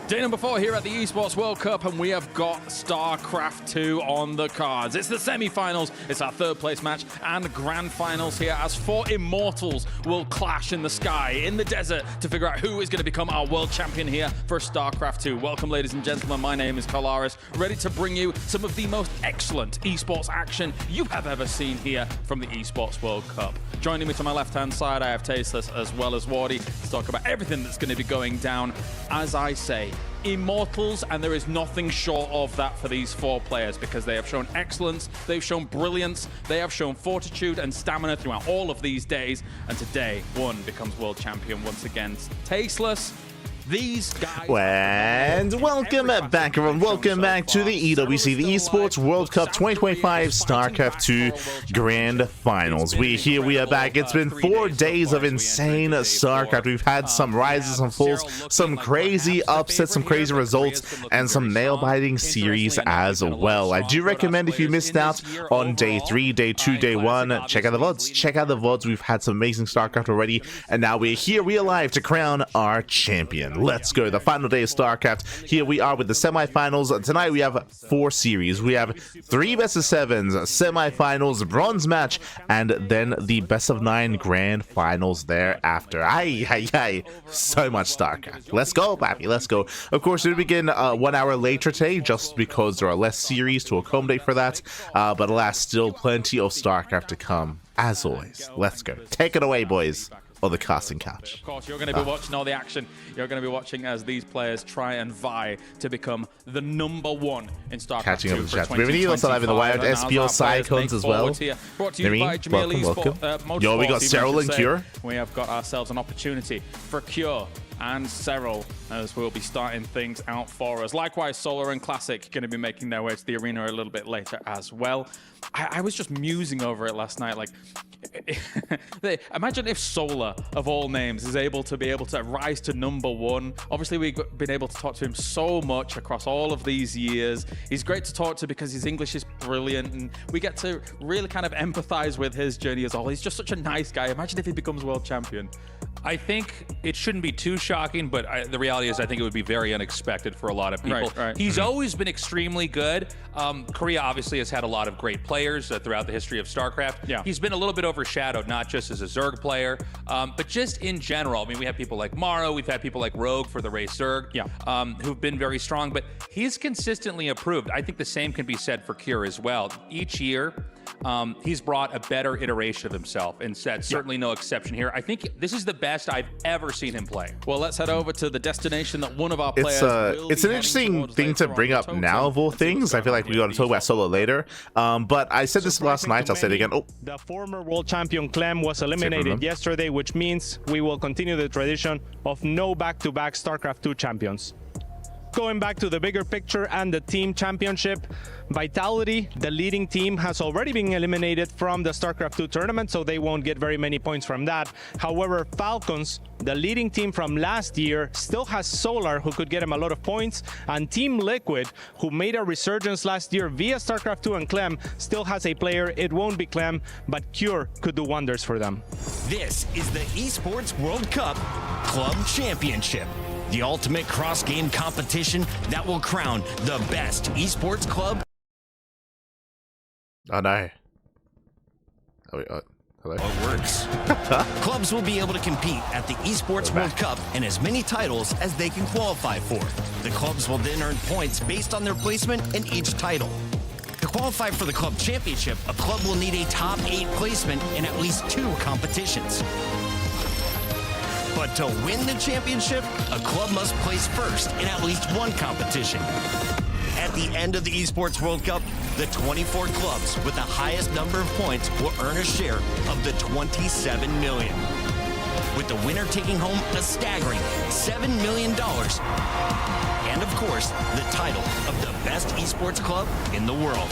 Day number 4 here at the Esports World Cup, and we have got StarCraft 2 on the cards. It's the semi-finals, it's our third place match, and grand finals here as 4 immortals will clash in the sky, in the desert, to figure out who is going to become our world champion here for StarCraft 2. Welcome, ladies and gentlemen. My name is Kolaris, ready to bring you some of the most excellent esports action you have ever seen here from the Esports World Cup. Joining me to my left-hand side, I have Tasteless as well as Wardy to talk about everything that's going to be going down. As I say, immortals, and there is nothing short of that for these 4 players because they have shown excellence, they've shown brilliance, they have shown fortitude and stamina throughout all of these days, and today one becomes world champion once again. Tasteless, these guys. And welcome back, everyone. Welcome back to the EWC, the Esports World Cup 2025 StarCraft 2 Grand Finals. We are back. It's been 4 days of insane StarCraft. We've had some rises, some falls, some crazy upsets, some crazy results, and some nail-biting series as well. I do recommend, if you missed out on day 3, day 2, day 1, check out the VODs. Check out the VODs. We've had some amazing StarCraft already, and now we're here. We are live to crown our champion. Let's go. The final day of StarCraft. Here we are with the semifinals. Tonight we have 4 series. We have 3 best of 7s, semifinals, bronze match, and then the best of 9 grand finals thereafter. Aye. So much StarCraft. Let's go, baby. Let's go. Of course, we begin 1 hour later today just because there are less series to accommodate for that. But alas, still plenty of StarCraft to come. As always, let's go. Take it away, boys. Or the casting couch. Of course, you're going to be watching all the action. You're going to be watching as these players try and vie to become the #1 in StarCraft. Catching 2 up with for the chat. We have Needles alive in the wild. SPL Cyclones as well. Brought to you by welcome. Yo, we got Serral and Cure. We have got ourselves an opportunity for Cure and Serral as we'll be starting things out for us. Likewise, Solar and Classic going to be making their way to the arena a little bit later as well. I was just musing over it last night. Like, imagine if Solar, of all names, is able to rise to #1. Obviously, we've been able to talk to him so much across all of these years. He's great to talk to because his English is brilliant, and we get to really kind of empathize with his journey as a whole. He's just such a nice guy. Imagine if he becomes world champion. I think it shouldn't be too shocking, but the reality is I think it would be very unexpected for a lot of people. Right. He's always been extremely good. Korea obviously has had a lot of great players throughout the history of StarCraft. Yeah. He's been a little bit overshadowed, not just as a Zerg player, but just in general. I mean, we have people like Maro, we've had people like Rogue for the race Zerg, who've been very strong, but he's consistently improved. I think the same can be said for Cure as well. Each year, he's brought a better iteration of himself, and that's certainly no exception here. I think this is the best I've ever seen him play. Well, let's head over to the destination that one of our players it's an interesting thing to bring up now, of all things. I feel like we got to talk about Solo later, but I said this last night, I'll say it again. The former world champion Clem was eliminated yesterday, which means we will continue the tradition of no back-to-back StarCraft 2 champions. Going back to the bigger picture and the team championship, Vitality, the leading team, has already been eliminated from the StarCraft 2 tournament, so they won't get very many points from that. However, Falcons, the leading team from last year, still has Solar, who could get him a lot of points, and Team Liquid, who made a resurgence last year via StarCraft 2 and Clem, still has a player. It won't be Clem, but Cure could do wonders for them. This is the Esports World Cup Club Championship, the ultimate cross-game competition that will crown the best esports club. Oh no. Hello? It works. Clubs will be able to compete at the Esports World Cup in as many titles as they can qualify for. The clubs will then earn points based on their placement in each title. To qualify for the club championship, a club will need a top 8 placement in at least 2 competitions. But to win the championship, a club must place first in at least 1 competition. At the end of the Esports World Cup, the 24 clubs with the highest number of points will earn a share of the $27 million, with the winner taking home a staggering $7 million, and of course, the title of the best esports club in the world.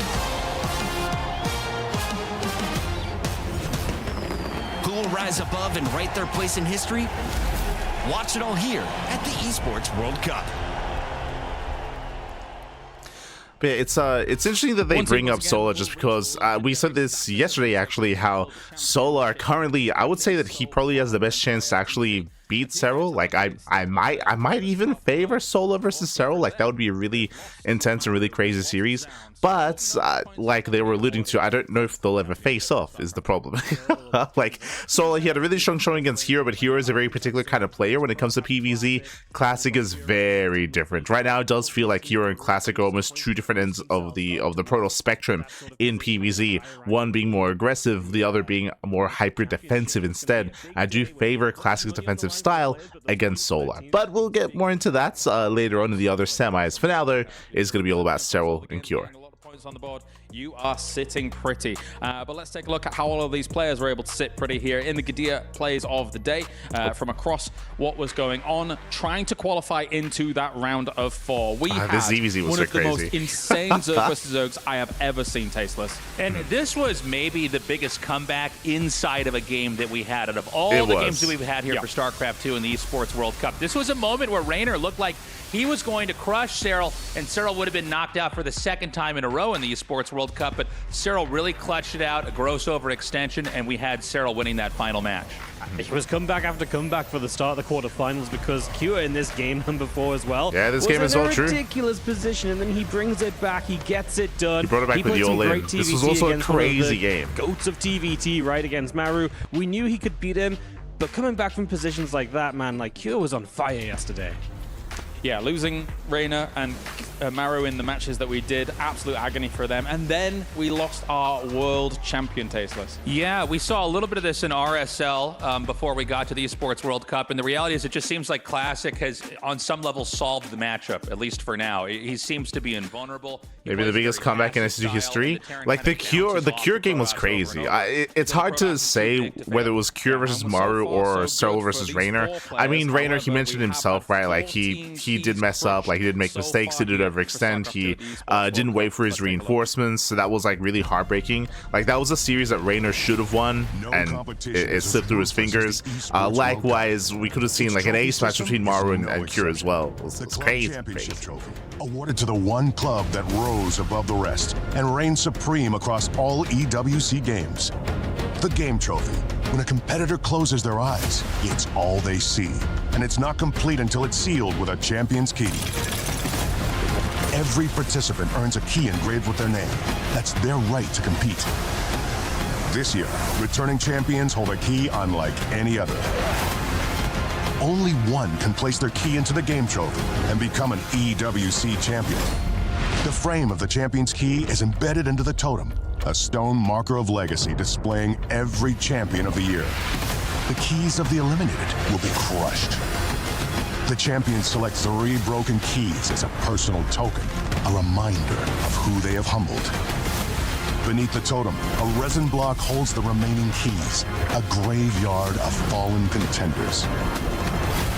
Who will rise above and write their place in history? Watch it all here at the Esports World Cup. But it's interesting that they bring up Solar just because we said this yesterday, actually, how Solar currently, I would say that he probably has the best chance to actually beat Serral, like I might even favor Sola versus Serral. Like that would be a really intense and really crazy series. But like they were alluding to, I don't know if they'll ever face off is the problem. Like Sola, he had a really strong showing against Hero, but Hero is a very particular kind of player when it comes to PvZ. Classic is very different. Right now it does feel like Hero and Classic are almost two different ends of the Protoss spectrum in PvZ. One being more aggressive, the other being more hyper defensive instead. I do favor Classic's defensive style against Sola, but we'll get more into that later on in the other semis. For now though, it's going to be all about Serral and Cure. On the board, you are sitting pretty, but let's take a look at how all of these players were able to sit pretty here in the Gadia plays of the day from across what was going on, trying to qualify into that round of 4. We had this ZvT was one so of the crazy. most insane Zerg versus Zergs I have ever seen, Tasteless. And this was maybe the biggest comeback inside of a game that we had out of all the games that we've had here for StarCraft 2 in the Esports World Cup. This was a moment where Raynor looked like he was going to crush Serral, and Serral would have been knocked out for the 2nd time in a row in the Esports World Cup, but Serral really clutched it out, a gross overextension, and we had Serral winning that final match. It was comeback after comeback for the start of the quarterfinals because Cure in this game number 4 as well. Yeah, this game is all true. Ridiculous position, and then he brings it back. He gets it done. He brought it back with Yolin. This was also a crazy game. Goats of TVT right against Maru. We knew he could beat him, but coming back from positions like that, man, like Cure was on fire yesterday. Yeah, losing Raynor and Maru in the matches that we did, absolute agony for them. And then we lost our world champion, Tasteless. Yeah, we saw a little bit of this in RSL before we got to the Esports World Cup. And the reality is it just seems like Classic has, on some level, solved the matchup, at least for now. He seems to be invulnerable. Maybe the biggest comeback in SG history. Like the Cure game was crazy. It's hard to say whether it was Cure versus Maru or Serral versus Raynor. I mean, Raynor, he mentioned himself, right? Like he did mess up, like he did make mistakes, he did overextend, he didn't wait for his reinforcements, so that was like really heartbreaking. Like that was a series that Raynor should have won, and it slipped through his fingers. Likewise, we could have seen like an ace match between Maru and Cure as well. It's crazy. Trophy, awarded to the one club that rose above the rest and reigned supreme across all EWC games. The Game Trophy. When a competitor closes their eyes, it's all they see. And it's not complete until it's sealed with a champion's key. Every participant earns a key engraved with their name. That's their right to compete. This year, returning champions hold a key unlike any other. Only one can place their key into the Game Trophy and become an EWC champion. The frame of the champion's key is embedded into the totem, a stone marker of legacy displaying every champion of the year. The keys of the eliminated will be crushed. The champions select 3 broken keys as a personal token, a reminder of who they have humbled. Beneath the totem, a resin block holds the remaining keys, a graveyard of fallen contenders.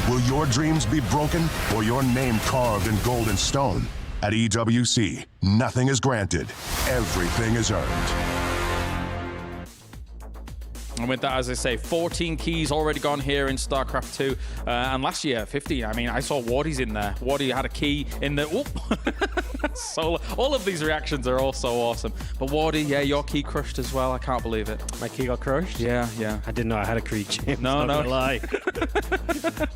Will your dreams be broken or your name carved in gold and stone? At EWC, nothing is granted, everything is earned. And with that, as I say, 14 keys already gone here in StarCraft 2. And last year, 15. I mean, I saw Wardy's in there. Wardy had a key in the... Whoop! So all of these reactions are all so awesome. But Wardy, yeah, your key crushed as well. I can't believe it. My key got crushed? Yeah. I didn't know I had a key, James. No. Lie.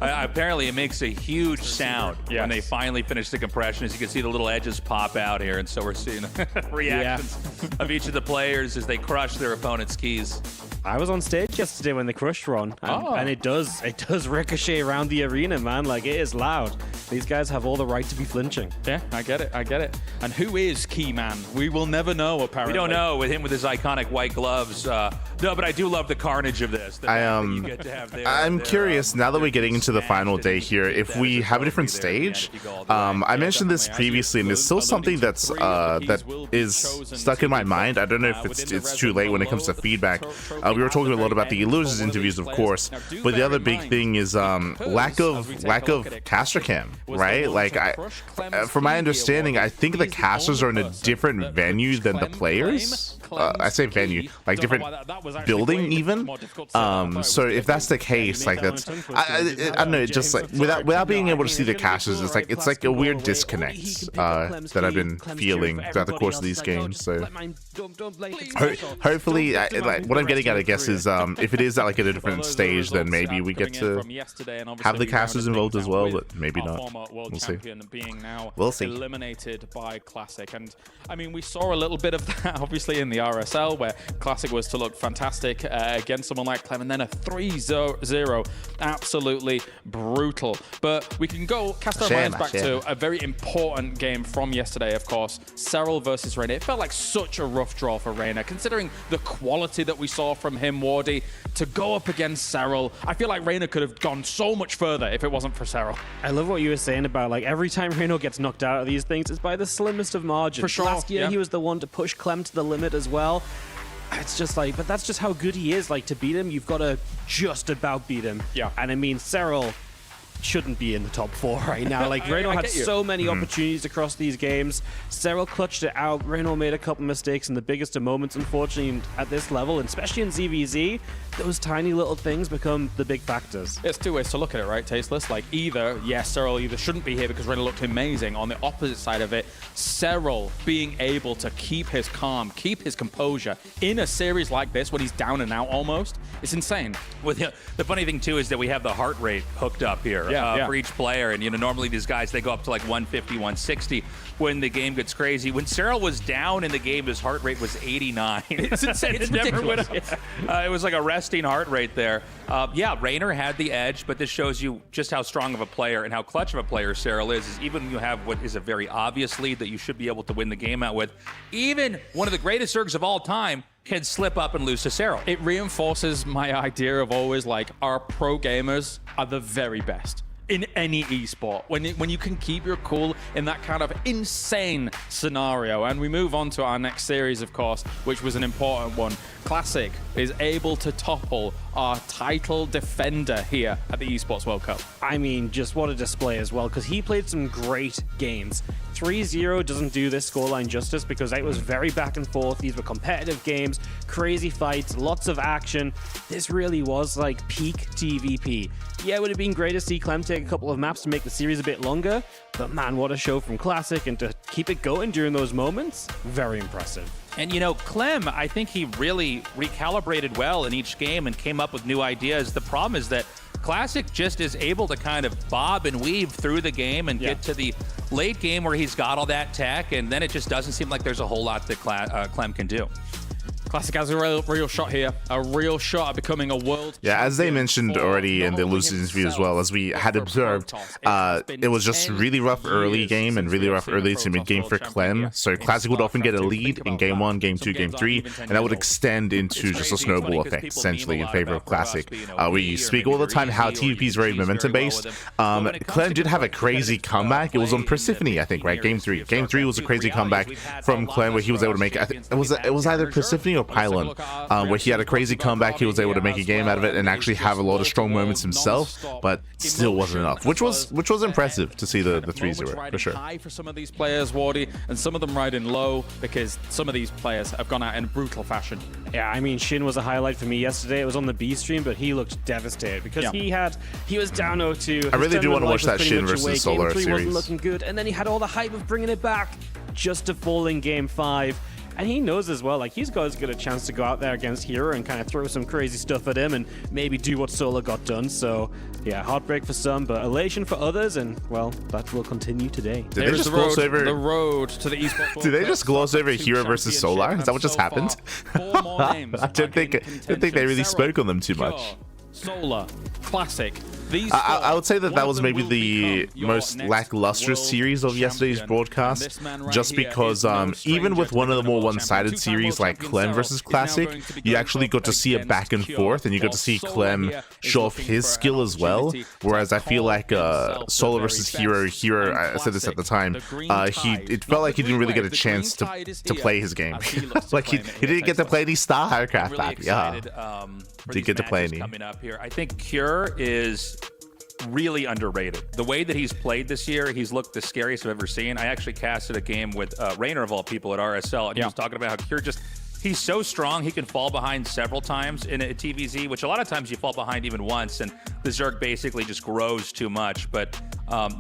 Apparently, it makes a huge sound when they finally finish the compression. As you can see, the little edges pop out here. And so we're seeing reactions of each of the players as they crush their opponent's keys. I was on stage yesterday when the crushed run, and it does ricochet around the arena, man. Like, it is loud. These guys have all the right to be flinching. Yeah, I get it. And who is Keyman? We will never know, apparently. We don't know with him with his iconic white gloves. No, but I do love the carnage of this. I'm curious, now that we're getting into the final day here, if we have a different stage. I mentioned this previously, and it's still something that's that is stuck in my mind. I don't know if it's too late when it comes to feedback. We were talking a lot about the Illusions interviews, of course, but the other big thing is lack of caster cam, right? Like, from my understanding, I think the casters are in a different venue than the players. I say venue, like different building even. So if that's the case, like that's, I don't know, just like without being able to see the casters, it's like a weird disconnect that I've been feeling throughout the course of these games. So. Don't blame Hopefully, like, what I'm getting at, I guess, is if it is at like at a different stage, then maybe we get to have the casters involved as well, but maybe not. We'll see. We'll see. Eliminated by Classic, and I mean, we saw a little bit of that obviously in the RSL, where Classic was to look fantastic against someone like Clem, and then a 3-0, absolutely brutal. But we can go cast our minds back to a very important game from yesterday, of course, Serral versus Reina. It felt like such a rough draw for Reina, considering the quality that we saw from him, Wardy, to go up against Serral. I feel like Reina could have gone so much further if it wasn't for Serral. I love what you were saying about, like, every time Reina gets knocked out of these things, it's by the slimmest of margins. For sure. Last year, he was the one to push Clem to the limit as well. It's just like, but that's just how good he is. Like, to beat him, you've got to just about beat him. Yeah. And I mean, Serral shouldn't be in the top 4 right now. Like, Reino had so many opportunities across these games. Serral clutched it out. Reino made a couple mistakes in the biggest of moments, unfortunately, at this level, and especially in ZvZ. Those tiny little things become the big factors. There's two ways to look at it, right, Tasteless? Like, either, yes, Serral either shouldn't be here because Reina looked amazing. On the opposite side of it, Serral being able to keep his calm, keep his composure in a series like this when he's down and out almost, it's insane. Well, the funny thing, too, is that we have the heart rate hooked up here for each player. And, you know, normally these guys, they go up to like 150, 160 when the game gets crazy. When Serral was down in the game, his heart rate was 89. It's insane. It's never ridiculous. went up. It was like a resting heart rate there. Yeah, Raynor had the edge, but this shows you just how strong of a player and how clutch of a player Serral is even when you have what is a very obvious lead that you should be able to win the game out with. Even one of the greatest Zergs of all time can slip up and lose to Serral. It reinforces my idea of always, like, our pro gamers are the very best in any esport. When you can keep your cool in that kind of insane scenario. And we move on to our next series, of course, which was an important one. Classic is able to topple our title defender here at the Esports World Cup. I mean, just what a display as well, because he played some great games. 3-0 doesn't do this scoreline justice because it was very back and forth. These were competitive games, crazy fights, lots of action. This really was like peak TVP. Yeah, it would have been great to see Clem take a couple of maps to make the series a bit longer, but man, what a show from Classic, and to keep it going during those moments, very impressive. And, you know, Clem, I think he really recalibrated well in each game and came up with new ideas. The problem is that Classic just is able to kind of bob and weave through the game and get to the late game where he's got all that tech, and then it just doesn't seem like there's a whole lot that Clem can do. Classic has a real shot here, a real shot at becoming a world. Yeah, as they mentioned already in the Losers interview as well, as we had observed, it was just really rough early game and really rough early to mid game for Clem. So Classic would often get a lead in game 1, game 2, game 3, and that would extend into just a snowball effect, essentially, in favor of Classic. We speak all the time how TVP is very momentum based. Clem did have a crazy comeback. It was on Persephone, I think, right? Game 3. Game 3 was a crazy comeback from Clem where he was able to make, I think it was either Persephone or Pylon, where he had a crazy comeback. He was able to make a game out of it and actually have a lot of strong moments himself, but still wasn't enough, which was impressive to see the 3-0 for sure. High for some of these players, Wardy, and some of them riding low because some of these players have gone out in brutal fashion. Yeah, I mean, Shin was a highlight for me yesterday. It was on the B stream, but he looked devastated because he was down 0-2. I really do want to watch that Shin versus Solar series. Game 3 wasn't looking good, and then he had all the hype of bringing it back just to fall in game 5. And he knows as well, like, he's got as good a chance to go out there against Hero and kind of throw some crazy stuff at him and maybe do what Solar got done. So, yeah, heartbreak for some, but elation for others, and, well, that will continue today. Did they just gloss over the road to the Esports World Did they just gloss over Hero versus Solar? Is that what just happened? I don't think they really spoke on them too much. Solar, Classic. I would say that was maybe the most lackluster series of yesterday's broadcast, just because even with one of the more one-sided series like Clem versus Classic, you actually got to see a back and forth, and you got to see Clem show off his skill as well, whereas I feel like Solar versus Hero, I said this at the time, it felt like he didn't really get a chance to play his game. Like he didn't get to play any StarCraft back. Yeah, didn't get to play any. Coming up here, I think Cure is really underrated. The way that he's played this year, he's looked the scariest I've ever seen. I actually casted a game with Raynor of all people at RSL, and he was talking about how Cure he's so strong, he can fall behind several times in a TVZ, which a lot of times you fall behind even once, and the Zerg basically just grows too much. But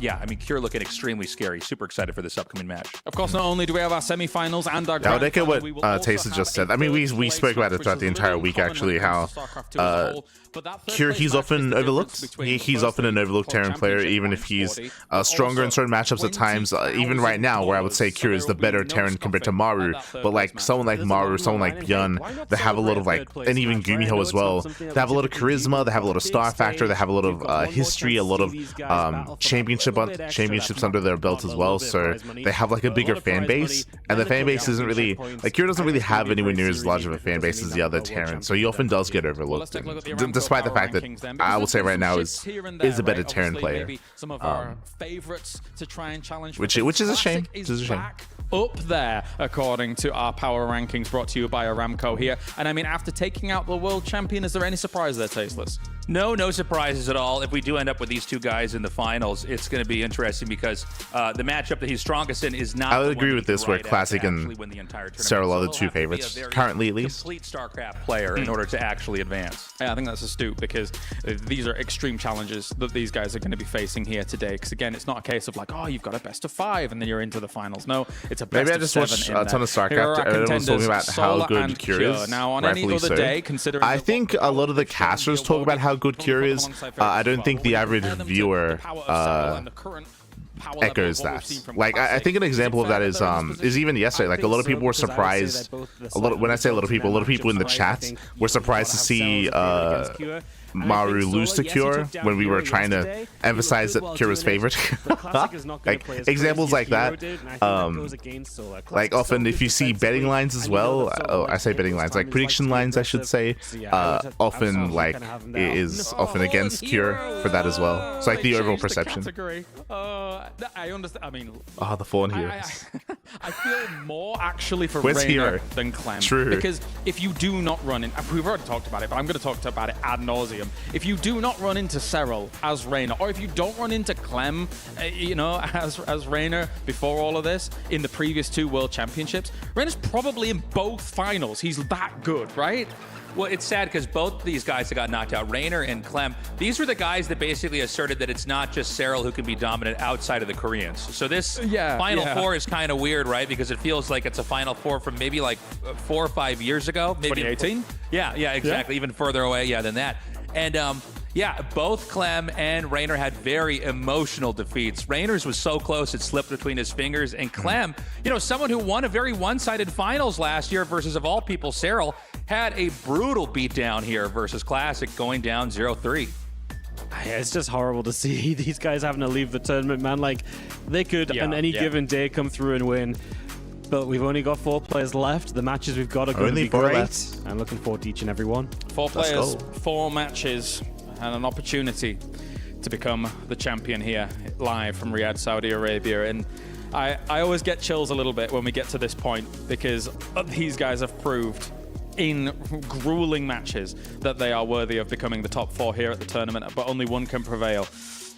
Yeah, I mean, Cure looking extremely scary. Super excited for this upcoming match. Of course, not only do we have our semifinals and our I'll grand echo final, what we will also Taste have just a said. I mean, we third-place spoke about match, it throughout which the is entire literally week, common actually, when it how comes to StarCraft 2 as a whole. But that Cure, third-place he's match often is the difference overlooked. between He's often an firstly overlooked World Terran player, Championship even if he's 140, but stronger in also certain matchups at times. Even right now, where I would say Cure is the better Terran compared to Maru, but like someone like Maru, someone like Byun, they have a lot of like, and even Gumiho as well, they have a lot of charisma, they have a lot of star factor, they have a lot of history, a lot of championships under their belt as well, so they have like a bigger fan base, and the fan base isn't really, like Cure doesn't really have anywhere near as large of a fan base as the other Terran, so he often does get overlooked, despite the fact that I will say right now is a better Terran player, some of our favorites to try and challenge, which is a shame. Which is a shame. Up there, according to our power rankings brought to you by Aramco here. And I mean, after taking out the world champion, is there any surprise there, Tasteless? No surprises at all. If we do end up with these two guys in the finals, it's going to be interesting because the matchup that he's strongest in is not. I would agree with this, where Classic and Serral are the two favorites, currently at least. Complete StarCraft player in order to actually advance. Yeah, I think that's astute because these are extreme challenges that these guys are going to be facing here today. Because again, it's not a case of like, oh, you've got a best of 5 and then you're into the finals. No, it's a best Maybe I of just 7 watched in a ton of there. Here are StarCraft. our Everyone's talking about how Solar good and Cure is. Now, on any Rightfully other so. day, considering I think a lot of the casters talk about how good Cure is. I don't think the average viewer echoes that. Like, I think an example of that is even yesterday. Like, a lot of people were surprised. When I say a lot of people in the chat were surprised to see Maru lose to Cure when we were trying to emphasize that Cure was favored. Like examples like that. Like often if you see betting lines as well, I say betting lines, like prediction lines I should say, often like it is often against Cure for that as well. It's like the overall perception. I understand. I mean, the Fawn heroes. I feel more actually for Where's Raynor Hero? than Clem. True. Because if you do not run in, we've already talked about it, but I'm going to talk about it ad nauseum. If you do not run into Serral as Raynor, or if you don't run into Clem, as Raynor before all of this, in the previous 2 World Championships, Raynor's probably in both finals. He's that good, right? Well, it's sad because both these guys that got knocked out, Raynor and Clem, these were the guys that basically asserted that it's not just Serral who can be dominant outside of the Koreans. So this Final Four is kind of weird, right? Because it feels like it's a Final Four from maybe like 4 or 5 years ago. Maybe 2018? Yeah, exactly. Even further away, than that. And both Clem and Raynor had very emotional defeats. Raynor's was so close it slipped between his fingers. And Clem, someone who won a very one-sided finals last year versus, of all people, Serral, had a brutal beatdown here versus Classic, going down 0-3. It's just horrible to see these guys having to leave the tournament, man. Like, they could on any given day come through and win. But we've only got 4 players left. The matches we've got are going to be great. I'm looking forward to each and every one. 4 players, 4 matches, and an opportunity to become the champion here live from Riyadh, Saudi Arabia. And I always get chills a little bit when we get to this point because these guys have proved in grueling matches that they are worthy of becoming the top 4 here at the tournament, but only one can prevail.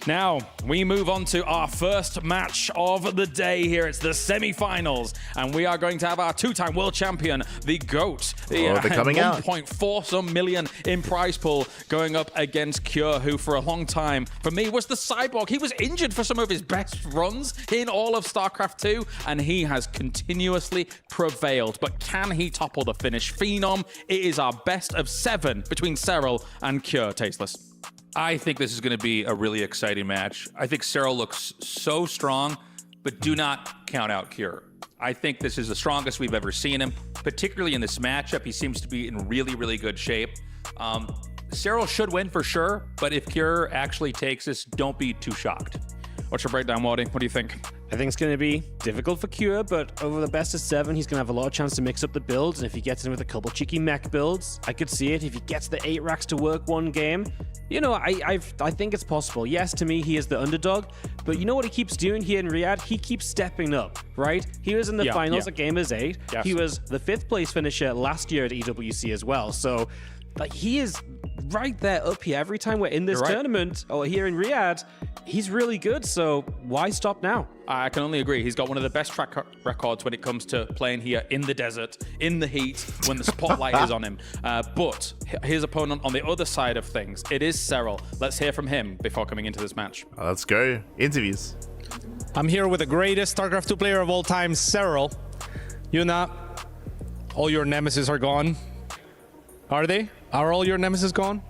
Now, we move on to our first match of the day here. It's the semi-finals, and we are going to have our 2-time world champion, the GOAT. They're coming out. 1.4 million in prize pool, going up against Cure, who for a long time, for me, was the cyborg. He was injured for some of his best runs in all of StarCraft 2, and he has continuously prevailed. But can he topple the Finnish Phenom? It is our best of 7 between Serral and Cure. Tasteless. I think this is going to be a really exciting match. I think Serral looks so strong, but do not count out Cure. I think this is the strongest we've ever seen him, particularly in this matchup. He seems to be in really, really good shape. Serral should win for sure, but if Cure actually takes this, don't be too shocked. What's your breakdown, Wardy? What do you think? I think it's going to be difficult for Cure, but over the best of 7, he's going to have a lot of chance to mix up the builds, and if he gets in with a couple cheeky mech builds, I could see it. If he gets the 8 racks to work one game, I think it's possible. Yes, to me, he is the underdog, but you know what he keeps doing here in Riyadh? He keeps stepping up, right? He was in the finals at Gamers 8. Yes. He was the 5th place finisher last year at EWC as well, so like he is right there up here. Every time we're in this tournament or here in Riyadh, he's really good. So why stop now? I can only agree. He's got one of the best track records when it comes to playing here in the desert, in the heat, when the spotlight is on him. But his opponent on the other side of things, it is Serral. Let's hear from him before coming into this match. Let's go. Interviews. I'm here with the greatest StarCraft 2 player of all time, Serral. Yuna, all your nemesis are gone. Are they? Are all your nemesis gone?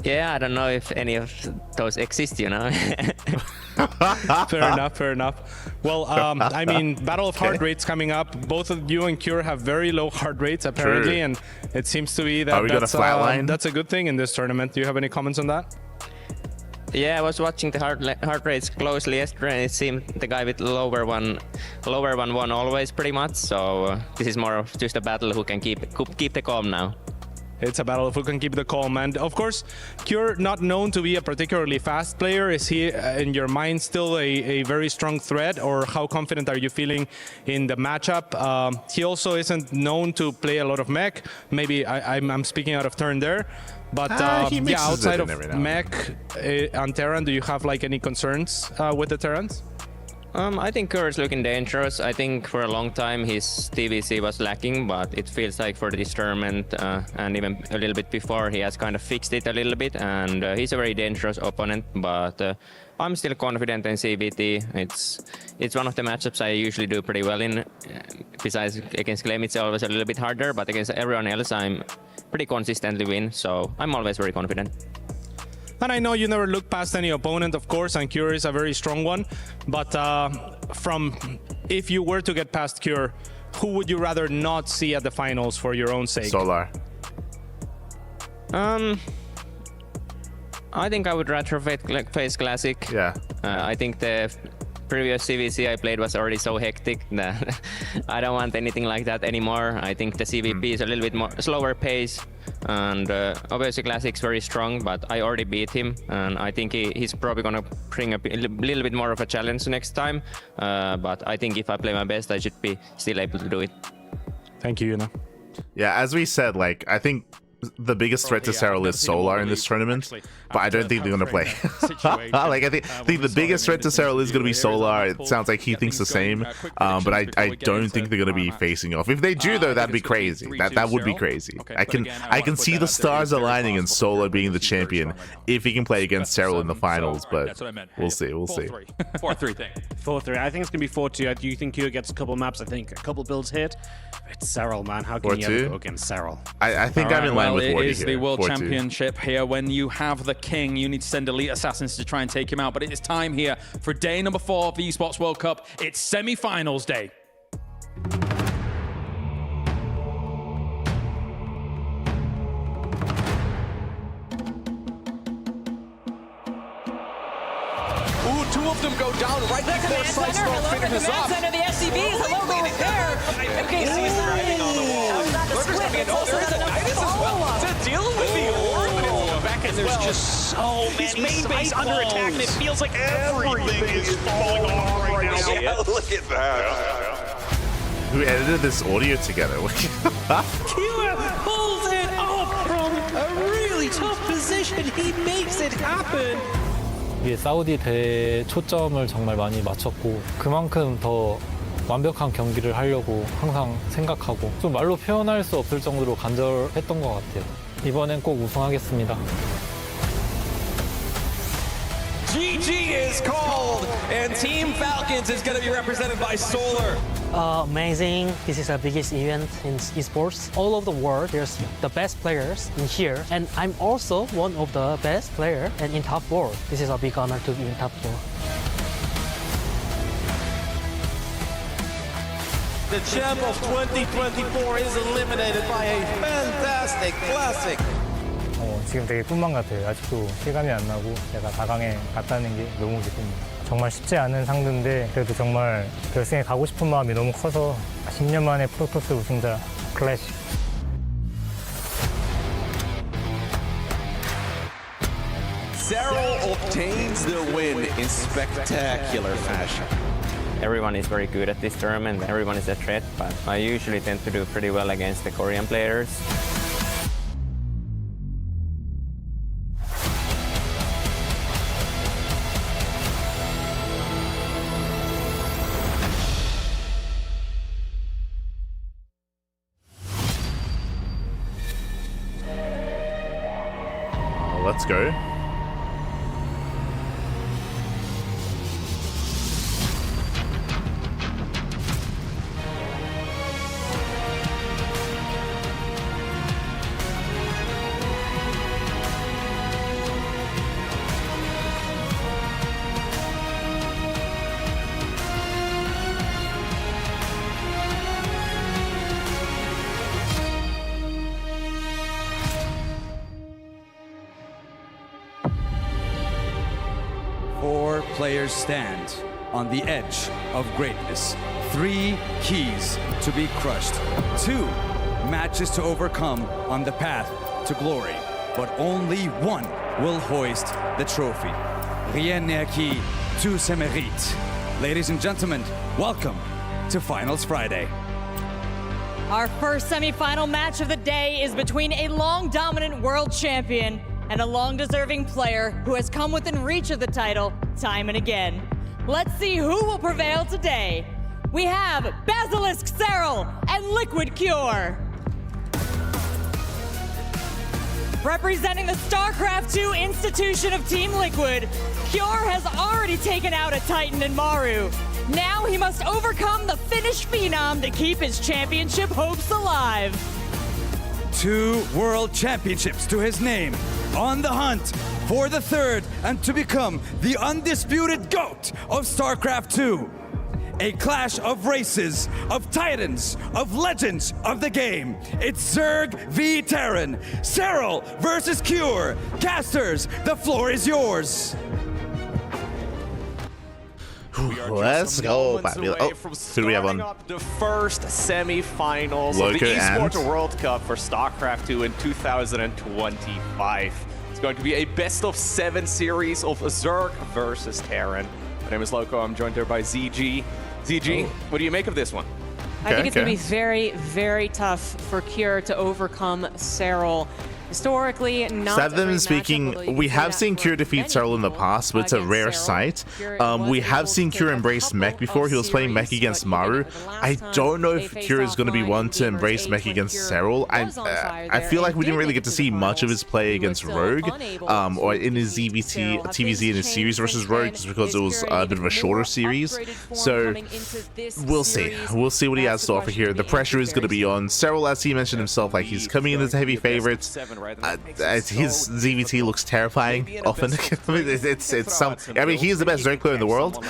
Yeah, I don't know if any of those exist, you know. Fair enough, fair enough. Well, I mean, Battle of Heart Rates coming up. Both of you and Cure have very low heart rates, apparently, True. and it seems to be that that's a good thing in this tournament. Do you have any comments on that? Yeah, I was watching the heart rates closely yesterday, and it seemed the guy with lower one won always, pretty much. So this is more of just a battle who can keep the calm now. It's a battle of who can keep the calm. And of course, Cure, not known to be a particularly fast player. Is he, in your mind, still a very strong threat? Or how confident are you feeling in the matchup? He also isn't known to play a lot of mech. Maybe I'm speaking out of turn there. But yeah, outside of mech and Terran, do you have like any concerns with the Terrans? I think Cure is looking dangerous. I think for a long time his TVC was lacking, but it feels like for this tournament and even a little bit before, he has kind of fixed it a little bit, and he's a very dangerous opponent. But I'm still confident in ZvT. It's one of the matchups I usually do pretty well in. Besides against Clem, it's always a little bit harder, but against everyone else, I'm pretty consistently win. So I'm always very confident. And I know you never look past any opponent, of course, and Cure is a very strong one. But if you were to get past Cure, who would you rather not see at the finals for your own sake? Solar. I think I would rather face Classic. Yeah. I think the previous CVC I played was already so hectic that I don't want anything like that anymore. I think the CVP is a little bit more slower pace, and obviously Classic's very strong, but I already beat him, and I think he's probably gonna bring a little bit more of a challenge next time. But I think if I play my best, I should be still able to do it. Thank you, Yuna. Yeah, as we said, like, I think the biggest threat to Serral is Solar in this tournament, but I don't think they're going to play. Like, I think the biggest threat to Serral is going to be Solar. It sounds like he thinks the same, but I don't think they're going to be facing off. If they do, though, that'd be crazy. That would be crazy. I can see the stars aligning and Solar being the champion if he can play against Serral in the finals, but we'll see. 4-3 thing. 4-3. I think it's going to be 4-2. I do think Cure gets a couple maps. I think a couple builds hit. It's Serral, man. How can you ever go against Serral? I think I'm in line with Woody here. It is the World Championship here. When you have the king, you need to send elite assassins to try and take him out. But it is time here for day number 4 of the Esports World Cup. It's semi-finals day. Ooh, 2 of them go down right before Sidestorm finishes off. Center, the SCVs, hello, go repair. Okay, so he's driving on the wall. There's going to be an Nidus as well to deal with the orb, but it's back as well. There's just so many main base under attack, and it feels like everything is falling off right now. Yeah, look at that. Who edited this audio together? Q pulls it up from a really tough position. He makes it happen. 이게 사우디 대회에 초점을 정말 많이 맞췄고 그만큼 더 완벽한 경기를 하려고 항상 생각하고 좀 말로 표현할 수 없을 정도로 간절했던 것 같아요. 이번엔 꼭 우승하겠습니다. GG is called, and Team Falcons is going to be represented by Solar. Amazing. This is the biggest event in esports. All over the world, there's the best players in here. And I'm also one of the best players and in top 4. This is a big honor to be in top 4. The champ of 2024 is eliminated by a fantastic classic. 지금 되게 꿈만 같아요. 아직도 실감이 안 나고 제가 4강에 갔다는 게 너무 기쁩니다. 정말 쉽지 않은 상대인데 그래도 정말 결승에 가고 싶은 마음이 너무 커서 10년 만에 프로토스 우승자 클래식. Serral obtains the win in spectacular fashion. Everyone is very good at this tournament. Everyone is a threat, but I usually tend to do pretty well against the Korean players. Let's go. Four players stand on the edge of greatness. 3 keys to be crushed. 2 matches to overcome on the path to glory. But only one will hoist the trophy. Rien n'est acquis, tout se mérite. Ladies and gentlemen, welcome to Finals Friday. Our first semifinal match of the day is between a long dominant world champion and a long-deserving player who has come within reach of the title time and again. Let's see who will prevail today. We have Basilisk Serral and Liquid Cure. Representing the StarCraft 2 institution of Team Liquid, Cure has already taken out a Titan in Maru. Now he must overcome the Finnish Phenom to keep his championship hopes alive. 2 world championships to his name, on the hunt for the 3rd and to become the undisputed GOAT of StarCraft 2. A clash of races, of titans, of legends of the game. It's Zerg v Terran. Serral versus Cure. Casters, the floor is yours. Let's go, Bobby. Oh, who do we have on? The first semi-finals Loco of the Esports and? World Cup for StarCraft 2 in 2025. It's going to be a best-of-7 series of Zerg versus Terran. My name is Loco. I'm joined there by ZG. ZG, what do you make of this one? I think it's going to be very, very tough for Cure to overcome Serral. Historically, not Seven speaking, we have seen Cure defeat Serral in the past, but it's a rare sight. We have seen Cure embrace mech before. He was playing mech against Maru. I don't know if Cure is going to be one to embrace mech against Serral. I feel like we didn't really get to see much of his play against Rogue, or in his ZvT, TVZ in his series versus Rogue, just because it was a bit of a shorter series. So we'll see. We'll see what he has to offer here. The pressure is going to be on Serral, as he mentioned himself. Like, he's coming in as a heavy favorite. His ZvT looks terrifying often. I mean, he's the best Zerg player in the world.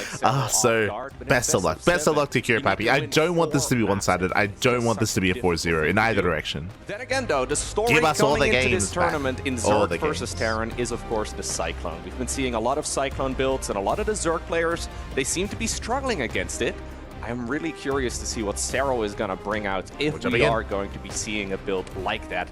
So best of luck. Best of luck to Cure, Pappy. I don't want this to be one-sided. I don't want this to be a 4-0 in either direction. Then again, though, the story Give us all coming the into games this tournament in all Zerg versus Terran is, of course, the Cyclone. We've been seeing a lot of Cyclone builds, and a lot of the Zerg players, they seem to be struggling against it. I'm really curious to see what Serral is going to bring out if we are going to be seeing a build like that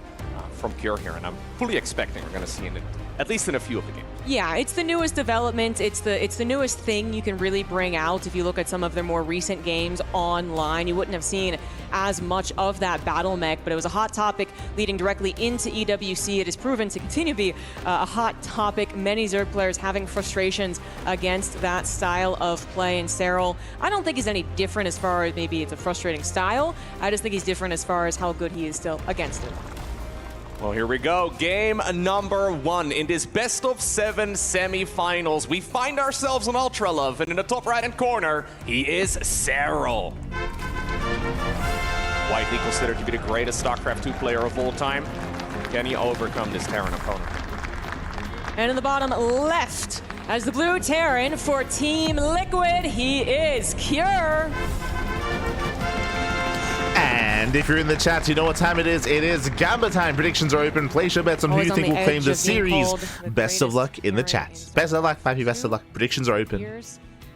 from Cure here, and I'm fully expecting we're going to see it at least in a few of the games. Yeah, it's the newest development. It's the newest thing you can really bring out. If you look at some of their more recent games online, you wouldn't have seen as much of that battle mech, but it was a hot topic leading directly into EWC. It has proven to continue to be a hot topic. Many Zerg players having frustrations against that style of play, and Serral, I don't think he's any different as far as maybe it's a frustrating style. I just think he's different as far as how good he is still against it. Well, here we go. Game number 1 in this best-of-7 semi-finals. We find ourselves on Ultra Love, and in the top right-hand corner, he is Serral. Widely considered to be the greatest StarCraft 2 player of all time. Can he overcome this Terran opponent? And in the bottom left, as the blue Terran for Team Liquid, he is Cure. And if you're in the chat, you know what time it is. It is Gamba time. Predictions are open. Place your bets on who you think will claim the series. Best of luck in the chat. Best of luck, Pappy. Best of luck. Predictions are open.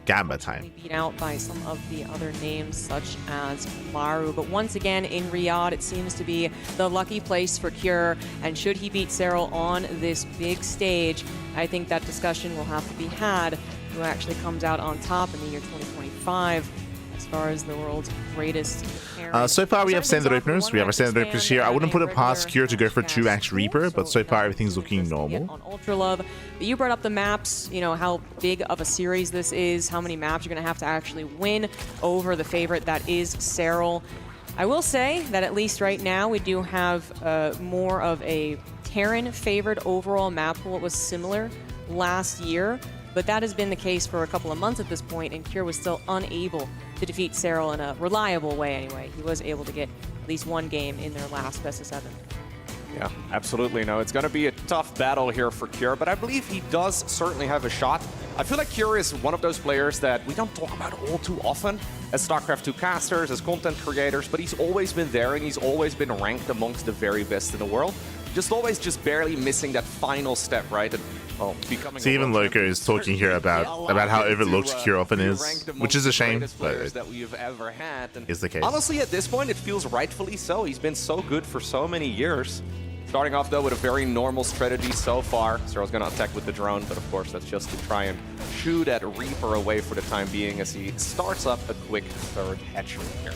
Gamba time. Beat out by some of the other names, such as Maru. But once again, in Riyadh, it seems to be the lucky place for Cure. And should he beat Serral on this big stage, I think that discussion will have to be had. Who actually comes out on top in the year 2025? As far as the world's greatest. So far we have standard openers. We have our standard openers here. I wouldn't put it past Cure to go for 2-axe Reaper, but so far everything's looking normal. On Ultra Love, but you brought up the maps, you know, how big of a series this is, how many maps you're going to have to actually win over the favorite that is Serral. I will say that at least right now we do have more of a Terran favored overall map pool. It was similar last year, but that has been the case for a couple of months at this point, and Kjær was still unable to defeat Serral in a reliable way anyway. He was able to get at least one game in their last best of 7. Yeah, absolutely. No, it's going to be a tough battle here for Kjær, but I believe he does certainly have a shot. I feel like Kjær is one of those players that we don't talk about all too often as StarCraft 2 casters, as content creators, but he's always been there and he's always been ranked amongst the very best in the world. Just barely missing that final step, right? And, well, becoming See, even Loco is talking here about how overlooked Kjær often is, which is a shame, but it is the case. Honestly, at this point, it feels rightfully so. He's been so good for so many years. Starting off, though, with a very normal strategy so far. Serral's going to attack with the drone, but of course, that's just to try and shoo that Reaper away for the time being as he starts up a quick third hatchery here.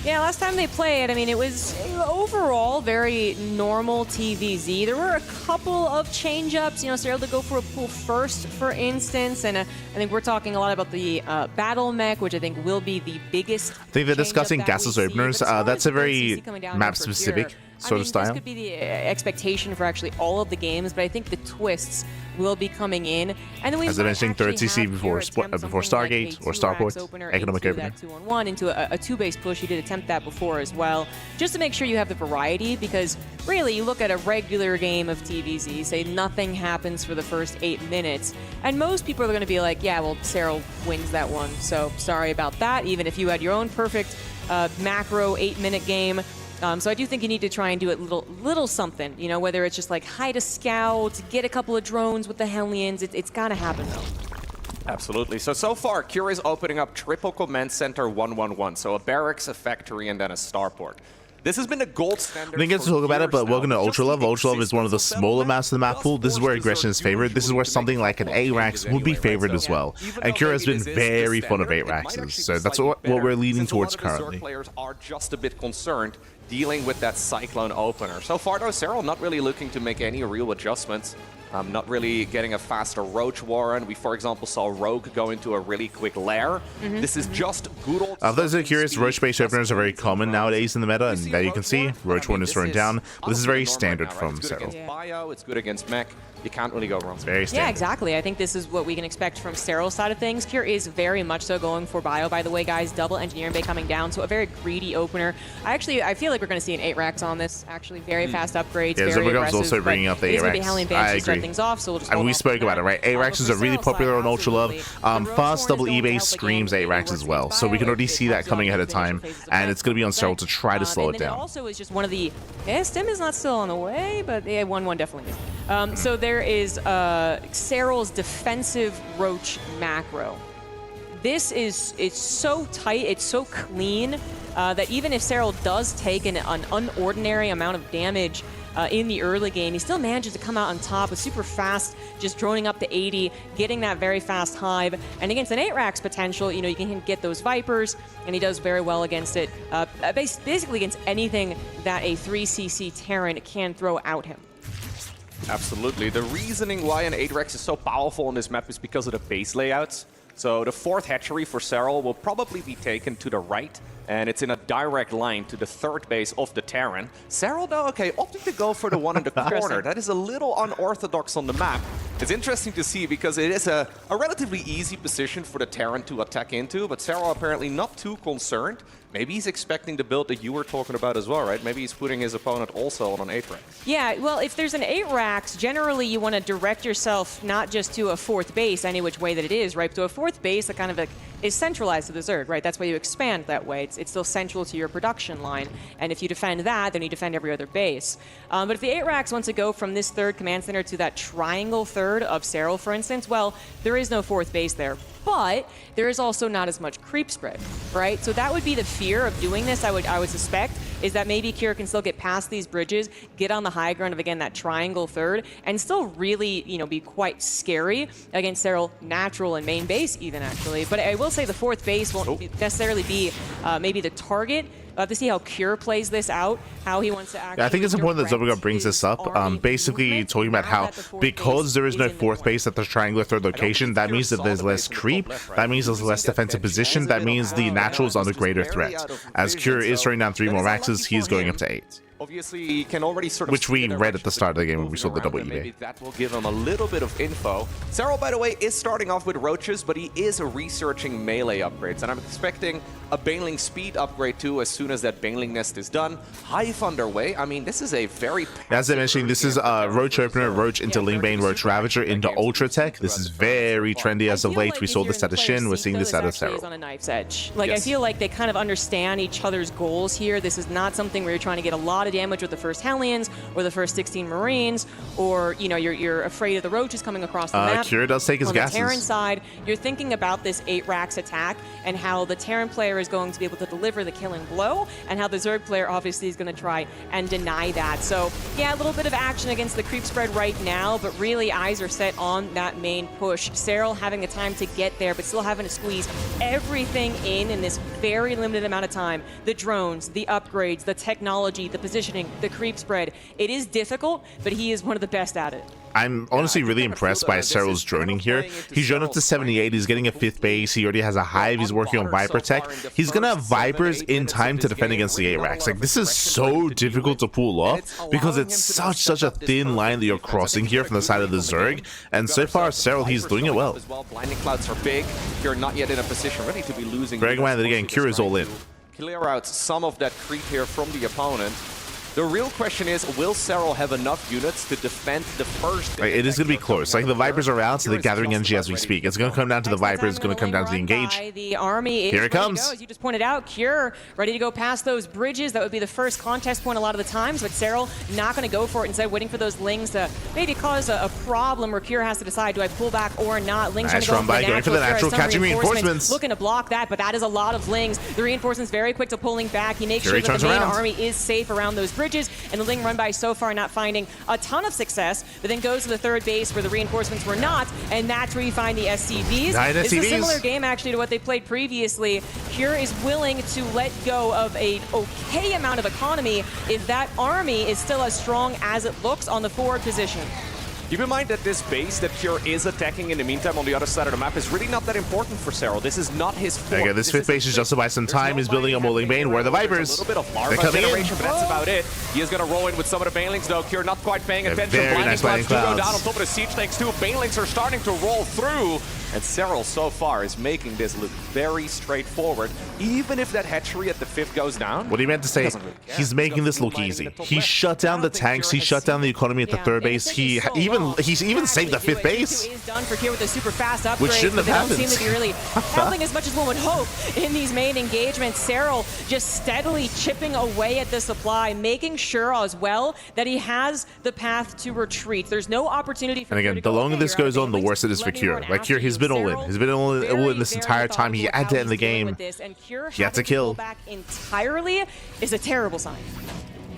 Yeah, last time they played, I mean, it was overall very normal TVZ. There were a couple of change-ups. You know, Serral to go for a pool first, for instance, and I think we're talking a lot about the battle mech, which I think will be the biggest. I think they're discussing gasless openers. That's a very map-specific sort of style. This could be the expectation for actually all of the games, but I think the twists will be coming in. And then we as I mentioned, third CC before Stargate or Starport, economic opener. 2-on-1 into a 2-base push. He did attempt that before as well, just to make sure you have the variety, because really you look at a regular game of TVZ, say nothing happens for the first 8 minutes, and most people are going to be like, yeah, well, Serral wins that one, so sorry about that, even if you had your own perfect macro 8-minute game. So I do think you need to try and do it little something, you know, whether it's just like hide a scout, get a couple of drones with the Hellions. It's got to happen, though. Absolutely. So far, Kjær is opening up triple command center 1-1-1. So a barracks, a factory, and then a starport. This has been a gold standard. We didn't get to talk about it, but welcome to Ultralove. Ultralove is one of the smaller maps of the map pool. This is where aggression is favored. This is where something like an ARAX would be favored as well. And Kjær has been very fond of ARAXs, so that's what we're leaning towards currently. Players are just a bit concerned dealing with that Cyclone opener. So far, though, Serral not really looking to make any real adjustments. Not really getting a faster Roach Warren. We, for example, saw Rogue go into a really quick lair. This is just good old... For those who are curious, Roach-based openers are very common nowadays in the meta, and there you can see, Roach Warren is thrown down. But this is very standard from Serral. Bio, it's good against mech. You can't really go wrong. It's very standard. Yeah, exactly. I think this is what we can expect from Serral's side of things. Kjær is very much so going for bio, by the way, guys. Double Engineering Bay coming down, so a very greedy opener. I feel like we're going to see an 8-Rax on this, actually. Very fast upgrades, yeah, very aggressive. Also bringing up the 8-Rax. I agree. Things off, so we'll just and we spoke about it, right? 8-Raxes are really popular on Ultralove. Fast double E-base screams 8-Rax as well, so we can already see that coming ahead of time, and it's going to be on Serral to try to slow it down. It also is just one of the... Yeah, Stim is not still on the way, but yeah, 1-1 definitely is. So there is Serral's defensive Roach macro. It's so tight, it's so clean, that even if Serral does take an unordinary amount of damage in the early game, he still manages to come out on top with super fast, just droning up to 80, getting that very fast hive. And against an 8-Rax potential, you know, you can get those Vipers, and he does very well against it, basically against anything that a 3cc Terran can throw at him. Absolutely. The reasoning why an 8-Rax is so powerful on this map is because of the base layouts. So the 4th hatchery for Serral will probably be taken to the right, and it's in a direct line to the 3rd base of the Terran. Serral, though, okay, opted to go for the one in the corner. That is a little unorthodox on the map. It's interesting to see because it is a relatively easy position for the Terran to attack into, but Serral apparently not too concerned. Maybe he's expecting the build that you were talking about as well, right? Maybe he's putting his opponent also on an 8-Rax. Yeah, well, if there's an 8-Rax, generally you want to direct yourself not just to a 4th base, any which way that it is, right? To a 4th base that kind of is centralized to the Zerg, right? That's why you expand that way. It's still central to your production line. And if you defend that, then you defend every other base. But if the 8-Rax wants to go from this 3rd command center to that triangle 3rd of Serral, for instance, well, there is no 4th base there. But there is also not as much creep spread, right? So that would be the fear of doing this, I would suspect, is that maybe Kjær can still get past these bridges, get on the high ground of, again, that triangle 3rd, and still really, you know, be quite scary against Serral natural and main base even, actually. But I will say the 4th base won't necessarily be maybe the target. We'll have to see how Kjær plays this out, how he wants to actually... Yeah, I think it's important that ZvT brings this up, basically talking about how, because there is no 4th base at the triangular 3rd location, that means that there's less creep, that means there's less defensive position, that means the natural is under greater threat. As Kjær is throwing down 3 more Raxes, he's going up to 8. Obviously, he can already sort of... Which we read at the start of the game when we saw the double Maybe eBay. that will give him a little bit of info. Serral, by the way, is starting off with roaches, but he is researching melee upgrades. And I'm expecting a Baneling speed upgrade too as soon as that Baneling nest is done. Hive underway. I mean, this is a very... As I mentioned, this is Roach Opener, Roach into Lingbane, Roach Ravager into Ultra Tech. This is very trendy as of late. We saw this at the Shin. We're seeing this at a Serral. On a knife's edge. Like, I feel like they kind of understand each other's goals here. This is not something where you're trying to get a lot of damage with the first Hellions or the first 16 Marines, or, you know, you're afraid of the Roaches coming across the map. Kira does take his gases. On the Terran side, you're thinking about this 8 Rax attack and how the Terran player is going to be able to deliver the killing blow, and how the Zerg player obviously is going to try and deny that. So, yeah, a little bit of action against the creep spread right now, but really eyes are set on that main push. Serral having the time to get there, but still having to squeeze everything in this very limited amount of time. The drones, the upgrades, the technology, the positioning, the creep spread. It is difficult, but he is one of the best at it. I'm honestly really impressed by Serral's droning here. He's droned up to 78. He's getting a 5th base. He already has a Hive. He's working on Viper Tech. He's going to have Vipers in time to defend against the A-Rax. Like, this is so difficult to pull off because it's such a thin line that you're crossing here from the side of the Zerg. And so far, Serral, he's doing it well. Blinding clouds are big. You're not yet in a position really to be losing. Bearing in mind that again, Kira's all in. Clear out some of that creep here from the opponent. The real question is, will Serral have enough units to defend the first? It is going to be close. Like, the Vipers are out, so they're gathering energy as we speak. It's going to come down to the Vipers. It's going to come down to the engage. The army Here it comes. As you just pointed out, Cure ready to go past those bridges. That would be the first contest point a lot of the times, but Serral not going to go for it. Instead, waiting for those Lings to maybe cause a problem where Cure has to decide, do I pull back or not? Lings nice run by, going for the natural, catching reinforcements. Looking to block that, but that is a lot of Lings. The reinforcements very quick to pulling back. He makes Cure sure that the main around. army is safe around those bridges, and the Ling run by so far not finding a ton of success, but then goes to the third base where the reinforcements were not, and that's where you find the SCVs. It's a similar game actually to what they played previously. Cure is willing to let go of a okay amount of economy if that army is still as strong as it looks on the forward position. Keep in mind that this base that Cure is attacking in the meantime on the other side of the map is really not that important for Serral. This is not his fort. Okay, this 5th base is just to buy some time. He's building a Molding Bane. Where are the Vipers? A little bit of They're larva coming generation, in. but that's about it. He is going to roll in with some of the Banelings, though. Cure not quite paying attention. Very nice Blinding clouds do go clouds. down on top of the siege tanks, too. Banelings are starting to roll through. And Serral so far is making this look very straightforward. Even if that hatchery at the 5th goes down. What he meant to say, he's making this look easy. He shut down the tanks. He shut down the economy at the 3rd base. He's even saved the 5th base. Is done for Cure with a super fast upgrade, Which shouldn't have happened. They don't seem to be really helping as much as one would hope in these main engagements. Serral just steadily chipping away at the supply, making sure as well that he has the path to retreat. There's no opportunity for And again, the longer this goes on, the worse it is for Cure. Like, Cure, he's been all in. He's been all in this entire time. He had to end the game. He had to kill. Back entirely is a terrible sign.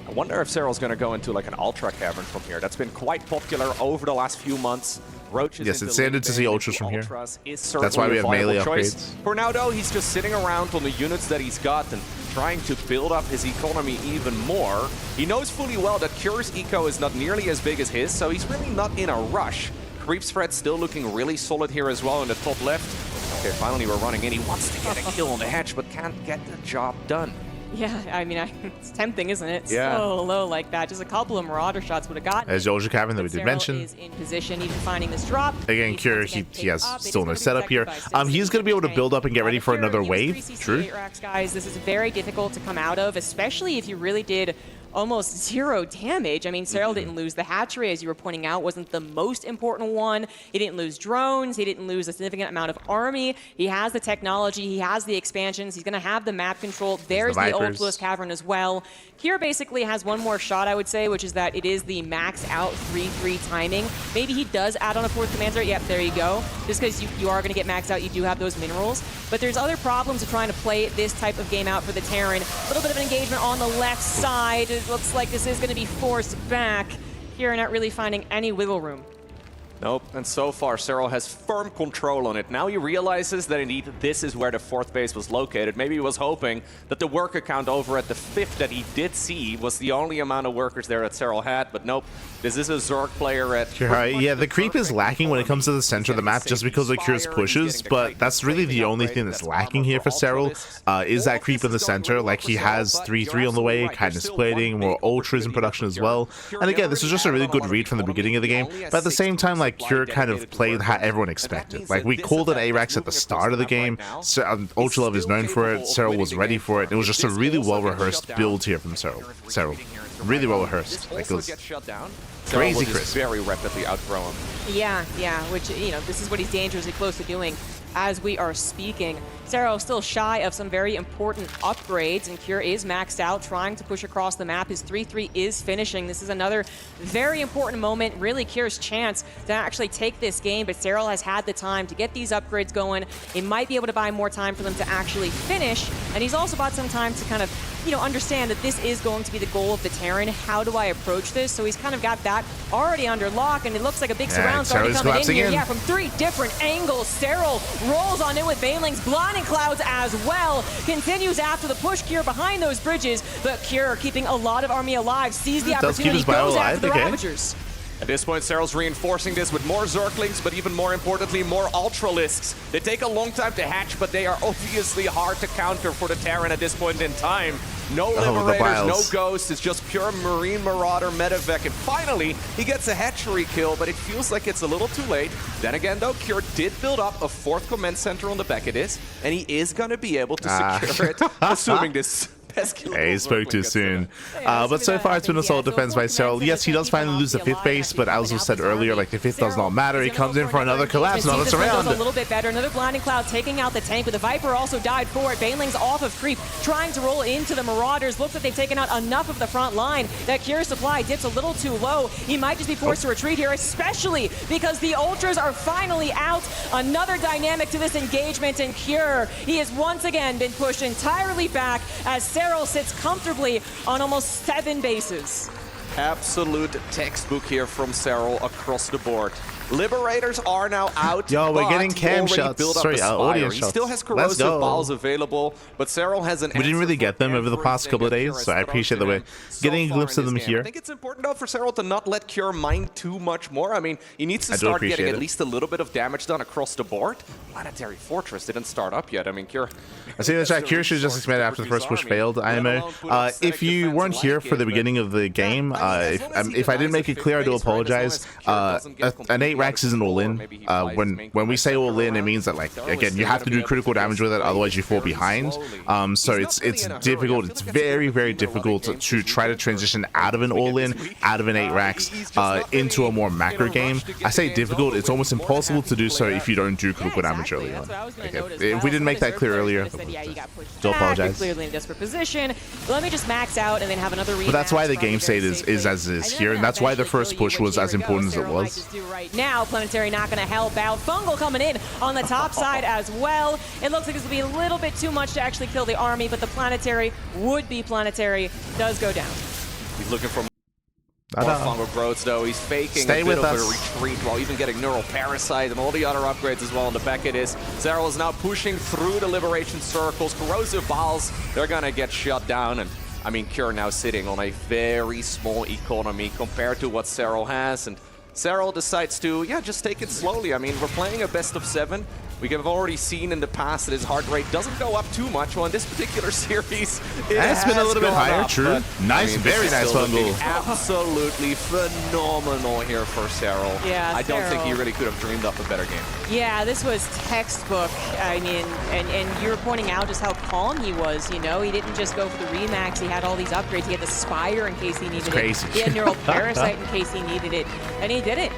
I wonder if Serral's going to go into like an Ultra Cavern from here. That's been quite popular over the last few months. Roaches yes, it's standard to see Ultras from here. That's That's why we have melee choice. upgrades. For now, though, he's just sitting around on the units that he's got and trying to build up his economy even more. He knows fully well that Cure's eco is not nearly as big as his, so he's really not in a rush. Creep spread still looking really solid here as well in the top left. Okay, finally we're running in. He wants to get a kill on the hatch, but can't get the job done. Yeah, I mean, it's tempting, isn't it? Yeah. So low like that. Just a couple of Marauder shots would have gotten. There's the Ultra Cavern that we did mention. Is in position, even finding this drop. Again, Cure, he has still no setup here. He's going to be able to build up and get ready for another wave. True. Guys, this is very difficult to come out of, especially if you really did almost 0 damage. I mean, Serral didn't lose the hatchery, as you were pointing out, wasn't the most important one. He didn't lose drones. He didn't lose a significant amount of army. He has the technology. He has the expansions. He's going to have the map control. There's the Ultimus Cavern as well. Cure basically has one more shot, I would say, which is that it is the max out 3-3 timing. Maybe he does add on a 4th commander. Yep, there you go. Just because you are going to get maxed out, you do have those minerals. But there's other problems of trying to play this type of game out for the Terran. A little bit of an engagement on the left side. It looks like this is going to be forced back. Here, not really finding any wiggle room. Nope, and so far Serral has firm control on it. Now he realizes that indeed this is where the 4th base was located. Maybe he was hoping that the worker count over at the 5th that he did see was the only amount of workers there that Serral had, but nope. This is a Zerg player at... Yeah, the creep is lacking when it comes to the center of the map just because of Cure's pushes, but that's really the only thing that's lacking here for Serral, is that creep in the center. Like, he has 3-3 on the way, kindness plating, more ultras in production as well. And again, this was just a really good read from the beginning of the game, but at the same time, like, Cure kind of played how everyone expected. Like, we called it ARAX at the start of the game. Ultra Love is known for it. Serral was ready for it. It was just a really well-rehearsed build here from Serral. Really well-rehearsed. Like, it was crazy crisp. Very rapidly outgrow him. Yeah, which, you know, this is what he's dangerously close to doing as we are speaking. Serral still shy of some very important upgrades, and Cure is maxed out, trying to push across the map. His 3-3 is finishing. This is another very important moment, really Cure's chance to actually take this game, but Serral has had the time to get these upgrades going. He might be able to buy more time for them to actually finish, and he's also bought some time to kind of, you know, understand that this is going to be the goal of the Terran. How do I approach this? So he's kind of got that already under lock, and it looks like a big surround starting coming in here. Yeah, from 3 different angles. Serral rolls on in with Banelings, blinding clouds as well. Continues after the push. Cure behind those bridges, but Cure keeping a lot of army alive, sees the opportunity, goes after the Ravagers. At this point, Serral's reinforcing this with more Zerglings, but even more importantly, more Ultralisks. They take a long time to hatch, but they are obviously hard to counter for the Terran at this point in time. No Liberators, no Ghosts, it's just pure Marine Marauder Medevac, and finally, he gets a hatchery kill, but it feels like it's a little too late. Then again, though, Cure did build up a 4th command center on the back of this, and he is going to be able to secure it, assuming this... Hey, he spoke too soon. But so far, it's been a solid defense by Serral. Yes, he does finally lose the 5th base, but as was said earlier, like, the 5th does not matter. He comes in for another collapse, another surround. A little bit better. Another blinding cloud taking out the tank, but the Viper also died for it. Banelings off of creep, trying to roll into the Marauders. Looks like they've taken out enough of the front line. That Cure supply dips a little too low. He might just be forced to retreat here, especially because the Ultras are finally out. Another dynamic to this engagement, and Cure, he has once again been pushed entirely back as Serral sits comfortably on almost 7 bases. Absolute textbook here from Serral across the board. Liberators are now out. Yo, we're getting cam shots. Sorry, audience shots. He still has corrosive balls available, but Serral has an. We didn't really get them over the past couple of days, so I appreciate the way getting a glimpse of them here. I think it's important though for Serral to not let Cure mine too much more. I mean, he needs to start getting at least a little bit of damage done across the board. Planetary Fortress didn't start up yet. I mean, Cure. I see in the chat, Cure should just expand after the first push failed. IMO. If you weren't here for the beginning of the game, if I didn't make it clear, I do apologize. An 8-Rax isn't all in. When we say all in, it means that, like, again, you have to do critical damage with it, otherwise you fall behind. So it's difficult. It's very, very difficult to try to transition out of an all in, out of an 8-Rax, into a more macro game. I say difficult. It's almost impossible to do so if you don't do critical damage early on. If we didn't make that clear earlier, do apologize. Clearly in a desperate position. Let me just max out and then have another rematch. But that's why the game state is as it is here, and that's why the first push was as important as it was. Right now, Planetary not going to help out. Fungal coming in on the top side as well. It looks like this will be a little bit too much to actually kill the army, but the Planetary would be Planetary does go down. He's looking for more fungal growths, though. He's faking a bit of a retreat while even getting Neural Parasite and all the other upgrades as well on the back of this. Serral is now pushing through the Liberation Circles. Corrosive Balls, they're going to get shut down. And I mean, Cure now sitting on a very small economy compared to what Serral has. And Serral decides to, just take it slowly. I mean, we're playing a best of 7. We have already seen in the past that his heart rate doesn't go up too much. Well, in this particular series, it's been a little bit higher, true. Nice, very nice fungal. Absolutely phenomenal here for Serral. Yeah, I don't think he really could have dreamed up a better game. Yeah, this was textbook. I mean, and you were pointing out just how calm he was, you know? He didn't just go for the Remax. He had all these upgrades. He had the Spire in case he needed it. He had Neural Parasite in case he needed it. And he did it.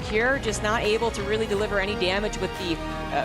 Cure just not able to really deliver any damage with the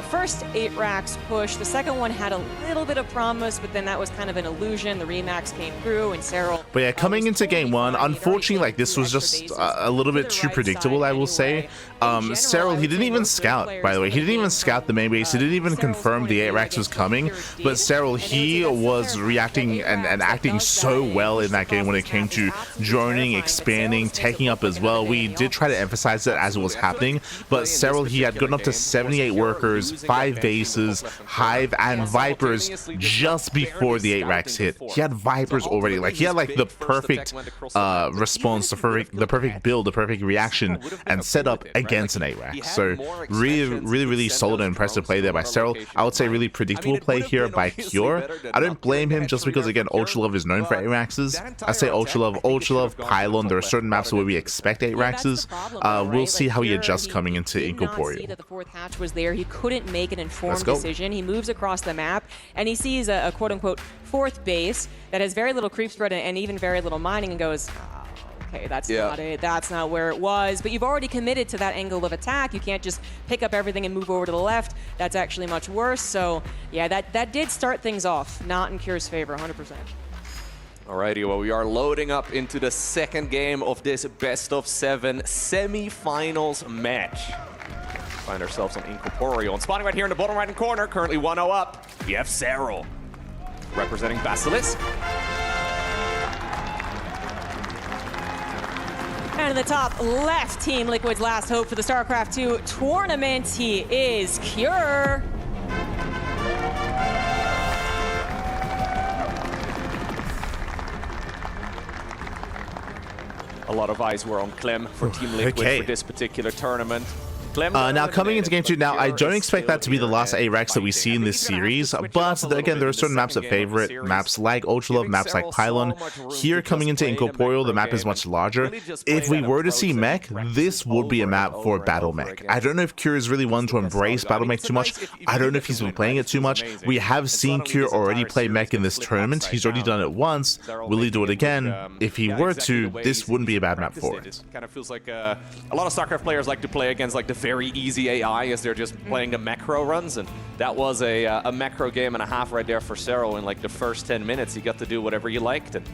first 8-Rax push. The second one had a little bit of promise, but then that was kind of an illusion. The Remax came through, and Serral... But yeah, coming into game 1, unfortunately, like, this was just a little bit too predictable, I will say. Serral, he didn't even scout, by the way. He didn't even scout the main base. He didn't even confirm the 8-Rax was coming. But Serral, he was reacting and acting so well in that game when it came to droning, expanding, taking up as well. We did try to emphasize emphasized it as it was happening, but Serral, he had gotten up to 78 workers, 5 bases, Hive, and Vipers just before the 8 racks hit. He had Vipers already. Like, he had like the perfect response, the perfect build, the perfect reaction, and set up against an 8 rack. So really solid and impressive play there by Serral. I would say really predictable play here by Cure. I don't blame him just because, again, Ultralove is known for 8 raxes. I say Ultralove, Pylon, there are certain maps where we expect 8 raxes. We'll see how he adjusts coming into Incorporeal. That the 4th hatch was there. He couldn't make an informed decision. He moves across the map and he sees a quote-unquote 4th base that has very little creep spread and even very little mining, and goes, okay, that's not it. That's not where it was. But you've already committed to that angle of attack. You can't just pick up everything and move over to the left. That's actually much worse. So yeah, that did start things off, not in Cure's favor, 100%. Alrighty, well, we are loading up into the second game of this best-of-7 semi-finals match. Find ourselves on Incorporeal. And spawning right here in the bottom right-hand corner, currently 1-0 up, we have Serral, representing Basilisk. And in the top left, Team Liquid's last hope for the StarCraft 2 tournament, he is Cure. A lot of eyes were on Clem for Team Liquid for this particular tournament. Now coming into game 2, now I don't expect that to be the last 8 racks that we see in this series, but again, there are certain maps that favor it, maps like Ultralove, maps like Pylon. Here coming into Incorporeal, the map is much larger. If we were to see mech, this would be a map for battle mech. I don't know if Cure is really one to embrace battle mech too much. I don't know if he's been playing it too much. We have seen Cure already play mech in this tournament. He's already done it once. Will he do it again? If he were to, this wouldn't be a bad map for it. Kind of feels like a lot of StarCraft players like to play against like the very easy AI as they're just playing the macro runs, and that was a macro game and a half right there for Serral. In like the first 10 minutes, he got to do whatever he liked, and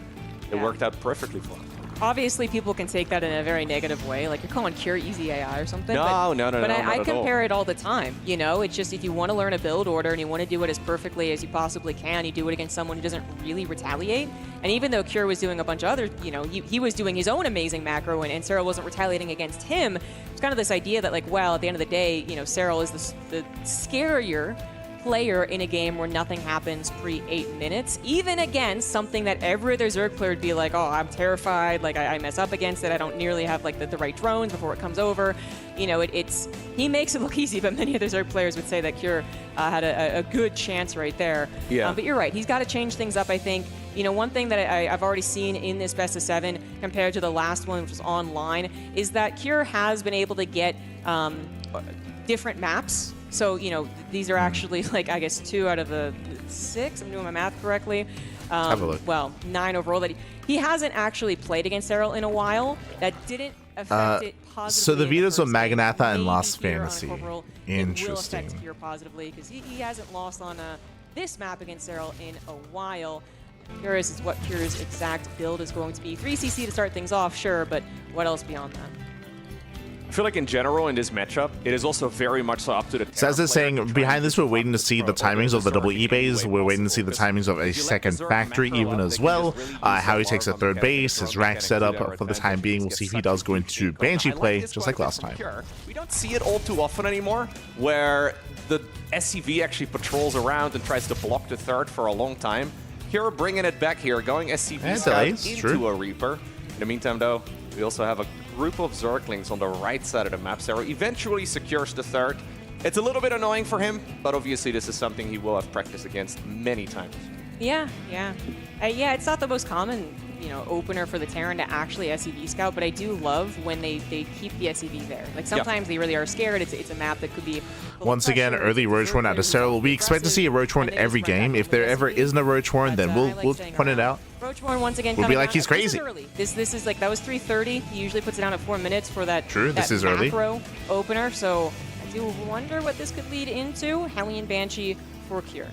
it worked out perfectly for him. Obviously, people can take that in a very negative way, like you're calling Cure easy AI or something. No, but I compare it all the time. You know, it's just if you want to learn a build order and you want to do it as perfectly as you possibly can, you do it against someone who doesn't really retaliate. And even though Cure was doing a bunch of other, you know, he was doing his own amazing macro, and Serral wasn't retaliating against him. It's kind of this idea that, like, well, at the end of the day, you know, Serral is the scarier player in a game where nothing happens pre-8 minutes, even against something that every other Zerg player would be like, oh, I'm terrified, like I mess up against it, I don't nearly have like the right drones before it comes over. You know, he makes it look easy, but many other Zerg players would say that Cure had a good chance right there. Yeah. But you're right, he's got to change things up, I think. You know, one thing that I've already seen in this best of 7 compared to the last one, which was online, is that Cure has been able to get different maps. So, you know, these are actually, like, I guess 2 out of the 6, I'm doing my math correctly. Have a look. Well, 9 overall. That he hasn't actually played against Serral in a while. That didn't affect it positively. So the vetoes of Magnatha and Lost Maybe Fantasy. It will Interesting. affect Cure positively, because he hasn't lost on this map against Serral in a while. Curious is what Cure's exact build is going to be. 3 CC to start things off, sure, but what else beyond that? I feel like in general in this matchup, it is also very much so up to the. So as they're saying, behind this, we're waiting to see the timings of the double E base. We're waiting to see the timings of a second factory even as well. How he takes a 3rd base, his rack setup for the time being. We'll see if he does go into Banshee play, just like last time. We don't see it all too often anymore, where the SCV actually patrols around and tries to block the 3rd for a long time. Cure bringing it back here, going SCV scout into a Reaper. In the meantime, though, we also have a group of Zerglings on the right side of the map. Serral eventually secures the 3rd. It's a little bit annoying for him, but obviously this is something he will have practiced against many times. Yeah. It's not the most common, you know, opener for the Terran to actually SCV scout, but I do love when they keep the SCV there. Like sometimes they really are scared. It's a map that could be. Once again, early Roach Horn out of Serral. We expect to see a Roach Horn every game. If there ever isn't a Roach Horn, then we'll point it out. Roach Horn once again. We'll be like he's crazy. This is like, that was 3:30. He usually puts it down at 4 minutes for that. True, this is early. Macro opener. So I do wonder what this could lead into. Hellion Banshee for Cure.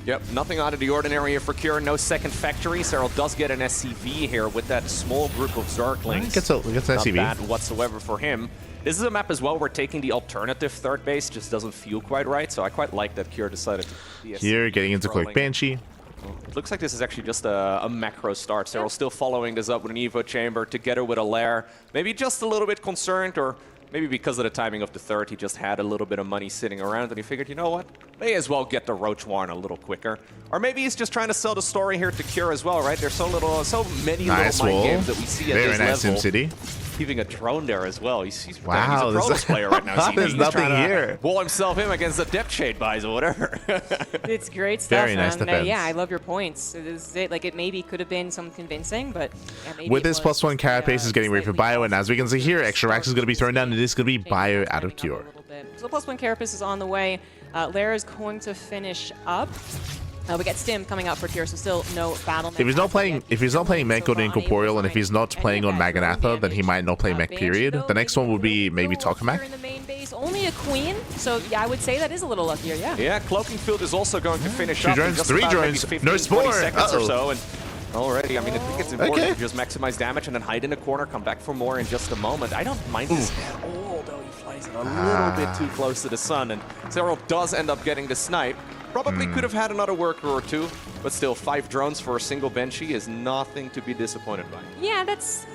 Yep, nothing out of the ordinary here for Cure. No second factory. Serral does get an SCV here with that small group of Zerglings. Gets an SCV. Not bad whatsoever for him. This is a map as well where taking the alternative 3rd base just doesn't feel quite right, so I quite like that Cure decided to be here, getting into quick Banshee. It looks like this is actually just a macro start. Serral still following this up with an Evo Chamber together with a Lair. Maybe just a little bit concerned, or maybe because of the timing of the third, he just had a little bit of money sitting around and he figured, you know what, may as well get the Roach Warren a little quicker. Or maybe he's just trying to sell the story here to Cure as well, right? There's so many little mind games that we see at this level. SimCity. Keeping a drone there as well. He's a Protoss player right now. There's nothing here. Wall himself in against the Depth Shade buys or whatever. It's great stuff. Very nice defense. Yeah, I love your points. It maybe could have been some convincing, but yeah, with this +1 carapace is getting ready for Bio, and as we can see here, extra racks is going to be thrown down, and it is going to be Bio out of Cure. So the +1 carapace is on the way. Lair is going to finish up. We get Stim coming up for Cure, so still no battle. If he's not playing Mech or Incorporeal, and if he's not playing on Maganatha, then he might not play Mech, period. The next one would be maybe Tokamak. In the main base, only a Queen, so yeah, I would say that is a little luckier, yeah. Yeah, Cloaking Field is also going to finish 2 up. drones, 3 drones, no Spore! Seconds or so, and already, I mean, I think it's important to just maximize damage and then hide in a corner, come back for more in just a moment. I don't mind this at all, though he flies it a little bit too close to the sun, and Serral does end up getting the snipe. Probably could have had another worker or two, but still 5 drones for a single Banshee is nothing to be disappointed by. Yeah, that's...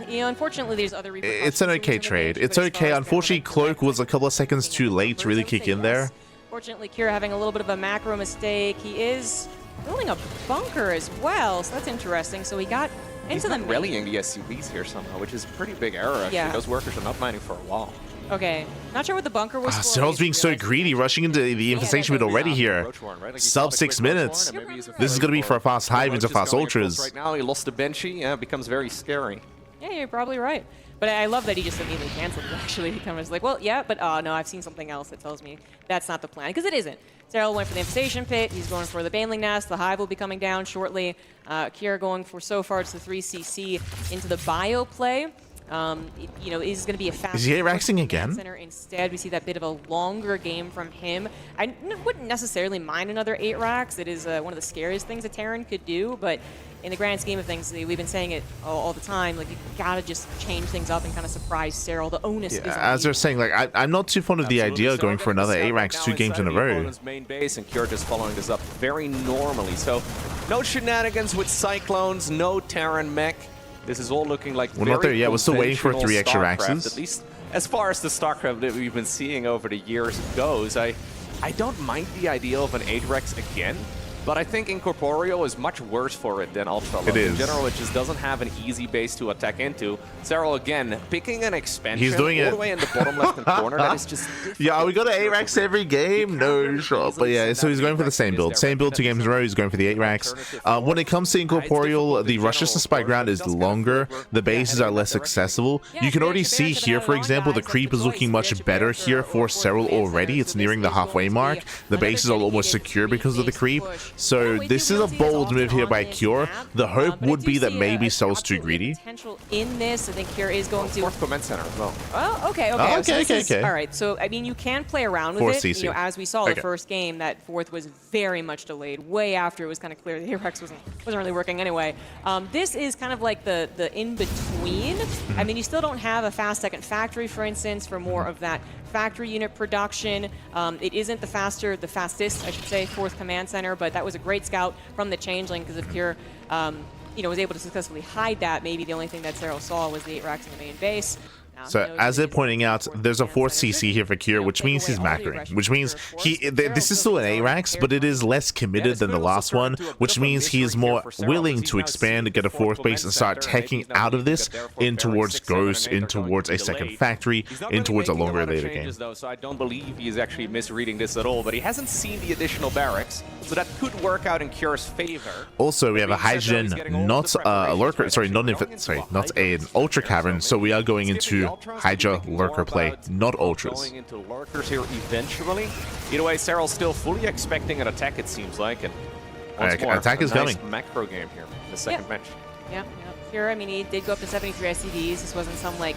You know, unfortunately, there's other repercussions. It's an okay trade. It's okay. Unfortunately, Cloak was a couple of seconds too late to really kick in there. Fortunately, Kira having a little bit of a macro mistake. He is building a bunker as well, so that's interesting. So he got into the... He's not rallying the SUVs here somehow, which is a pretty big error, actually. Yeah. Those workers are not mining for a while. Okay, not sure what the bunker was for. Serral's being so greedy, rushing into the infestation pit already here. Sub 6 minutes. This is going to be for a fast hive into fast ultras. Right now, he lost the Banshee. Yeah, it becomes very scary. Yeah, you're probably right. But I love that he just immediately canceled it, actually. He kind of was like, well, yeah, but no, I've seen something else that tells me that's not the plan. Because it isn't. Serral went for the infestation pit. He's going for the Baneling Nest. The hive will be coming down shortly. Kira going for, so far, it's the 3CC into the bio play. You know, is going to be a fast. Is he 8-raxing again? Center instead, we see that bit of a longer game from him. I wouldn't necessarily mind another 8-rax. It is one of the scariest things a Terran could do, but in the grand scheme of things, we've been saying it all the time. Like, you gotta just change things up and kind of surprise Serral. The onus is on as they're saying, like, I'm not too fond of the idea of going for another 8-rax 2 games in a row. Main base, and Cure just following this up very normally. So, no shenanigans with Cyclones, no Terran mech. This is all looking like we're not there yet. We're still waiting for 3 extra StarCraft, raxes. at least as far as the StarCraft that we've been seeing over the years goes. I don't mind the idea of an 8-rax again, but I think Incorporeal is much worse for it than Ultra Low. It is. In general, it just doesn't have an easy base to attack into. Serral, again, picking an expansion He's doing all it. the way in the bottom left-hand corner. That is just Yeah, are we going to 8-rax every game? No shot. But yeah, so he's going for the same build. Same build 2 games in a row. He's going for the 8-rax. When it comes to Incorporeal, the rush distance by ground is longer. The bases are less accessible. You can already see here, for example, the creep is looking much better here for Serral already. It's nearing the halfway mark. The bases are almost secure because of the creep. So this is a bold move here by Cure. The hope would be that maybe Serral's too greedy. Potential in this, I think Cure is going to... Fourth command center as well. Oh, okay. Okay. All right, so, I mean, you can play around with it. CC. You know, as we saw the first game, that fourth was very much delayed, way after it was kind of clear the A-Rex wasn't really working anyway. This is kind of like the in-between. I mean, you still don't have a fast second factory, for instance, for more of that factory unit production. It isn't the fastest, I should say, fourth command center, but that was a great scout from the Changeling, because if Cure was able to successfully hide that, maybe the only thing that Serral saw was the 8-rax in the main base. So as they're pointing out, there's a 4th CC here for Cure, which means he's macroing, which means this is still an 8-rax, but it is less committed than the last one, which means he is more willing to expand, get a 4th base, and start taking out of this in towards Ghost, in towards a second factory, in towards a longer later game. So I don't believe he's actually misreading this at all, but he hasn't seen the additional barracks, so that could work out in Cure's favor. Also, we have a Hydrogen, not a lurker, not an Ultra Cavern, so we are going into Hydra lurker play, not ultras. Going into lurkers here eventually. Either way, Serral's still fully expecting an attack, it seems like, and once more, attack is nice coming. macro game here in the second match. Yeah. Here, I mean, he did go up to 73 SCVs. This wasn't some, like,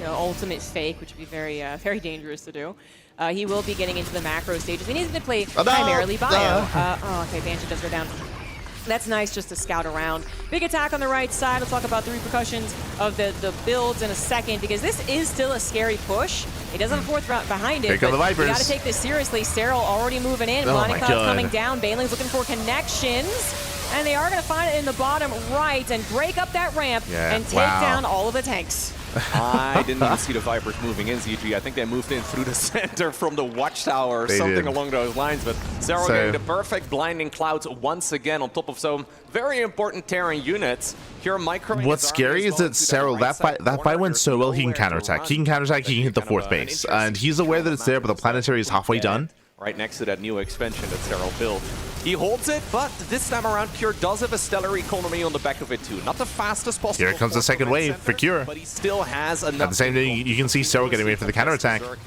ultimate fake, which would be very, very dangerous to do. He will be getting into the macro stages. He needs to play primarily bio. Okay, Banshee does go down. That's nice just to scout around. Big attack on the right side. We'll talk about the repercussions of the builds in a second, because this is still a scary push. He doesn't have a fourth round behind it. Here come the Vipers. You got to take this seriously. Serral already moving in. Blinding Cloud coming down. Bailing's looking for connections. And they are going to find it in the bottom right and break up that ramp and take down all of the tanks. I didn't even see the Vipers moving in, ZG. I think they moved in through the center from the watchtower or something along those lines. But Serral getting the perfect blinding clouds once again on top of some very important Terran units. Here, what's scary is that Serral, that fight went so well, he can counterattack. He can counterattack, he can hit the fourth base. And he's aware that it's there, but the planetary is halfway done. Right next to that new expansion that Serral built. He holds it, but this time around, Cure does have a stellar economy on the back of it too. Not the fastest possible. Here comes the second wave for Cure. But he still has enough. At the same time, you can see Serral getting ready for the counterattack. But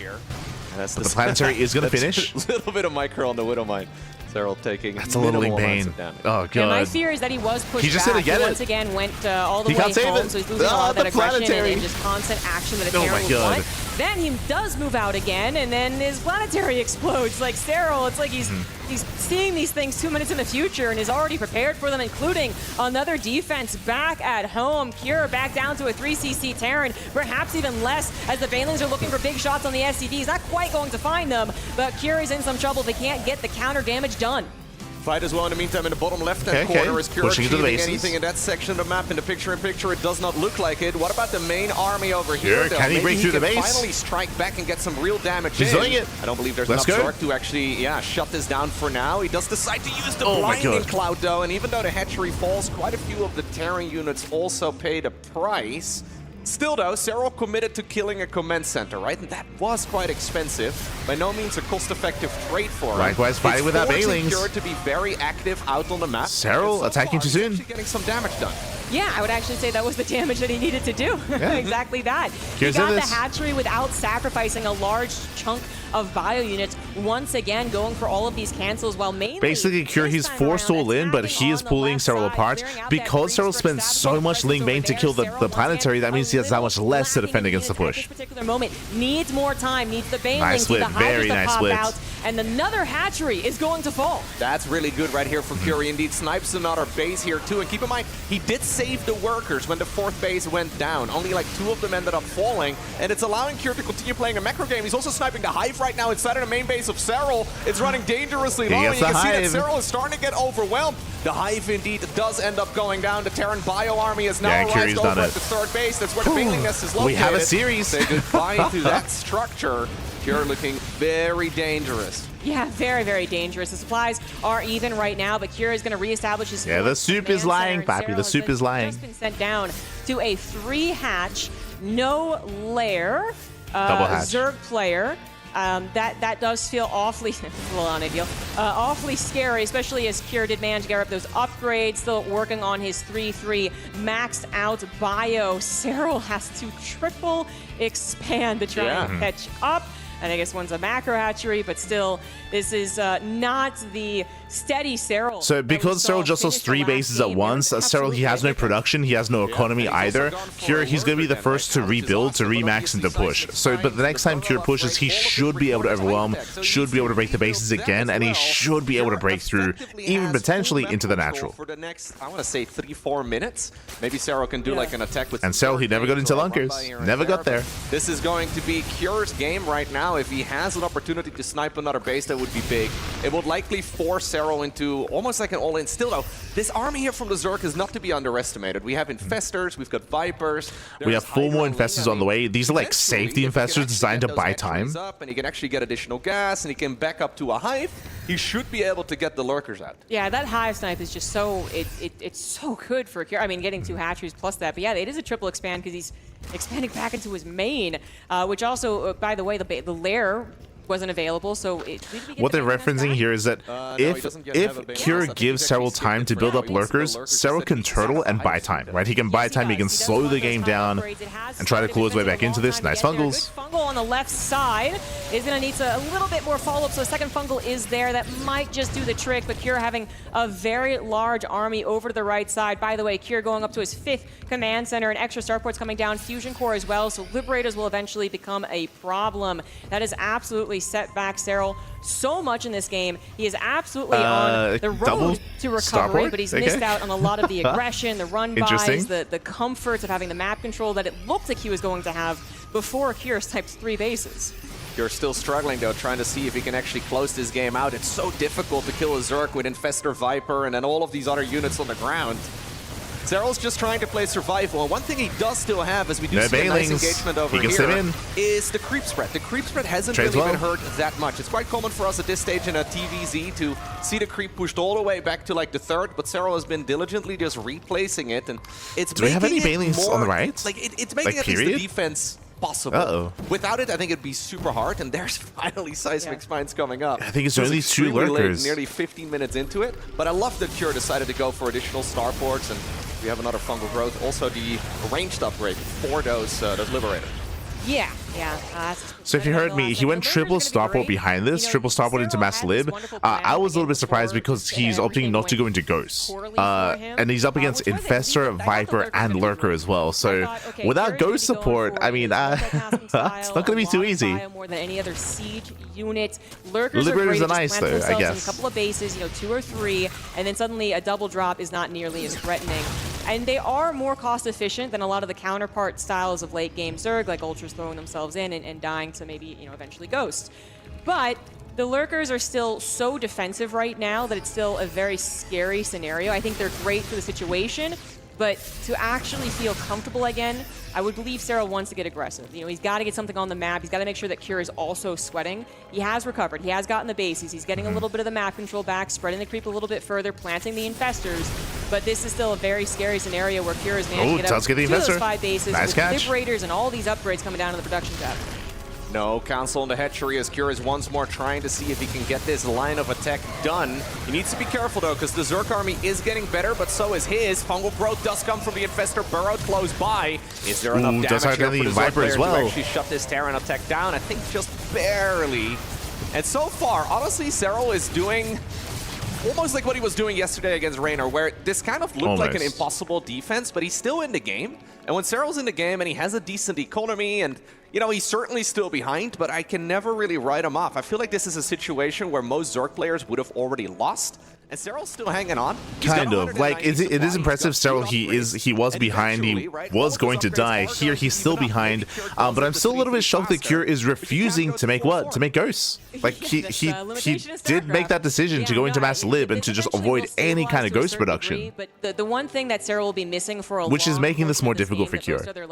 the planetary is going to finish. A little bit of micro on the Widowmine. Serral taking that's a little pain. Oh, God. And my fear is that he was pushed he just back. Didn't get he once again went all the way home, so he's losing a lot of that aggression and just constant action that a Terran would want. Then he does move out again, and then his planetary explodes. Like Serral, it's like he's seeing these things 2 minutes in the future and is already prepared for them, including another defense back at home. Cure back down to a 3cc Terran, perhaps even less, as the Banelings are looking for big shots on the SCV. He's not quite going to find them, but Cure is in some trouble if they can't get the counter damage done. Fight as well in the meantime in the bottom left-hand corner. Is Cure achieving anything in that section of the map? In the picture-in-picture, it does not look like it. What about the main army over here? Can he break through the base? Finally strike back and get some real damage He's doing it. I don't believe there's enough Zork to actually, shut this down for now. He does decide to use the blinding cloud, though, and even though the hatchery falls, quite a few of the Terran units also pay the price. Still, though, Serral committed to killing a command center, right? And that was quite expensive. By no means a cost-effective trade for him. Likewise, fighting without Banelings. Cure to be very active out on the map. Serral attacking too soon. Getting some damage done. Yeah, I would actually say that was the damage that he needed to do. Yeah. Exactly that. He got the hatchery without sacrificing a large chunk of bio units, once again going for all of these cancels, while mainly basically Cure, he's forced all in, but he is pulling Serral apart. Because Serral spends so much Ling Bane to kill the planetary, that means he has that much less to defend against the push. This particular moment needs more time, needs the Banelings, nice split, very nice split. And another hatchery is going to fall. That's really good right here for Cure. Indeed, snipes another base here too. And keep in mind, he did save the workers when the fourth base went down. Only like 2 of them ended up falling, and it's allowing Cure to continue playing a macro game. He's also sniping the Hive right now inside of the main base of Serral. It's running dangerously low, and you can see that Serral is starting to get overwhelmed. The Hive indeed does end up going down. The Terran bio army is now arrived over at the third base. That's where the Bailing Nest is located. We have a series. Say goodbye to that structure. Cure looking very dangerous. Yeah, very, very dangerous. The supplies are even right now, but Cure is going to reestablish his... Yeah, the soup is lying, Pappy. The soup is lying. Just been sent down to a 3-hatch, no lair, double hatch. Zerg player. That does feel awfully, awfully scary, especially as Cure did manage to get up those upgrades, still working on his 3-3 maxed out bio. Serral has to triple expand to try and catch up. And I guess one's a macro hatchery, but still, this is not the steady Serral. So because Serral just lost 3 bases at once, Serral, he has no production, he has no economy either. Cure, he's going to be the first to rebuild, to remax, and to push. So, but the next time Cure pushes, he should be able to overwhelm, should be able to break the bases again, and he should be able to break through, even potentially into the natural. For the next, I want to say 3-4 minutes. Maybe Serral can do like an attack with... And Serral, he never got into lunkers, never got there. This is going to be Cure's game right now. If he has an opportunity to snipe another base, that would be big. It would likely force Serral into almost like an all-in. Still, though, this army here from the Zerg is not to be underestimated. We have Infestors, we've got Vipers. We have 4 more Infestors on the way. These are like safety Infestors designed to buy time. And he can actually get additional gas, and he can back up to a Hive. He should be able to get the Lurkers out. Yeah, that Hive snipe is just so... It's so good for Cure. I mean, getting 2 hatcheries plus that. But yeah, it is a triple expand because he's expanding back into his main, which also, by the way, the lair wasn't available, so what they're referencing here is that if Cure gives Serral time to build up lurkers, Serral can turtle and buy time, right? He can buy time, he can slow the game down and try to claw his way back into this. Nice fungals. Fungal on the left side is going to need a little bit more follow-up, so a second fungal is there. That might just do the trick, but Cure having a very large army over to the right side. By the way, Cure going up to his 5th command center, and extra starports coming down, fusion core as well, so Liberators will eventually become a problem. That is absolutely set back Serral so much in this game. He is absolutely on the road to recovery, but he's missed out on a lot of the aggression, the run buys, the comforts of having the map control that it looked like he was going to have before Curious typed 3 bases. You're still struggling, though, trying to see if he can actually close this game out. It's so difficult to kill a Zerg with Infestor Viper and then all of these other units on the ground. Serral's just trying to play survival, and one thing he does still have, as we do see a nice engagement over here, is the creep spread. The creep spread hasn't really been hurt that much. It's quite common for us at this stage in a TVZ to see the creep pushed all the way back to like the 3rd, but Serral has been diligently just replacing it, and it's Do we have any banelings on the right? Like it's making at least the defense possible. Without it, I think it'd be super hard, and there's finally Seismic Spines coming up. I think it's only 2 lurkers. Late, nearly 15 minutes into it, but I love that Cure decided to go for additional starports, and we have another fungal growth. Also the ranged upgrade for those Liberator. Yeah. So if you heard me, he went triple starport behind this, triple starport into Mass Lib. I was a little bit surprised because he's opting not to go into Ghost. And he's up against Infestor, Viper, and Lurker as well. So without Ghost support, I mean, it's not going to be too easy. More than any other siege unit. Lurkers Liberators are are nice, though, I guess. In a couple of bases, 2 or 3, and then suddenly a double drop is not nearly as threatening. And they are more cost efficient than a lot of the counterpart styles of late game Zerg, like Ultras throwing themselves in and dying to maybe, eventually Ghost. But the Lurkers are still so defensive right now that it's still a very scary scenario. I think they're great for the situation, but to actually feel comfortable again, I would believe Serral wants to get aggressive. He's got to get something on the map. He's got to make sure that Cure is also sweating. He has recovered. He has gotten the bases. He's getting a little bit of the map control back, spreading the creep a little bit further, planting the Infestors. But this is still a very scary scenario where Cure is managing to get up to those 5 bases with Liberators and all these upgrades coming down to the production tab. No council on the hatchery as Cure is once more trying to see if he can get this line of attack done. He needs to be careful, though, because the Zerg army is getting better, but so is his. Fungal growth does come from the Infestor burrowed close by. Is there enough damage here for the Zerg player to actually shut this Terran attack down? I think just barely. And so far, honestly, Serral is doing almost like what he was doing yesterday against Reynor, where this kind of looked like an impossible defense, but he's still in the game. And when Serral's in the game and he has a decent economy and he's certainly still behind, but I can never really write him off. I feel like this is a situation where most Zerg players would have already lost, and Serral's still hanging on. Kind of. Like, it is impressive, Serral. He was behind. He was going to die. Here, he's still behind. But I'm still a little bit shocked that Cure is refusing to make what? To make Ghosts. Like, he did make that decision to go into Mass Lib and to just avoid any kind of Ghost production. But the one thing that Serral will be missing for a which is making this more difficult for Cure. Other,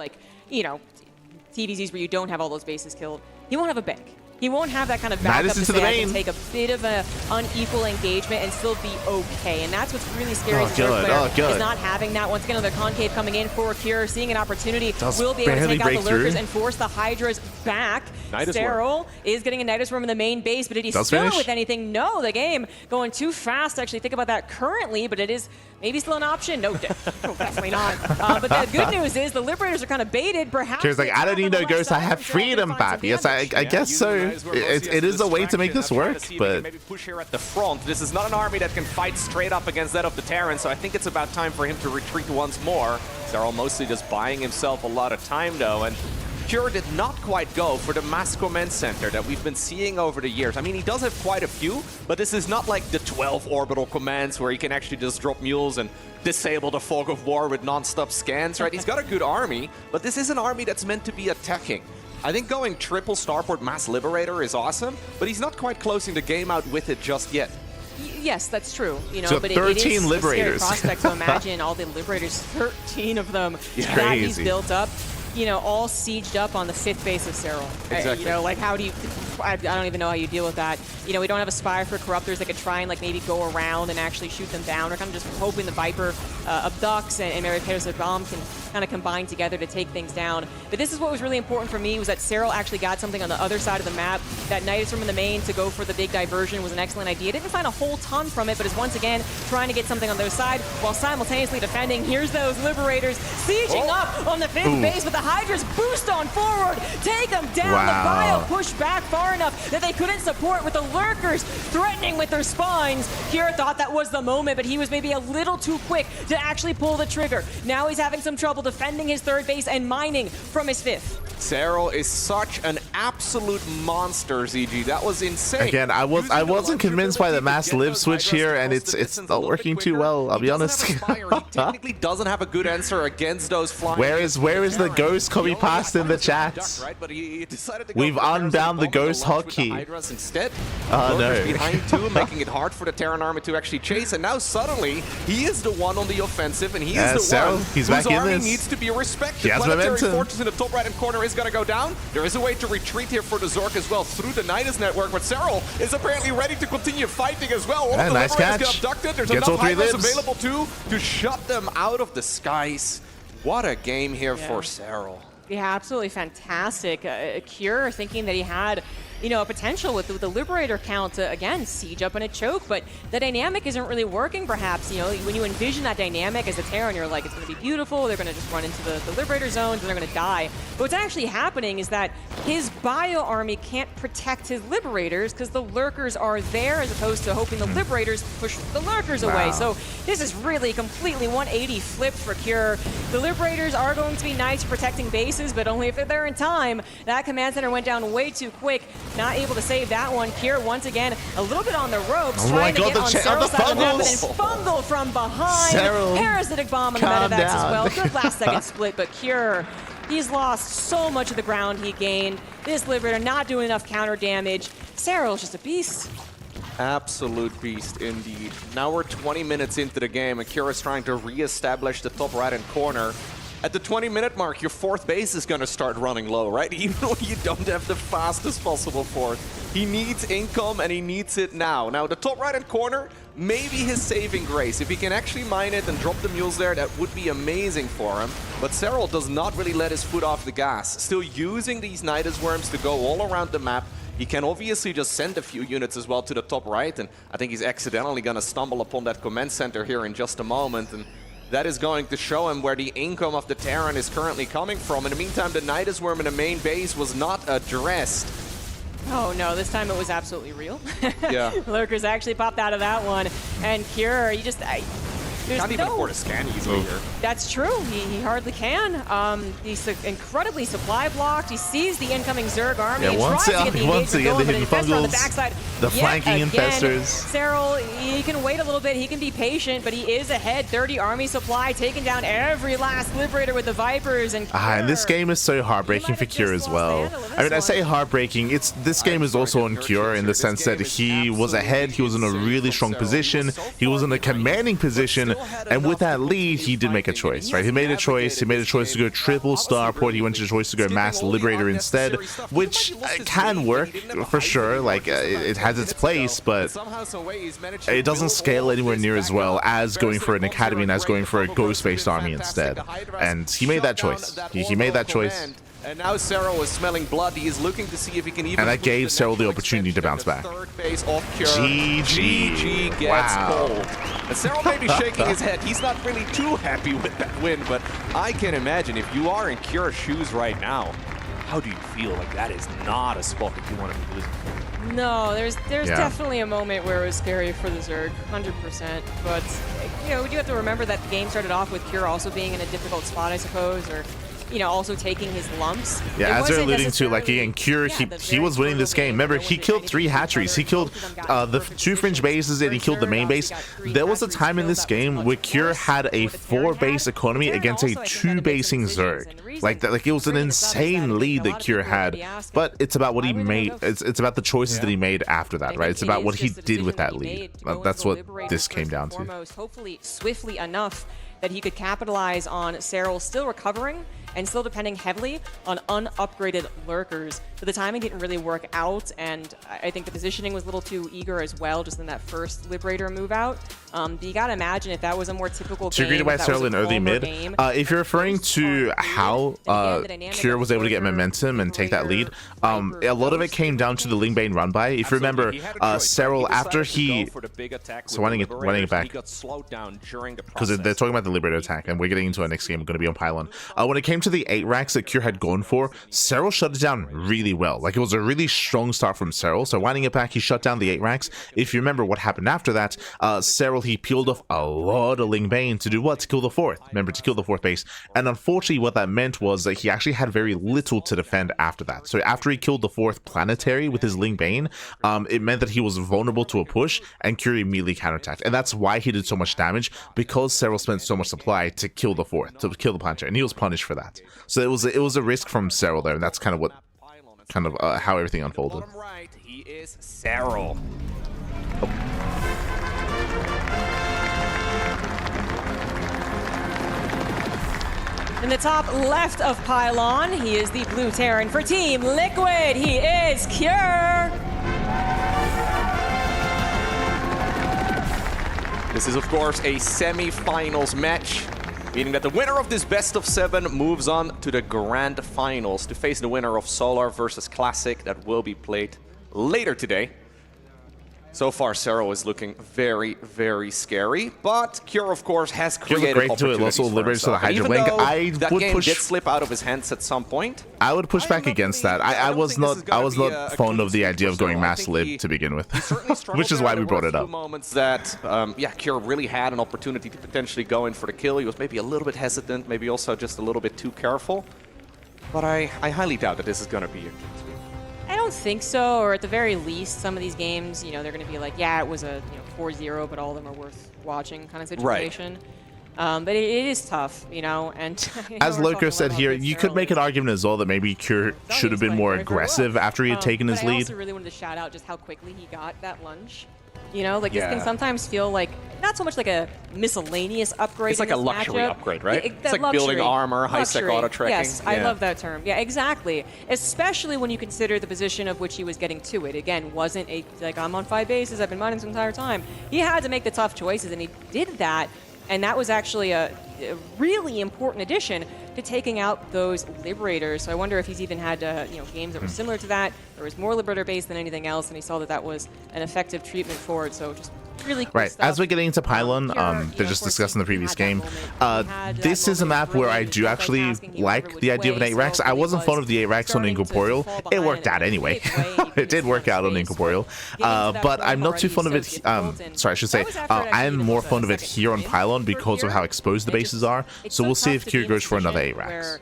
TVZs where you don't have all those bases killed, he won't have a bank. He won't have that kind of backup to say I can take a bit of an unequal engagement and still be okay. And that's what's really scary as a Zerg player, is not having that. Once again, another Concave coming in for Cure, seeing an opportunity, will be able to take out the Lurkers and force the Hydras back. Serral is getting a Nidus Worm in the main base, but did he spill with anything? No, the game going too fast to actually think about that currently, but it is maybe still an option. No, definitely not. But the good news is the Liberators are kind of baited. Perhaps Cure's like, I don't need no Ghost, I have freedom, Pap. Yes, I guess so. It is a way to make this work, but maybe push here at the front. This is not an army that can fight straight up against that of the Terran, so I think it's about time for him to retreat once more. Serral mostly just buying himself a lot of time, though, and Cure did not quite go for the mass command center that we've been seeing over the years. I mean, he does have quite a few, but this is not like the 12 orbital commands where he can actually just drop mules and disable the Fog of War with non-stop scans, right? He's got a good army, but this is an army that's meant to be attacking. I think going triple Starport Mass Liberator is awesome, but he's not quite closing the game out with it just yet. Yes, that's true. So but 13 it is Liberators. A scary prospect to imagine all the Liberators, 13 of them that he's built up. All sieged up on the 5th base of Serral. Exactly. Like how do you... I don't even know how you deal with that. We don't have a Spire for Corruptors that could try and maybe go around and actually shoot them down. We're kind of just hoping the Viper abducts and Mary Peter's bomb can kind of combine together to take things down. But this is what was really important for me, was that Serral actually got something on the other side of the map. That Nidus Worm in the main to go for the big diversion was an excellent idea. Didn't find a whole ton from it, but is once again trying to get something on their side while simultaneously defending. Here's those Liberators sieging up on the 5th base, but the Hydras boost on forward, take them down. The Bio push back far enough that they couldn't support, with the Lurkers threatening with their spines. Kira thought that was the moment, but he was maybe a little too quick to actually pull the trigger. Now he's having some trouble defending his 3rd base and mining from his 5th. Serral is such an absolute monster, ZG. That was insane. Again, I wasn't convinced by the mass live switch here, and it's not working too well, I'll be honest. He technically doesn't have a good answer against those flying. Where is the ghost copy past in the chat? We've unbound the ghost hotkey. Instead, oh no. Behind two, making it hard for the Terran army to actually chase, and now suddenly he is the one on the offensive, and he is the one whose army needs to be respected. He has Planetary momentum. Fortress in the top right-hand corner is going to go down. There is a way to retreat here for the Zork as well through the Nidus network, but Serral is apparently ready to continue fighting as well. All of the nice catch. get abducted. There's Gets enough all 3 Hydras lives. available too to shut them out of the skies. What a game here for Serral. Yeah, absolutely fantastic. Cure thinking that he had, you know, a potential with the Liberator count to, again, siege up and a choke, but the dynamic isn't really working, perhaps. You know, when you envision that dynamic as a Terran, you're like, it's going to be beautiful, they're going to just run into the Liberator zones, and they're going to die. But what's actually happening is that his Bio army can't protect his Liberators because the Lurkers are there, as opposed to hoping the Liberators push the Lurkers away. So this is really completely 180 flipped for Cure. The Liberators are going to be nice for protecting bases, but only if they're there in time. That command center went down way too quick. Not able to save that one. Cure, once again, a little bit on the ropes, trying to get on Serral's side of the map, and then fumble from behind. Parasitic bomb on the medevacs as well. Good last second split, but Cure, he's lost so much of the ground he gained. This Liberator not doing enough counter damage. Serral's just a beast. Absolute beast indeed. Now we're 20 minutes into the game, and Cure is trying to re-establish the top right-hand corner. At the 20-minute mark, your fourth base is going to start running low, right? Even though you don't have the fastest possible fourth. He needs income, and he needs it now. Now, the top right-hand corner, maybe his saving grace. If he can actually mine it and drop the mules there, that would be amazing for him. But Serral does not really let his foot off the gas. Still using these Nidus worms to go all around the map. He can obviously just send a few units as well to the top right, and I think he's accidentally going to stumble upon that command center here in just a moment. And that is going to show him where the income of the Terran is currently coming from. In the meantime, the Nidus worm in the main base was not addressed. Oh no, this time it was absolutely real. Yeah. Lurkers actually popped out of that one. And Cure, you just... Can't even afford a scan easily here. That's true. He hardly can. He's incredibly supply blocked. He sees the incoming Zerg army. Yeah, once again, the hidden fungals, the flanking infestors. Serral, he can wait a little bit. He can be patient, but he is ahead. 30 army supply, taking down every last Liberator with the Vipers. And this game is so heartbreaking for Cure as well. I mean, I say heartbreaking. This game is also on Cure in the sense that he was ahead. He was in a really strong position. He was in a commanding position. And with that lead, he did make a choice, right? He made a choice. He made a choice to go triple starport. He went to the choice to go mass liberator instead, which can work for sure. Like, it has its place, but it doesn't scale anywhere near as well as going for an academy and as going for a ghost-based army instead. And he made that choice. He made that choice. And now Serral is smelling blood. He is looking to see if he can even... And that gave Serral the opportunity to bounce back. Third base off Cure. GG. Gets cold. And Serral may be shaking his head. He's not really too happy with that win, but I can imagine if you are in Cure's shoes right now, how do you feel? Like, that is not a spot that you want to be losing. No, there's definitely a moment where it was scary for the Zerg, 100%. But, you know, we do have to remember that the game started off with Cure also being in a difficult spot, I suppose, or... you know, also taking his lumps. Yeah, as they're alluding to, like, again, Cure, he was winning this game. Remember, he killed 3 hatcheries. He killed the 2 fringe bases, and he killed the main base. There was a time in this game where Cure had a 4-base economy against a 2-basing Zerg. Like, it was an insane lead that Cure had. But it's about what he made. It's about the choices that he made after that, right? It's about what he did with that lead. That's what this came down to. Hopefully, swiftly enough that he could capitalize on Serral still recovering and still depending heavily on unupgraded Lurkers. But the timing didn't really work out, and I think the positioning was a little too eager as well, just in that first Liberator move out. But you gotta imagine if that was a more typical game, greeted by Serral in early mid. If you're referring to how Cure was able to get momentum and take that lead, a lot of it came down to the Lingbane run by. If you remember, Serral, after he... So running it back. Because they're talking about the Liberator attack, and we're getting into our next game. We're going to be on Pylon. When it came to to the 8 racks that Cure had gone for, Serral shut it down really well. Like, it was a really strong start from Serral. So winding it back, he shut down the 8 racks. If you remember what happened after that, Serral, he peeled off a lot of Ling Bane to do what? To kill the 4th. Remember, to kill the 4th base. And unfortunately, what that meant was that he actually had very little to defend after that. So after he killed the 4th planetary with his Ling Bane, it meant that he was vulnerable to a push, and Cure immediately counterattacked. And that's why he did so much damage, because Serral spent so much supply to kill the 4th, to kill the planetary, and he was punished for that. So it was a risk from Serral there, and that's kind of how everything unfolded. Bottom right, he is Serral. In the top left of Pylon, he is the blue Terran for Team Liquid. He is Cure. This is, of course, a semi-finals match, meaning that the winner of this best of 7 moves on to the grand finals to face the winner of Solar versus Classic that will be played later today. So far, Serral is looking very, very scary, but Cure, of course, has created opportunities for himself. And even though that game did slip out of his hands at some point, I would push back against that. I was not fond of the idea of going mass lib to begin with, which is why we brought it up. Moments that, yeah, Cure really had an opportunity to potentially go in for the kill. He was maybe a little bit hesitant, maybe also just a little bit too careful. But I highly doubt that this is going to be a I don't think so, or at the very least, some of these games, you know, they're going to be like, yeah, it was a 4-0, but all of them are worth watching kind of situation. Right. But it is tough, you know, and as Loco said here, you could make an argument as well that maybe Cure should have been more aggressive after he had taken his lead. I also really wanted to shout out just how quickly he got that lunge. You know, like this can sometimes feel like not so much like a miscellaneous upgrade. It's like a luxury upgrade, right? It's like building armor, high-sec auto tracking. Yes, I love that term. Yeah, exactly. Especially when you consider the position of which he was getting to it. Again, wasn't a like I'm on 5 bases, I've been mining this entire time. He had to make the tough choices, and he did that. And that was actually a really important addition to taking out those Liberators. So I wonder if he's even had games that were similar to that. There was more Liberator base than anything else, and he saw that that was an effective treatment for it. So just really cool right. stuff. As we're getting into Pylon, they're just discussing the previous game. This is a map where I do actually like the idea of an 8 racks. I wasn't fond of the 8 racks on Incorporeal. It worked out anyway. It did work out on Incorporeal. But I'm not too fond of it. Sorry, I should say I'm more fond of it here on Pylon because of how exposed the bases are. So we'll see if Cure goes for another 8 racks.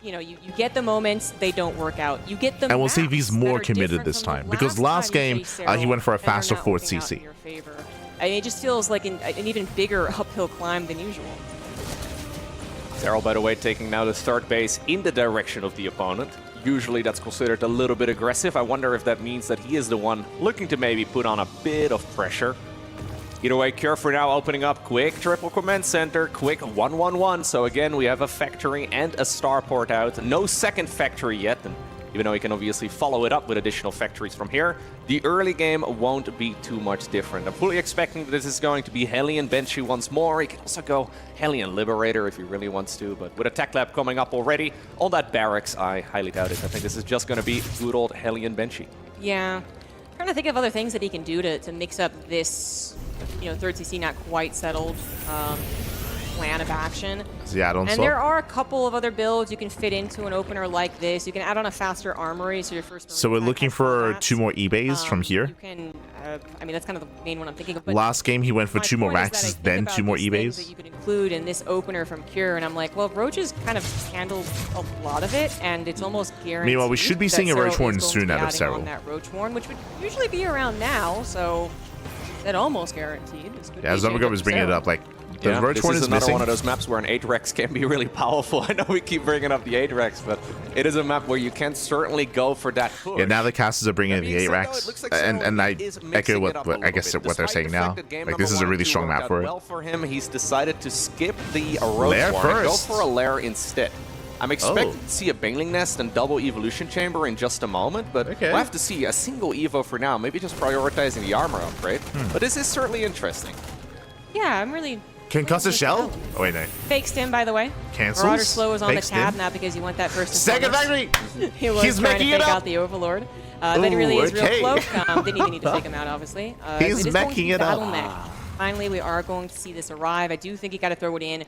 You know, you get the moments, they don't work out. You get them, and we'll see if he's more committed this time, because last game he went for a faster 4th CC. I mean, it just feels like an even bigger uphill climb than usual. Serral, by the way, taking now the third base in the direction of the opponent. Usually that's considered a little bit aggressive. I wonder if that means that he is the one looking to maybe put on a bit of pressure. Either way, Cure for now opening up quick triple command center, quick 1-1-1. So again, we have a factory and a starport out. No second factory yet, and even though he can obviously follow it up with additional factories from here, the early game won't be too much different. I'm fully expecting that this is going to be Hellion Banshee once more. He can also go Hellion Liberator if he really wants to, but with a tech lab coming up already on that barracks, I highly doubt it. I think this is just going to be good old Hellion Banshee. Yeah. I'm trying to think of other things that he can do to mix up this, third CC not quite settled plan of action. Yeah, and there are a couple of other builds you can fit into an opener like this. You can add on a faster armory, so your first. So we're looking for 2 more eBays from here. You can, I mean, that's kind of the main one I'm thinking of. But last game he went for 2 more Raxes, then 2 more eBays. That you could include in this opener from Cure, and I'm like, well, Roach has kind of handled a lot of it, and it's almost guaranteed. Meanwhile, we should be seeing a Roach Horn soon out of Serral. That Roach Horn, which would usually be around now, so that almost guaranteed. Yeah, Zumbago was bringing it up like. The Roach Horn is another missing. one of those maps where an 8-Rex can be really powerful. I know we keep bringing up the 8-Rex, but it is a map where you can certainly go for that push. Yeah, now the casters are bringing in the 8-Rex, and I echo what I guess what they're saying now. Like, this is a really strong map for it. Well for him, he's decided to skip the Roach Horn and go for a lair instead. I'm expecting to see a Baneling Nest and double Evolution Chamber in just a moment, but we'll have to see a single Evo for now, maybe just prioritizing the armor upgrade. But this is certainly interesting. Yeah, I'm really... Concussive Shell? Oh, wait, no. Fake stim, by the way. Cancels? Marauder Slow is on Fake the tab, stim? not because you want that first. Second factory! He was He's trying making to it fake up. out the Overlord. Then he really is real close. Didn't even need to take him out, obviously. He's making it up. Finally, we are going to see this arrive. I do think you got to throw it in.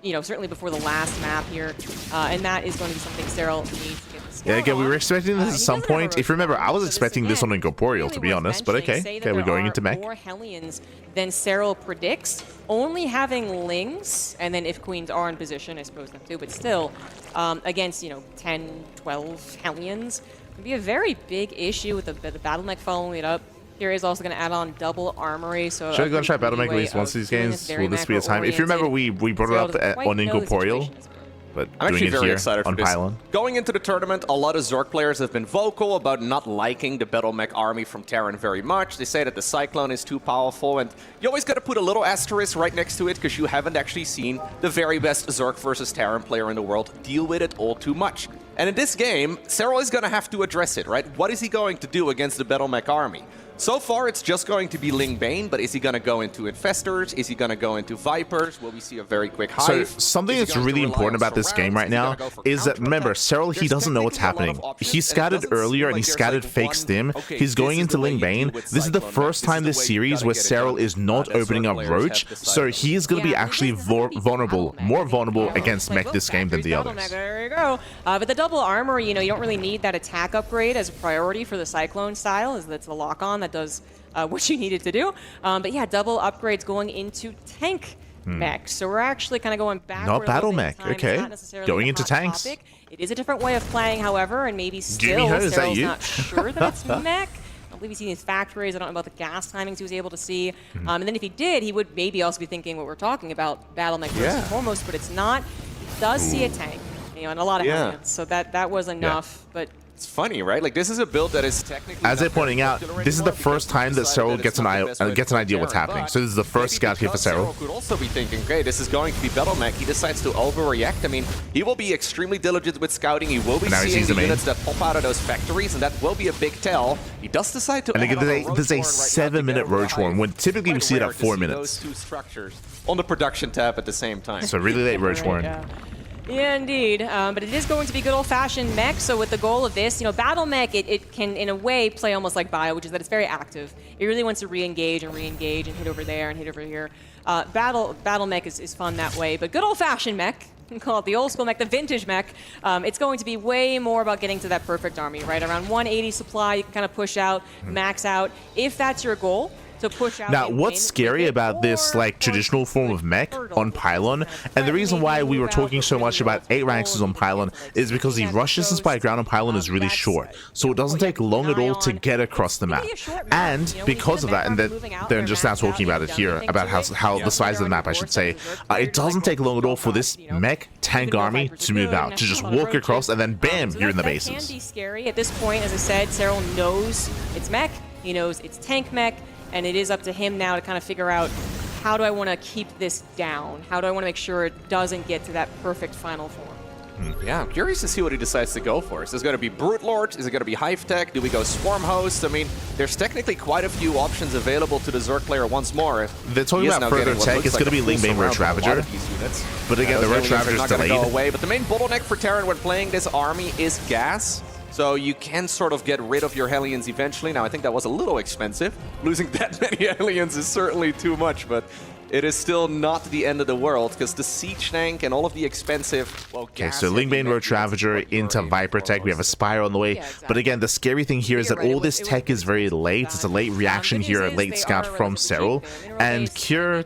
you know, certainly before the last map here, and that is going to be something Serral needs to get the Yeah, again, we were expecting this at some point. If you remember, I was expecting this on Incorporeal, to be honest, but okay, we're going into mech. More Hellions than Serral predicts, only having Lings, and then if Queens are in position, I suppose them too, but still, against, you know, 10, 12 Hellions, would be a very big issue with the Battle Mech following it up. Here is also going to add on double armory. So should I go try Battle Mech at least once of these games? Will this be a time? If you remember, we brought it up on Incorporeal, but I'm doing actually it very here excited for on this. Pylon. Going into the tournament, a lot of Zerg players have been vocal about not liking the Battle Mech army from Terran very much. They say that the Cyclone is too powerful, and you always got to put a little asterisk right next to it because you haven't actually seen the very best Zerg versus Terran player in the world deal with it all too much. And in this game, Serral is going to have to address it, right? What is he going to do against the Battle Mech army? So far, it's just going to be Ling Bane, but is he going to go into Infestors? Is he going to go into Vipers? Will we see a very quick Hive? So something that's really important about this game right now is that, remember, Serral, he doesn't know what's happening. He scattered earlier and he scattered fake stim. He's going into Ling Bane. This is the first time this series where Serral is not opening up Roach, so he is going to be actually vulnerable, more vulnerable against mech this game than the others. There you go. But the double armor, you know, you don't really need that attack upgrade as a priority for the Cyclone style, as that's the lock-on that does what you needed to do. But yeah, double upgrades going into tank mech. So we're actually kind of going back. Not battle mech, okay. Going into tanks. Topic. It is a different way of playing, however, and maybe still Serral's not sure that it's mech. I believe he's seen his factories. I don't know about the gas timings he was able to see. And then if he did, he would maybe also be thinking what we're talking about, battle mech first and foremost, but it's not. He does see a tank, you know, and a lot of Hellions. So that was enough, but it's funny, right? Like, this is a build that is technically... As they're pointing out, this is the first time that Serral gets an idea what's happening. So this is the first scout here for Serral. Could also be thinking, okay, this is going to be Battle Mech. He decides to overreact. I mean, he will be extremely diligent with scouting. He will be seeing the units that pop out of those factories, and that will be a big tell. He does decide to... And again, there's a 7-minute Roach Horn, when typically we see it at 4 minutes. Those two structures on the production tab at the same time. So really late Roach Horn. Yeah, indeed. But it is going to be good old-fashioned mech. So with the goal of this, you know, battle mech, it can, in a way, play almost like Bio, which is that it's very active. It really wants to re-engage and hit over there and hit over here. Battle mech is fun that way. But good old-fashioned mech, we call it the old school mech, the vintage mech, it's going to be way more about getting to that perfect army, right? Around 180 supply, you can kind of push out, max out. If that's your goal, to push out. Now, what's scary about this like traditional form of mech on Pylon, and the reason why we were talking so much about 8 ranks on Pylon is because the rush distance by ground on Pylon is really short, so it doesn't take long at all to get across the map. And because of that, and they're just now talking about it here, about how the size of the map, I should say, it doesn't take long at all for this mech tank army to move out, to just walk across and then bam, you're in the bases. That can be scary. At this point, as I said, Serral knows it's mech, he knows it's tank mech, and it is up to him now to kind of figure out, how do I want to keep this down? How do I want to make sure it doesn't get to that perfect final form? Yeah, I'm curious to see what he decides to go for. Is this going to be Brute Lords? Is it going to be Hive Tech? Do we go Swarm Host? I mean, there's technically quite a few options available to the Zerg player once more. They're talking about further tech. It's going to be Ling Bane Roach Ravager. But again, the Roach Ravager is delayed. Go away. But the main bottleneck for Terran when playing this army is gas. So you can sort of get rid of your Hellions eventually. Now, I think that was a little expensive. Losing that many Hellions is certainly too much, but it is still not the end of the world, because the Siege Tank and all of the expensive... Well, okay, so Ling Bane Roach Ravager into Viper Tech. We have a Spire on the way. But again, the scary thing here is that all this tech is very late. It's a late reaction here, a late scout from Serral. And Cure,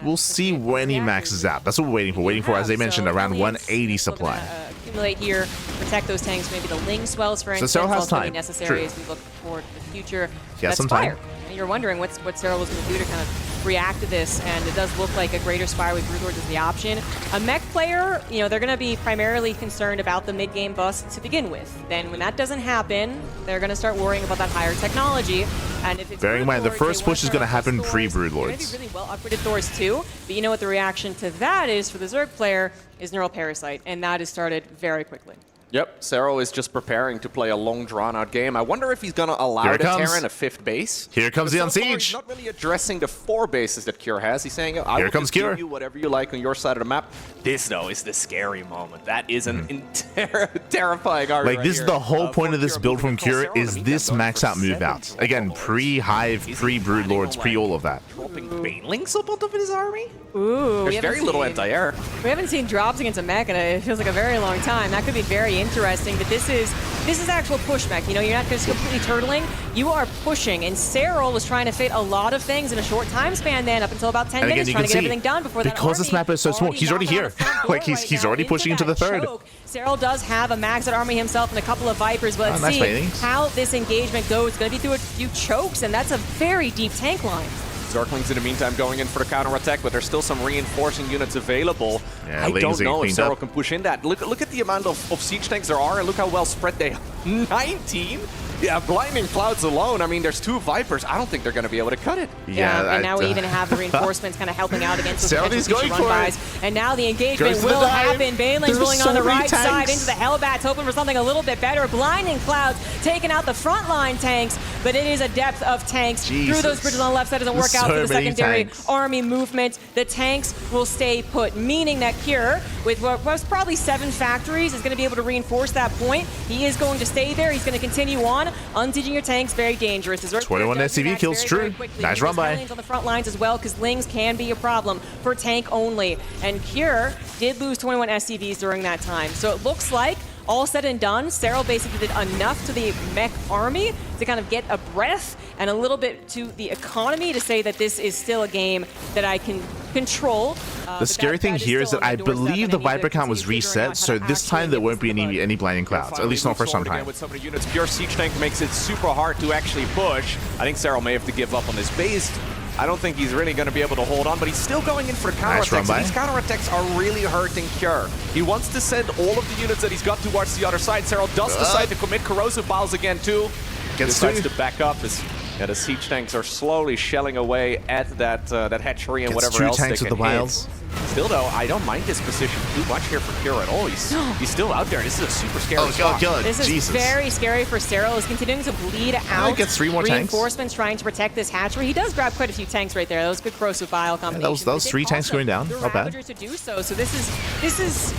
we'll see when he maxes out. That's what we're waiting for, as they mentioned, around 180 supply. Accumulate here, protect those tanks, maybe the Ling Swells, for instance. So Serral has time. Necessary as we look forward to the future. Yeah, some time. And you're wondering what Serral was going to do to kind of react to this, and it does look like a Greater Spire with Brood Lords is the option. A mech player, you know, they're going to be primarily concerned about the mid-game bust to begin with. Then when that doesn't happen, they're going to start worrying about that higher technology. And if it's bearing in mind, the first push is going to happen pre-Brood Lords. Really well upgraded Thors too, but you know what the reaction to that is for the Zerg player is Neural Parasite, and that is started very quickly. Yep, Serral is just preparing to play a long, drawn-out game. I wonder if he's going to allow the Terran a 5th base. Here comes the Unsiege. He's not really addressing the 4 bases that Cure has. He's saying, I Here will comes just give Cure. you whatever you like on your side of the map. This, though, is the scary moment. That is an terrifying army Like, right this is here. the whole point of this Cure build from moving across Cure Serral. is I mean, this they're going max for out move 7 out. Again, pre-Hive, pre-Brood Lords, pre all of that. Dropping Banelings up on top of his army? Ooh, There's very little anti-air. We haven't seen drops against a mech in it feels like a very long time. That could be very interesting, but this is actual push mech. You know, you're not just completely turtling. You are pushing, and Serral was trying to fit a lot of things in a short time span then, up until about 10 minutes, trying to get everything done before that because this map is so small, he's already here. Like, he's already pushing into the 3rd. Serral does have a maxed out army himself and a couple of Vipers, but let's see how this engagement goes. It's going to be through a few chokes, and that's a very deep tank line. Zerglings in the meantime going in for the counter-attack, but there's still some reinforcing units available. Yeah, I don't know if Serral up. can push in that. Look at the amount of siege tanks there are, and look how well spread they are. 19? Yeah, Blinding Clouds alone. I mean, there's 2 Vipers. I don't think they're going to be able to cut it. Yeah, and now we even have the reinforcements kind of helping out against those Serral's going for run-bys. And now the engagement Goes to will the dive. happen. Baneling's There's rolling so on the many right side tanks. into the Hellbats, hoping for something a little bit better. Blinding Clouds taking out the frontline tanks, but it is a depth of tanks through those bridges on the left side. Doesn't work out for the secondary army movement. The tanks will stay put, meaning that Cure, with what was probably 7 factories, is going to be able to reinforce that point. He is going to stay there. He's going to continue on. Unsieging your tanks, very dangerous. 21 SCV kills, true. Nice run by. On the front lines as well, because Lings can be a problem for tank only. And Cure did lose 21 SCVs during that time. So it looks like, all said and done, Serral basically did enough to the mech army to kind of get a breath and a little bit to the economy to say that this is still a game that I can control. The scary thing here is that I believe the Viper count was reset, so this time there won't be any Blinding Clouds, at least not for some time. With so many units, Pure Siege Tank makes it super hard to actually push. I think Serral may have to give up on this base. I don't think he's really going to be able to hold on, but he's still going in for the counterattacks. These counterattacks are really hurting Cure. He wants to send all of the units that he's got towards the other side. Serral does decide to commit corrosive piles again too. Decides to back up as the siege tanks are slowly shelling away at that hatchery and whatever else they can hit. Still though, I don't mind this position too much here for Cure at all. He's still out there. This is a super scary spot. This is very scary for Serral. He's continuing to bleed out. Gets 3 more reinforcements trying to protect this hatchery. He does grab quite a few tanks right there. That was good corrosive bile combination. That was 3 tanks going down. Not bad. To do so. So this is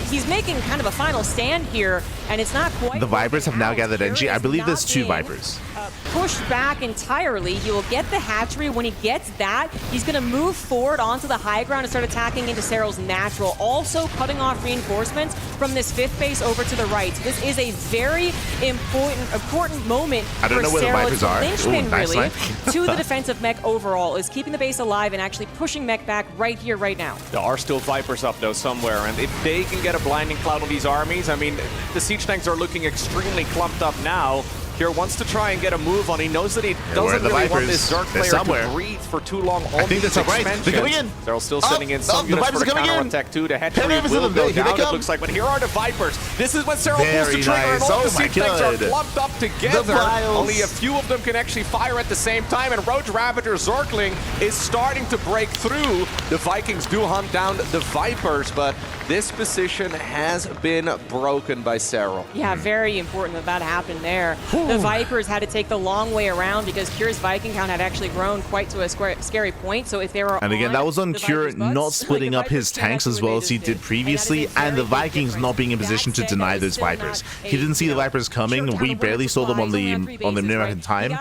he's making kind of a final stand here, and it's not quite. The Vipers have now gathered energy. I believe there's 2 Vipers. Pushed back entirely. You will get the hatchery. When he gets that, he's going to move forward onto the high ground and start attacking into Serral's natural, also cutting off reinforcements from this 5th base over to the right. So this is a very important moment I don't for know where Serral. the Vipers are. Linchpin, nice really, line. to the defensive mech overall, is keeping the base alive and actually pushing mech back right here, right now. There are still Vipers up though somewhere, and if they can get a Blinding Cloud on these armies, I mean, the siege tanks are looking extremely clumped up now. Cure wants to try and get a move on. He knows that he doesn't really want this Zerg player to breathe for too long. I think that's right. They're coming in. Serral's still sending in some units for the counterattack too. The hatchery will go down, it looks like. But here are the Vipers. This is when Serral pulls the trigger, and all the siege tanks are clumped up together. Only a few of them can actually fire at the same time, and Roach Ravager Zergling is starting to break through. The Vikings do hunt down the Vipers, but this position has been broken by Serral. Yeah, very important that happened there. The Vipers had to take the long way around because Cure's Viking count had actually grown quite to a scary point. So if they were and again, that was on Cure not splitting up his tanks as well as he did previously, and the Vikings not being in position to deny those Vipers. He didn't see the Vipers coming. We barely saw them on the minimap in time.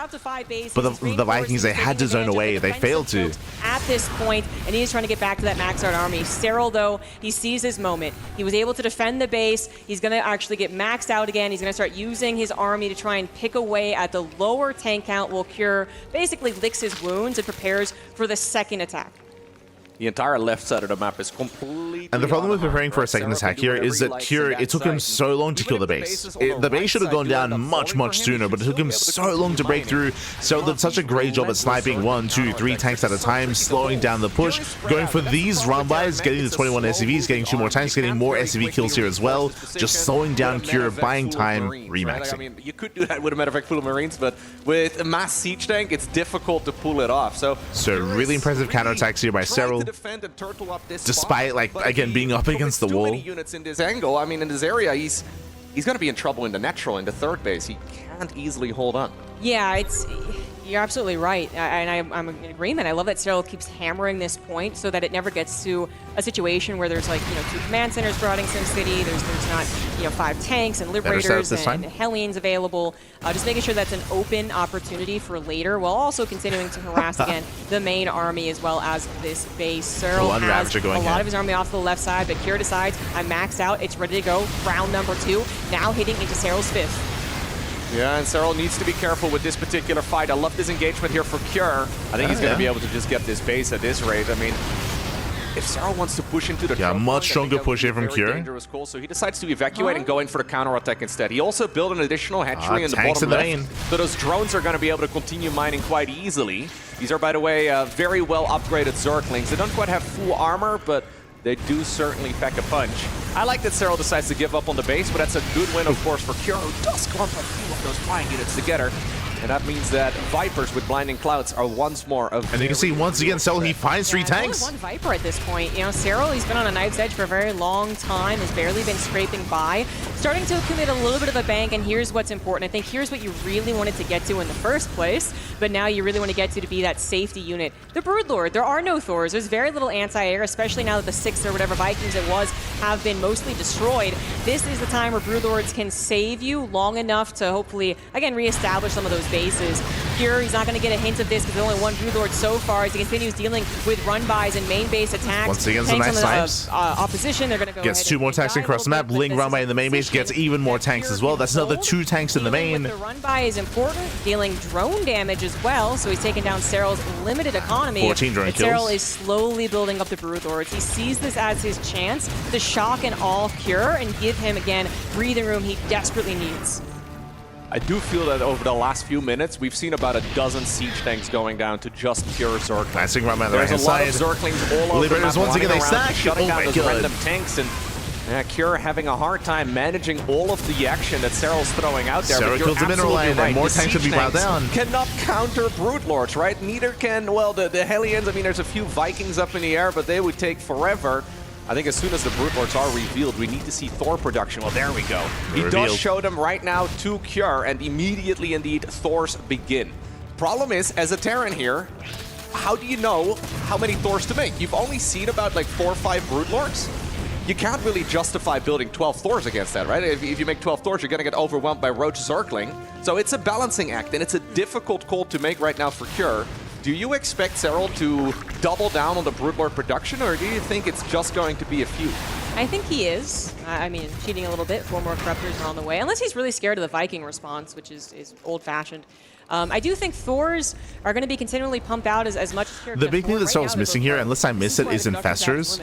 But the Vikings, they had to zone away. They failed to. At this point, and he's trying to get back to that maxed out army. Serral, though, he sees his moment. He was able to defend the base. He's going to actually get maxed out again. He's going to start using his army to try and pick away at the lower tank count while Cure basically licks his wounds and prepares for the second attack. The entire left side of the map is completely... And the problem with preparing for a second attack here is that Cure, it took him so long to kill the base. The base should have gone down much sooner, but it took him so long to break through. So did such a great job at sniping 1, 2, 3 tanks at a time, slowing down the push, going for these run-bys, getting the 21 SCVs, getting 2 more tanks, getting more SCV kills here as well, just slowing down Cure, buying time, remaxing. I mean, you could do that with a matter of fact full of Marines, but with a mass siege tank, it's difficult to pull it off. So really impressive counterattacks here by Serral. Despite, like, again, being up against the wall. Units in this angle. I mean, in this area, he's he's going to be in trouble in the natural, in the third base. He can't easily hold on. Yeah, you're absolutely right, and I'm in agreement. I love that Serral keeps hammering this point so that it never gets to a situation where there's like, you know, 2 command centers providing SimCity. There's not, you know, 5 tanks and Liberators and Hellions available. Just making sure that's an open opportunity for later, while also continuing to harass again the main army as well as this base. Serral has a lot of his army off to the left side, but Kjær decides I'm maxed out. It's ready to go. Round number 2. Now hitting into Serral's 5th. Yeah, and Serral needs to be careful with this particular fight. I love this engagement here for Kjær. I think he's going to be able to just get this base at this rate. I mean, if Serral wants to push into the much stronger push here from Kjær. Dangerous call, so he decides to evacuate and go in for the counterattack instead. He also built an additional hatchery in the bottom left, so those drones are going to be able to continue mining quite easily. These are, by the way, very well upgraded Zerglings. They don't quite have full armor, but they do certainly pack a punch. I like that Serral decides to give up on the base, but that's a good win, of course, for Kjær, who does clump a few of those flying units together. And that means that Vipers with Blinding Clouds are once more of... And you can see once again, Serral, he finds 3 tanks. Only 1 Viper at this point. You know, Serral, he's been on a knife's edge for a very long time, has barely been scraping by. Starting to accumulate a little bit of a bank, and here's what's important. I think here's what you really wanted to get to in the first place, but now you really want to get to be that safety unit. The Broodlord, there are no Thors. There's very little anti-air, especially now that the 6th or whatever Vikings it was have been mostly destroyed. This is the time where Broodlords can save you long enough to hopefully, again, reestablish some of those bases. Kjær, he's not going to get a hint of this because there's only 1 Broodlord so far as he continues dealing with run-bys and main base attacks. Once again, some nice snipes. Opposition, they're going to go Gets 2 more tanks across the map. Ling run by in the main base gets even more tanks as well. That's another 2 tanks in the main. The run-by is important, dealing drone damage as well, so he's taking down Serral's limited economy. 14 drone kills. Serral is slowly building up the Broodlords. He sees this as his chance to shock and awe Kjær and give him, again, breathing room he desperately needs. I do feel that over the last few minutes, we've seen about a dozen siege tanks going down to just pure Zerglings. Classic run by the There's right a lot side. of Zerglings all over the map, once again, they stack. shutting down those random tanks, and Kjær having a hard time managing all of the action that Serral's throwing out there. Serral kills the mineral line, and more tanks should be piled down. Cannot counter Broodlords, right? Neither can, well, the Hellions. I mean, there's a few Vikings up in the air, but they would take forever. I think as soon as the Broodlords are revealed, we need to see Thor production. Well, there we go. He does show them right now to Kjær, and immediately, indeed, Thors begin. Problem is, as a Terran here, how do you know how many Thors to make? You've only seen about like 4 or 5 Broodlords. You can't really justify building 12 Thors against that, right? If you make 12 Thors, you're going to get overwhelmed by Roach Zergling. So it's a balancing act, and it's a difficult call to make right now for Kjær. Do you expect Serral to double down on the Broodlord production, or do you think it's just going to be a few? I think he is. I mean, cheating a little bit. 4 more Corruptors are on the way. Unless he's really scared of the Viking response, which is old-fashioned. I do think Thors are going to be continually pumped out as much as the big thing that Serral's missing here, unless I miss it, is Infestors.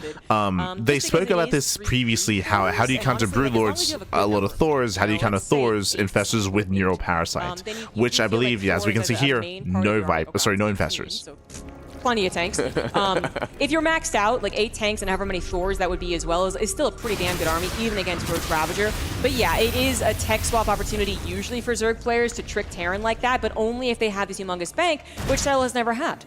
They spoke about this previously. How do you counter Broodlords? A lot of Thors. How do you counter Thors? Infestors with Neuroparasite, which I believe, as we can see here, no Infestors. Plenty of tanks. If you're maxed out, like 8 tanks and however many Thors that would be as well, is still a pretty damn good army, even against Roach Ravager. But yeah, it is a tech swap opportunity usually for Zerg players to trick Terran like that, but only if they have this humongous bank, which Serral has never had.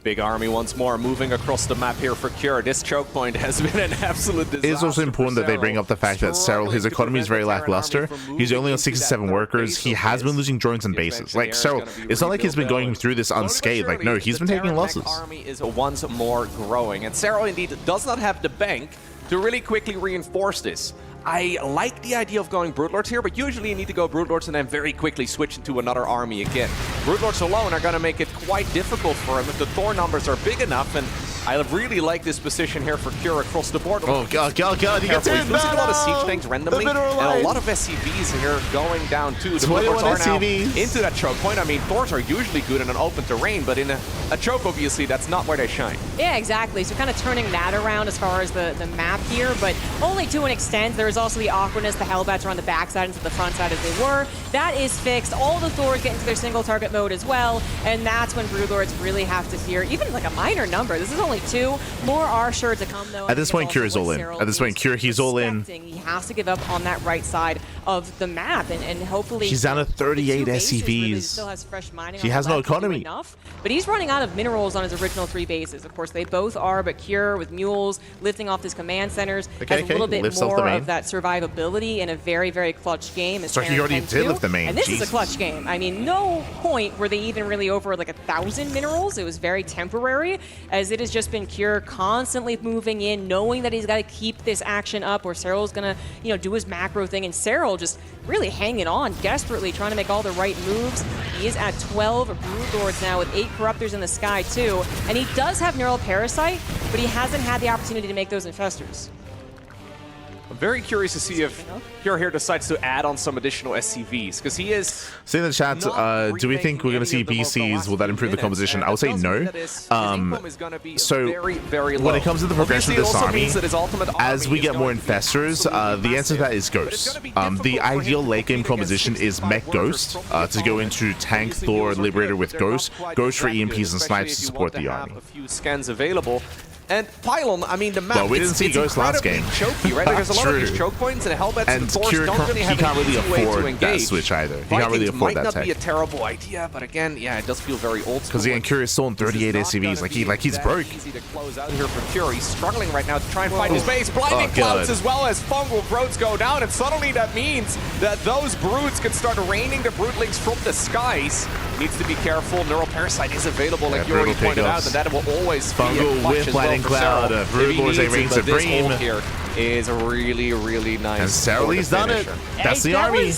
Big army once more moving across the map here for Kjær. This choke point has been an absolute disaster. It is also important that they bring up the fact that Serral, his economy is very lackluster. He's only on 67 workers. He has been losing drones and bases. Like, Serral, it's not like he's been going through this unscathed. Like, no, he's been taking losses. The army is once more growing, and Serral indeed does not have the bank to really quickly reinforce this. I like the idea of going Broodlords here, but usually you need to go Broodlords and then very quickly switch into another army again. Broodlords alone are going to make it quite difficult for him if the Thor numbers are big enough, and I really like this position here for Kjær across the board. Oh, God, he gets in! He's losing a lot of siege tanks randomly, and a lot of SCVs here going down too. The Broodlords are now into that choke point. I mean, Thors are usually good in an open terrain, but in a choke, obviously, that's not where they shine. Yeah, exactly. So kind of turning that around as far as the map here, but only to an extent. There is also the awkwardness. The Hellbats are on the backside instead of the front side as they were. That is fixed. All the Thors get into their single target mode as well, and that's when Broodlords really have to fear even like a minor number. This is only only 2. More are sure to come, though. At this point, Cure is all in. At this point, Cure, he's all in. He has to give up on that right side of the map, and hopefully he's down to 38 SCVs. Still has fresh mining. He has no economy. Enough, but he's running out of minerals on his original 3 bases. Of course, they both are, but Cure with mules lifting off his command centers has a little bit more of that survivability in a very, very clutch game. So he already did lift the main. And this is a clutch game. I mean, no point were they even really over like 1,000 minerals. It was very temporary, as it has just been Cure constantly moving in, knowing that he's got to keep this action up, or Serral's gonna, do his macro thing, and Serral just really hanging on desperately, trying to make all the right moves. He is at 12 Brood Lords now with 8 Corruptors in the sky too, and he does have Neural Parasite, but he hasn't had the opportunity to make those Infestors. I'm very curious to see if Cure here decides to add on some additional SCVs, because he is... Say in the chat, do we think we're going to see BCs? Will that improve the composition? I would say no. So when it comes to the progression of this army, as we get more Infestors, the answer to that is Ghost. The ideal late game composition is Mech Ghost, to go into Tank, Thor, Liberator with Ghost, Ghost for EMPs and Snipes to support the army. A few scans available. And Pylon, I mean, the map, well, we didn't see Ghost last game. Choky, right? Like, there's a lot of these choke points, and Hellbats and Thors don't really have an easy way to engage. That switch either. He can't really afford that tech. Might not be a terrible idea, but again, yeah, it does feel very old school. Because again, Cure is still in 38 SCVs, like he's broke. Easy to close out here for Cure. He's struggling right now to try and find his base. Blinding Clouds as well as Fungal Growths go down, and suddenly that means that those Broods can start raining the Broodlings from the skies. Needs to be careful. Neural Parasite is available, like you already pointed out, and that will always be a clutch as well for Serral. Brood Lords reign supreme. This here is really, really nice. And Serral's done it. That's the army.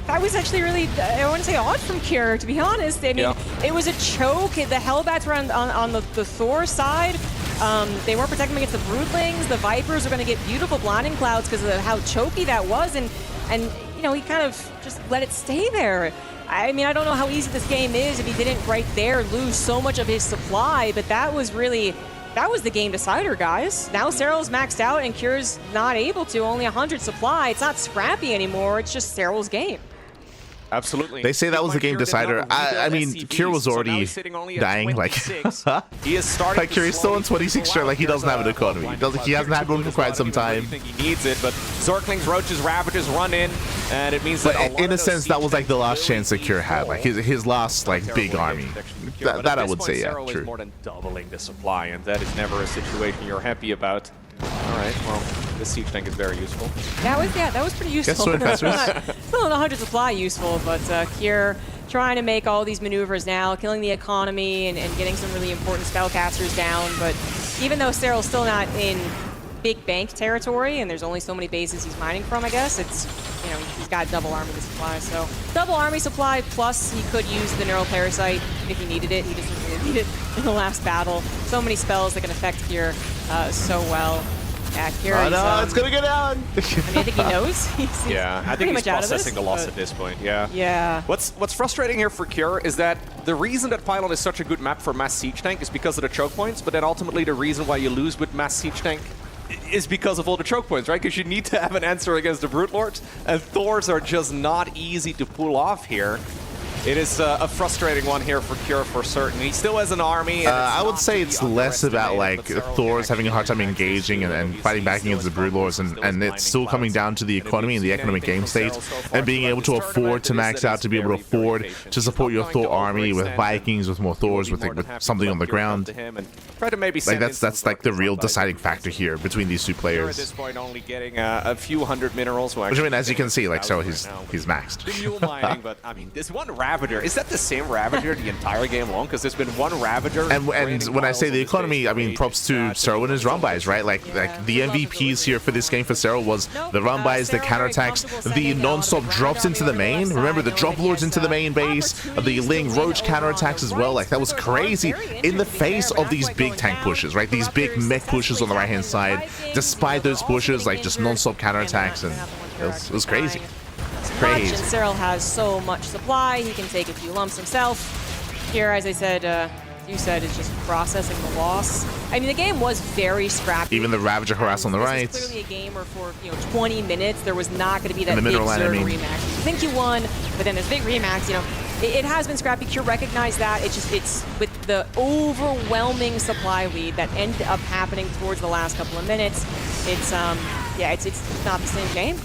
That was actually really, I want to say, odd from Cure, to be honest. I mean, it was a choke. The Hellbats were on the Thor side. They weren't protecting against the Broodlings. The Vipers were going to get beautiful Blinding Clouds because of how choky that was. And he kind of just let it stay there. I mean, I don't know how easy this game is if he didn't right there lose so much of his supply, but that was the game decider, guys. Now Serral's maxed out and Cure's not able to, only 100 supply. It's not scrappy anymore, it's just Serral's game. Absolutely. They say that was the game decider. I mean, Cure was already dying. Like, he is starting. Cure is still on 26 straight. Like, he doesn't have an economy. He hasn't had one for quite some time. I think he needs it, but Zorklings, Roaches, Ravagers run in, and it means that in a sense, that was like the last chance that Cure had. Like his last big army. That I would say, yeah, Serral true. is more than doubling the supply, and that is never a situation you're happy about. All right, well, this siege tank is very useful. That was pretty useful. Still not 100 supply useful, but Cure trying to make all these maneuvers now, killing the economy and getting some really important spellcasters down. But even though Serral's still not in big bank territory, and there's only so many bases he's mining from, I guess, it's, he's got double army supply. So double army supply, plus he could use the Neural Parasite if he needed it. He just didn't need it in the last battle. So many spells that can affect Cure so well. Yeah, Cure it's gonna go down. I mean, I think he knows. I think he's processing the loss at this point. Yeah. What's frustrating here for Cure is that the reason that Pylon is such a good map for Mass Siege Tank is because of the choke points, but then ultimately the reason why you lose with Mass Siege Tank is because of all the choke points, right? Because you need to have an answer against the Brood Lords, and Thors are just not easy to pull off here. It is a frustrating one here for Cure for certain. He still has an army. I would say it's less about like Thor's having a hard time engaging and fighting back against the Brood Lords, and it's still coming down to the economy and the economic game state, and being able to afford to max out, to be able to afford to support your Thor army with Vikings, with more Thors, with something on the ground. Like that's like the real deciding factor here between these two players. At this point, only getting a few hundred minerals. Which I mean, as you can see, like so he's maxed. The mule mining, but I mean, this one Ravager, is that the same Ravager the entire game long? Because there's been one Ravager. And when I say the economy, I mean props to Serral and his run buys, right? Like the MVPs here for this game for Serral was the run buys, the counterattacks, the non-stop drops into the main. Remember the drop lords into the main base, the Ling Roach counterattacks as well. Like that was crazy in the face of these big tank pushes, right? These big mech pushes on the right-hand side. Despite those pushes, like just non-stop counterattacks, and it was crazy. And Serral has so much supply, he can take a few lumps himself. Here, as I said, you said, is just processing the loss. I mean, the game was very scrappy. Even the Ravager harass on the right. This was clearly a game where for 20 minutes there was not going to be that big Zerg rematch. You think you won, but then this big rematch, it has been scrappy. Cure recognized that. It's with the overwhelming supply lead that ended up happening towards the last couple of minutes. It's not the same game.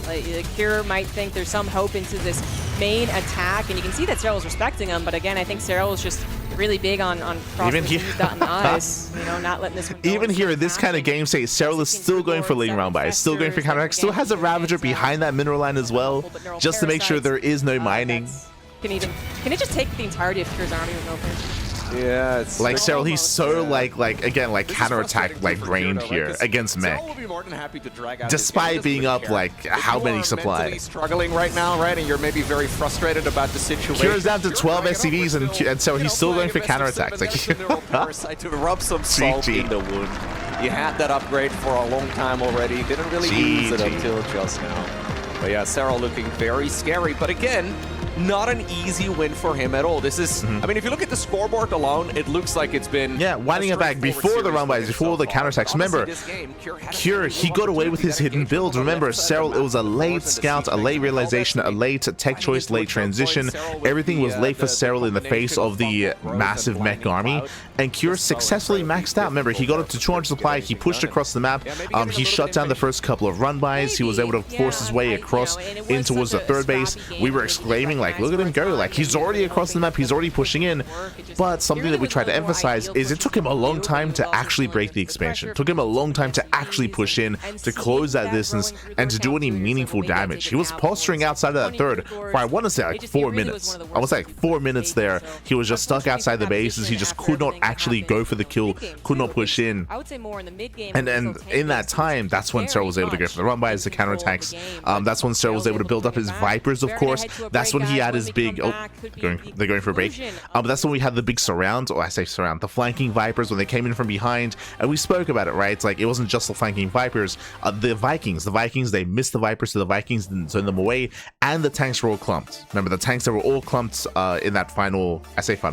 Cure might think there's some hope into this main attack, and you can see that Serral is respecting him. But again, I think Serral is just really big on crossing the dot eyes, not letting this one go. Even here in this kind of game state, Serral is still going for lane round buys, still going for counterattack, still has a Ravager behind that mineral line as well, just to make sure there is no mining. Can he just take the entirety of Cure's army with no pierce? Yeah, it's like Serral, he's so again counterattack brained here against mech. Despite being up how many supply. Struggling right now, right? And you're maybe very frustrated about the situation. Cure's down to 12 SCVs and so he's still going for counterattacks. To rub some salt in the wound. You had that upgrade for a long time already. Didn't really use it until just now. But yeah, Serral looking very scary. But again, not an easy win for him at all. This is, I mean, if you look at the scoreboard alone, it looks like it's been... Yeah, winding it back before the run buys, before the counterattacks. Remember, Cure, he got away with his hidden build. Remember, Serral, it was a late scout, a late realization, a late tech choice, late transition. Everything was late for Serral in the face of the massive mech army. And Cure successfully maxed out. Remember, he got up to 200 supply, he pushed across the map, he shut down the first couple of run buys, he was able to force his way across in towards the third base. We were exclaiming, look at him go, he's already across the map, he's already pushing in. But something that we tried to emphasize is it took him a long time to actually break the expansion. It took him a long time to actually push in, to close that distance, and to do any meaningful damage. He was posturing outside of that third for, I want to say, 4 minutes. I was 4 minutes there. He was just stuck outside the bases. He just could not actually go for the kill, could not push in. And in that time, that's when Serral was able to go for the run buys, the counterattacks. That's when Serral was able to build up his Vipers, of course. That's when he had his big... Oh, they're going for a break. But that's when we had the big surround, or I say surround, the flanking Vipers when they came in from behind. And we spoke about it, right? It wasn't just the flanking Vipers. The Vikings, they missed the Vipers, so the Vikings didn't send them away. And the tanks were all clumped. Remember, the tanks that were all clumped in that final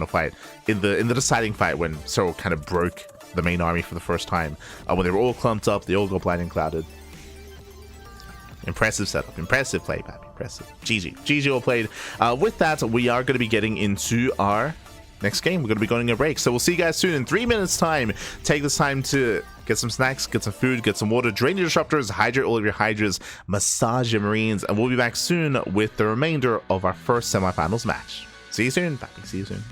fight, in the deciding fight when Serral kind of broke the main army for the first time. When they were all clumped up, they all got blinding clouded. Impressive setup, impressive play, Pappy, impressive. GG all played. With that, we are going to be getting into our next game. We're going to be going on a break, so we'll see you guys soon in 3 minutes time. Take this time to get some snacks, get some food, get some water, drain your disruptors, hydrate all of your hydras, massage your marines, and we'll be back soon with the remainder of our first semifinals match. See you soon, Pappy, see you soon.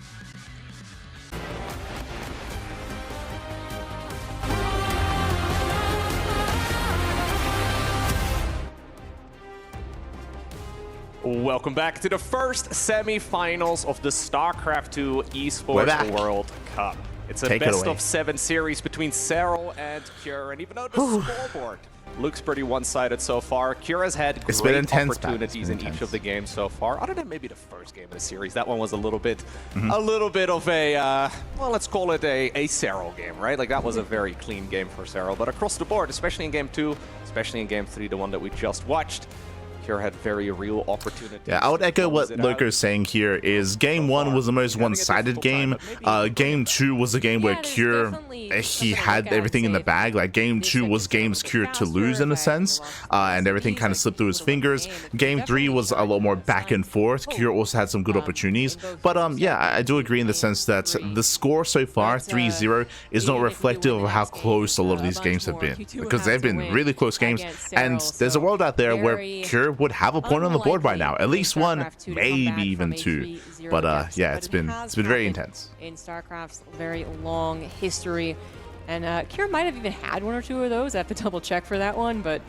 Welcome back to the first semi-finals of the StarCraft 2 Esports World Cup. It's a best-of-7 series between Serral and Cure, and even though the scoreboard looks pretty one-sided so far, Cure has had great opportunities in each of the games so far, other than maybe the first game of the series. That one was a little bit of a, well, let's call it a Serral game, right? That was a very clean game for Serral, but across the board, especially in Game 2, especially in Game 3, the one that we just watched, Cure had very real opportunities. Yeah, I would echo what Loco's saying here is Game 1 was the most one-sided game. Game 2 was a game where Cure, he had everything in the bag. Game 2 was games Cure to lose in a sense, and everything kind of slipped through his fingers. Game 3 was a lot more back and forth. Cure also had some good opportunities. But yeah, I do agree in the sense that the score so far, 3-0, is not reflective of how close a lot of these games have been. Because they've been really close games, and there's a world out there where Cure would have a point on the board by now, at least one, maybe even two. But yeah, it's been very intense in StarCraft's very long history, and Cure might have even had one or two of those. I have to double check for that one, but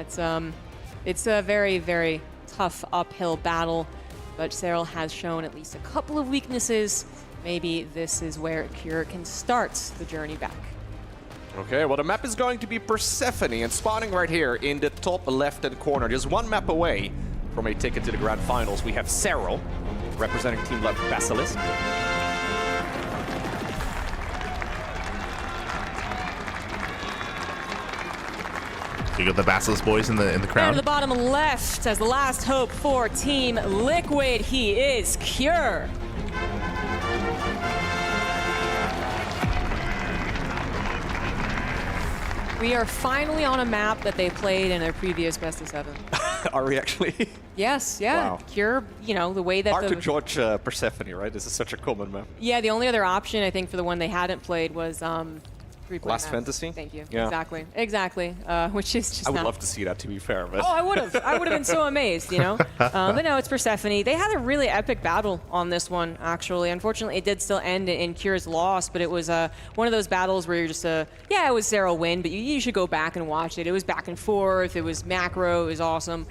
it's a very, very tough uphill battle. But Serral has shown at least a couple of weaknesses. Maybe this is where Cure can start the journey back. Okay, well, the map is going to be Persephone, and spawning right here in the top left-hand corner, just one map away from a ticket to the Grand Finals, we have Serral, representing Team Left Basilisk. You got the Basilisk boys in the crowd. And to the bottom left, as the last hope for Team Liquid, he is Cure. We are finally on a map that they played in their previous best of 7. Are we actually? Yes, yeah. Wow. Cure, you know, the way that Hard to judge Persephone, right? This is such a common map. Yeah, the only other option I think for the one they hadn't played was Last Fantasy? Thank you. Yeah. Exactly. Which is just I would not... love to see that, to be fair. But Oh, I would have. I would have been so amazed, you know? But no, it's Persephone. They had a really epic battle on this one, actually. Unfortunately, it did still end in Cure's loss, but it was one of those battles where you're just yeah, it was Serral win, but you should go back and watch it. It was back and forth. It was macro. It was awesome.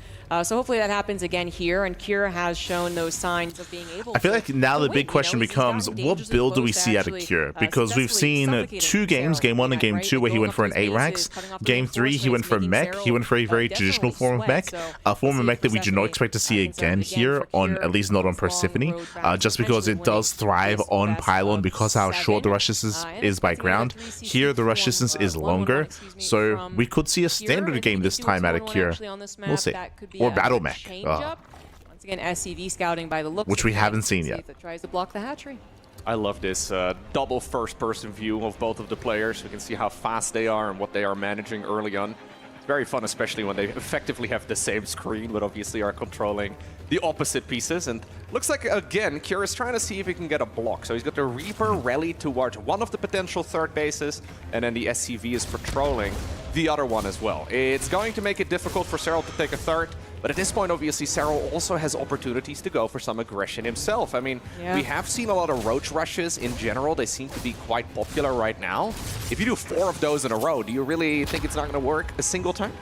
So hopefully that happens again here, and Cure has shown those signs of being able to. I feel like now the big question becomes, what build do we see out of Cure? Because we've seen 2 games, Game 1 and Game 2, where he went for an 8-Rax. Game 3, he went for a mech. He went for a very traditional form of mech. A form of mech that we do not expect to see again here, on at least not on Persephone, just because it does thrive on pylon because how short the rush distance is by ground. Here, the rush distance is longer, so we could see a standard game this time out of Cure. We'll see. Or Battle Mech. Once again, SCV scouting by the looks, which we haven't seen yet. That tries to block the hatchery. I love this double first-person view of both of the players. We can see how fast they are and what they are managing early on. It's very fun, especially when they effectively have the same screen, but obviously are controlling the opposite pieces. And looks like, again, Cure is trying to see if he can get a block. So he's got the Reaper rally towards one of the potential third bases, and then the SCV is patrolling the other one as well. It's going to make it difficult for Serral to take a third, but at this point, obviously, Serral also has opportunities to go for some aggression himself. I mean, we have seen a lot of Roach rushes in general. They seem to be quite popular right now. If you do 4 of those in a row, do you really think it's not going to work a single time?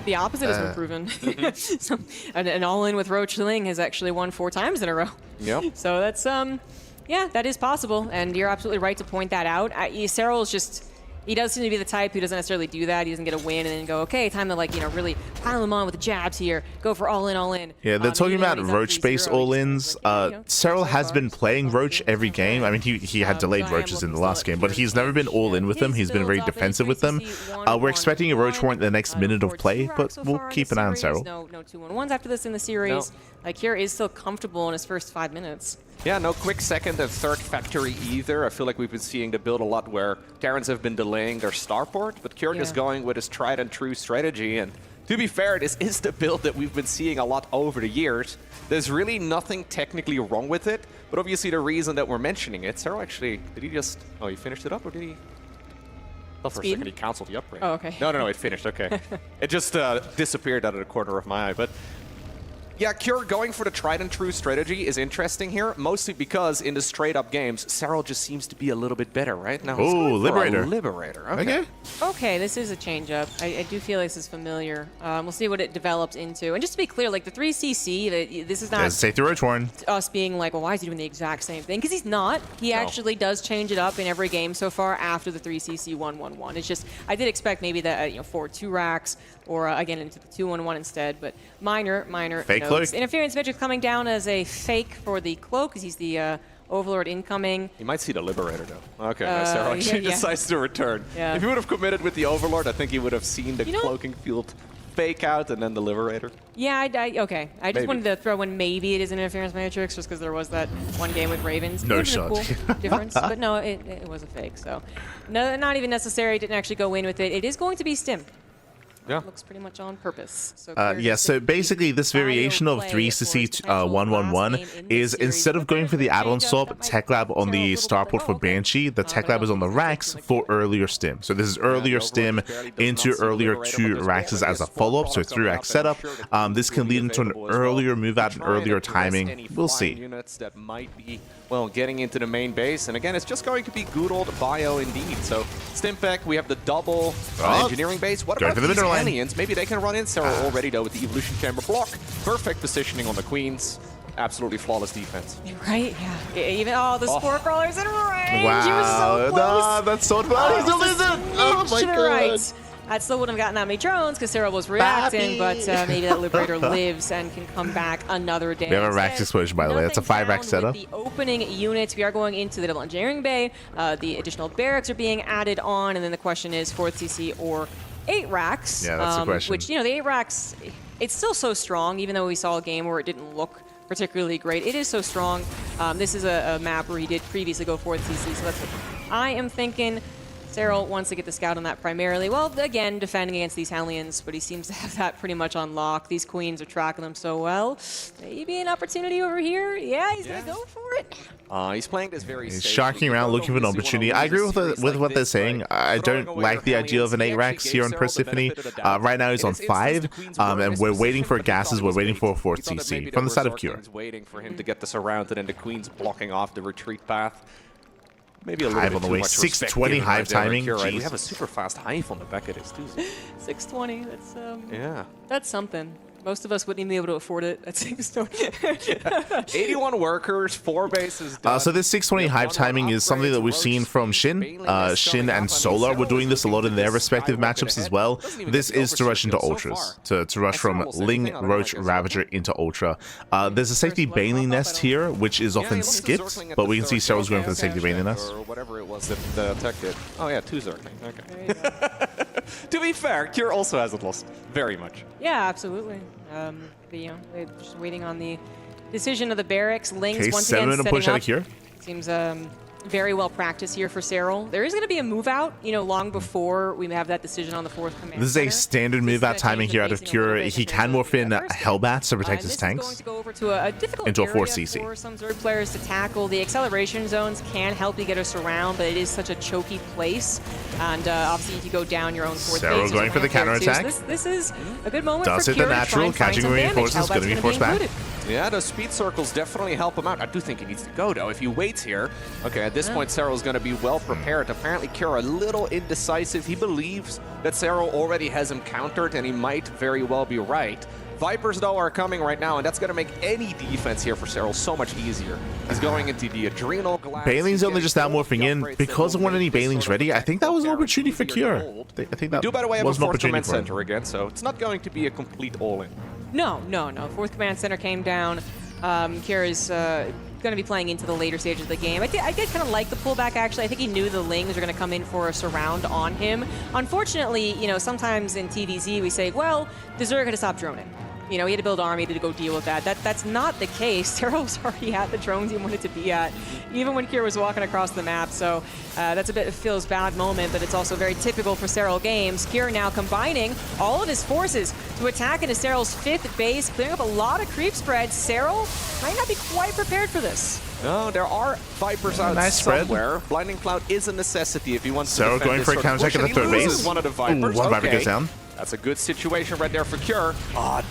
The opposite has been proven. So, an all-in with Roach Ling has actually won 4 times in a row. Yep. So that's, yeah, that is possible, and you're absolutely right to point that out. Serral is just... He does seem to be the type who doesn't necessarily do that. He doesn't get a win and then go, okay, time to, like, you know, really pile him on with the jabs here. Go for all in, all in. Yeah, they're talking about Roach-based all-ins. Serral has been playing Roach every game. I mean, he had delayed Roaches in the last game, but he's never been all-in with them. He's been very defensive with them. We're expecting a Roach Warrant in the next minute of play, but we'll keep an eye on Serral. No 2-1-1s after this in the series. Like, here is still comfortable in his first 5 minutes. Yeah, no quick second and third factory either. I feel like we've been seeing the build a lot where Terrans have been delaying their starport, but Kjork is going with his tried and true strategy. And to be fair, this is the build that we've been seeing a lot over the years. There's really nothing technically wrong with it, but obviously the reason that we're mentioning it, Serral actually, did he just, oh, he finished it up or did he? I thought for a second he canceled the upgrade. Oh, okay. No, it finished, okay. It just disappeared out of the corner of my eye, but yeah, Cure going for the tried and true strategy is interesting here, mostly because in the straight up games, Serral just seems to be a little bit better, right? Now he's going for a Liberator. Okay. Okay, this is a change up. I do feel like this is familiar. We'll see what it develops into. And just to be clear, like the 3CC, this is not us being like, well, why is he doing the exact same thing? Because he's not. He actually does change it up in every game so far after the 3CC 1-1-1. It's just, I did expect maybe that, 4 2-racks or again into the 2-1-1 instead, but minor fake cloak. Interference Magic coming down as a fake for the cloak because he's the Overlord incoming. You might see the Liberator though. Okay, Serral actually decides to return. If he would have committed with the Overlord, I think he would have seen the cloaking field fake out and then the Liberator. Yeah, okay. I just wanted to throw in maybe it is an Interference Matrix just because there was that one game with Ravens. No shot. Cool difference, but no, it was a fake. So no, not even necessary. Didn't actually go in with it. It is going to be Stim. Yeah. Looks pretty much on purpose. So so basically this variation of 3CC 1-1-1 is instead of going for the add-on swap Tech Lab on the starport for Banshee, the Tech Lab is on the racks for earlier stim. So this is earlier stim into earlier 2 racks as a follow-up, so 3-rack setup. This can lead into an earlier move out, an earlier timing. We'll see. Units that might be, well, getting into the main base. And again, it's just going to be good old bio indeed. So Stimpec, we have the double engineering base. What about these aliens? Maybe they can run in. Serral already though with the evolution chamber block. Perfect positioning on the queens. Absolutely flawless defense. Right, yeah. Even the spore crawlers in range. Wow, he was so close. That's so close. He's a lizard. Oh my god. Right. I still wouldn't have gotten that many drones because Serral was reacting, but maybe that Liberator lives and can come back another day. We have a rack explosion, by the way. That's a 5-rack setup. The opening units, we are going into the double engineering bay. The additional barracks are being added on, and then the question is 4th CC or 8 racks. Yeah, that's the question. Which, the 8 racks, it's still so strong, even though we saw a game where it didn't look particularly great. It is so strong. This is a map where he did previously go 4th CC, so that's what I am thinking. Serral wants to get the scout on that primarily. Well, again, defending against these Hellions, but he seems to have that pretty much on lock. These queens are tracking them so well. Maybe an opportunity over here. Yeah, he's going to go for it. He's playing this very He's sharking around looking for an opportunity. I agree with what they're saying. I don't like the idea of an 8-Rex here on Persephone. Right now he's on 5, and we're waiting for gases. We're waiting for a 4th CC from the side of Cure. Waiting for him to get the surrounded, and the queen's blocking off the retreat path. Maybe a little Hive bit on the too way. much 620 Hive timing. Right? We have a super fast Hive on the back of this too. 620. That's yeah. That's something. Most of us wouldn't even be able to afford it at 620. 81 workers, 4 bases done. So this 620 Hive timing is something that we've seen from Shin. Shin and Solar were doing this a lot in their respective matchups as well. This is to rush into Ultras, to rush from Ling, Roach, Ravager into Ultra. There's a safety Baneling Nest here, which is often skipped, but we can see Serral's going for the safety Baneling Nest. Or whatever it was that Tech did. Oh yeah, 2 Zergling. Okay. To be fair, Cure also hasn't lost very much. Yeah, absolutely. But, you know, they're just waiting on the decision of the barracks. Lings once again setting push out up. of Cure. Seems very well practiced here for Serral. There is going to be a move out, you know, long before we have that decision on the 4th command. This is a standard move out timing here out of Cure. He can morph in Hellbats to protect his tanks. Going to go over to a difficult into a 4 area CC. for some Zerg players to tackle. The acceleration zones can help you get us around, but it is such a choky place. And obviously, if you go down your own 4th Serral base, going for the counterattack. So this is a good moment Does for hit Cure the to try natural, and find catching some reinforcements, damage. going to be forced back. Yeah, those speed circles definitely help him out. I do think he needs to go, though. If he waits here, okay, at this point, Serral's going to be well prepared. Apparently, Cure a little indecisive. He believes that Serral already has him countered, and he might very well be right. Vipers, though, are coming right now, and that's going to make any defense here for Serral so much easier. He's going into the Adrenal Glass. Baneling's only just now morphing in. Because there weren't any Banelings ready, I think that was an opportunity for Cure. I think that by the way, have was a an 4th opportunity command for him. center again, so it's not going to be a complete all-in. No. 4th command center came down. Cure is going to be playing into the later stages of the game. I did kind of like the pullback, actually. I think he knew the Lings were going to come in for a surround on him. Unfortunately, you know, sometimes in TVZ we say, well, the Zerg had to stop droning. You know, he had to build army to go deal with that. That's not the case. Serral's already at the drones he wanted to be at, even when Cure was walking across the map. So that's a bit of Phil's bad moment, but it's also very typical for Serral games. Cure now combining all of his forces to attack into Serral's 5th base, clearing up a lot of creep spreads. Serral might not be quite prepared for this. No, there are Vipers out somewhere. Blinding Cloud is a necessity if he wants to defend going this for a counterattack at the 3rd base. One of the Vipers. One Viper goes down. That's a good situation right there for Cure.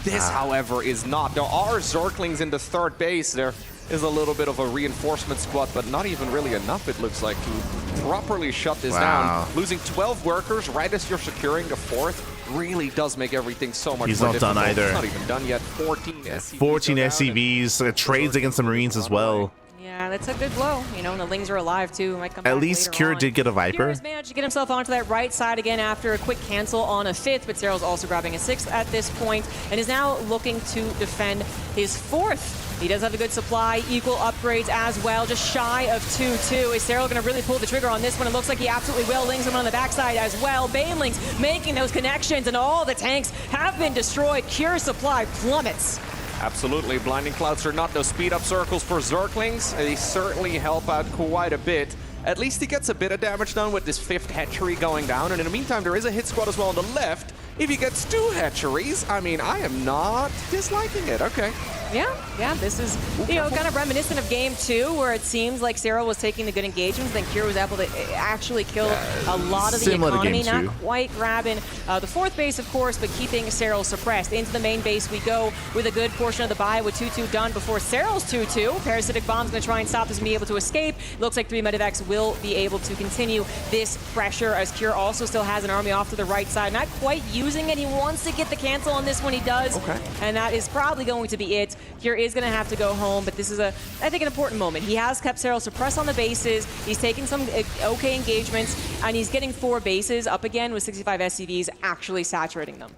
This, however, is not. There are Zerglings in the 3rd base. There is a little bit of a reinforcement squad, but not even really enough, it looks like, to properly shut this down. Losing 12 workers right as you're securing the 4th really does make everything so much He's more not done difficult. either. He's not even done yet. 14 SCVs. 14 SCVs, trades against the Marines as well. Yeah, that's a good blow. You know, and the Lings are alive, too. Might come At back least later Cure on. did get a Viper. Cure has managed to get himself onto that right side again after a quick cancel on a 5th, but Serral's also grabbing a 6th at this point and is now looking to defend his 4th. He does have a good supply, equal upgrades as well, just shy of 2-2. Is Serral going to really pull the trigger on this one? It looks like he absolutely will. Lings him on the backside as well. Banelings making those connections, and all the tanks have been destroyed. Cure supply plummets. Absolutely. Blinding Clouds are not those speed-up circles for Zerglings. They certainly help out quite a bit. At least he gets a bit of damage done with this 5th hatchery going down. And in the meantime, there is a hit squad as well on the left. If he gets 2 hatcheries, I mean, I am not disliking it. Okay. Yeah, this is, you know, kind of reminiscent of game 2, where it seems like Serral was taking the good engagements, then Cure was able to actually kill a lot of the economy, not quite grabbing the 4th base, of course, but keeping Serral suppressed. Into the main base we go with a good portion of the buy with 2-2 done before Serral's 2-2. Parasitic Bomb's going to try and stop this and be able to escape. Looks like 3 Medivacs will be able to continue this pressure, as Cure also still has an army off to the right side. Not quite using it. He wants to get the cancel on this one. He does. And that is probably going to be it. Cure is going to have to go home, but this is, I think, an important moment. He has kept Serral suppressed on the bases. He's taking some okay engagements, and he's getting 4 bases up again with 65 SCVs, actually saturating them.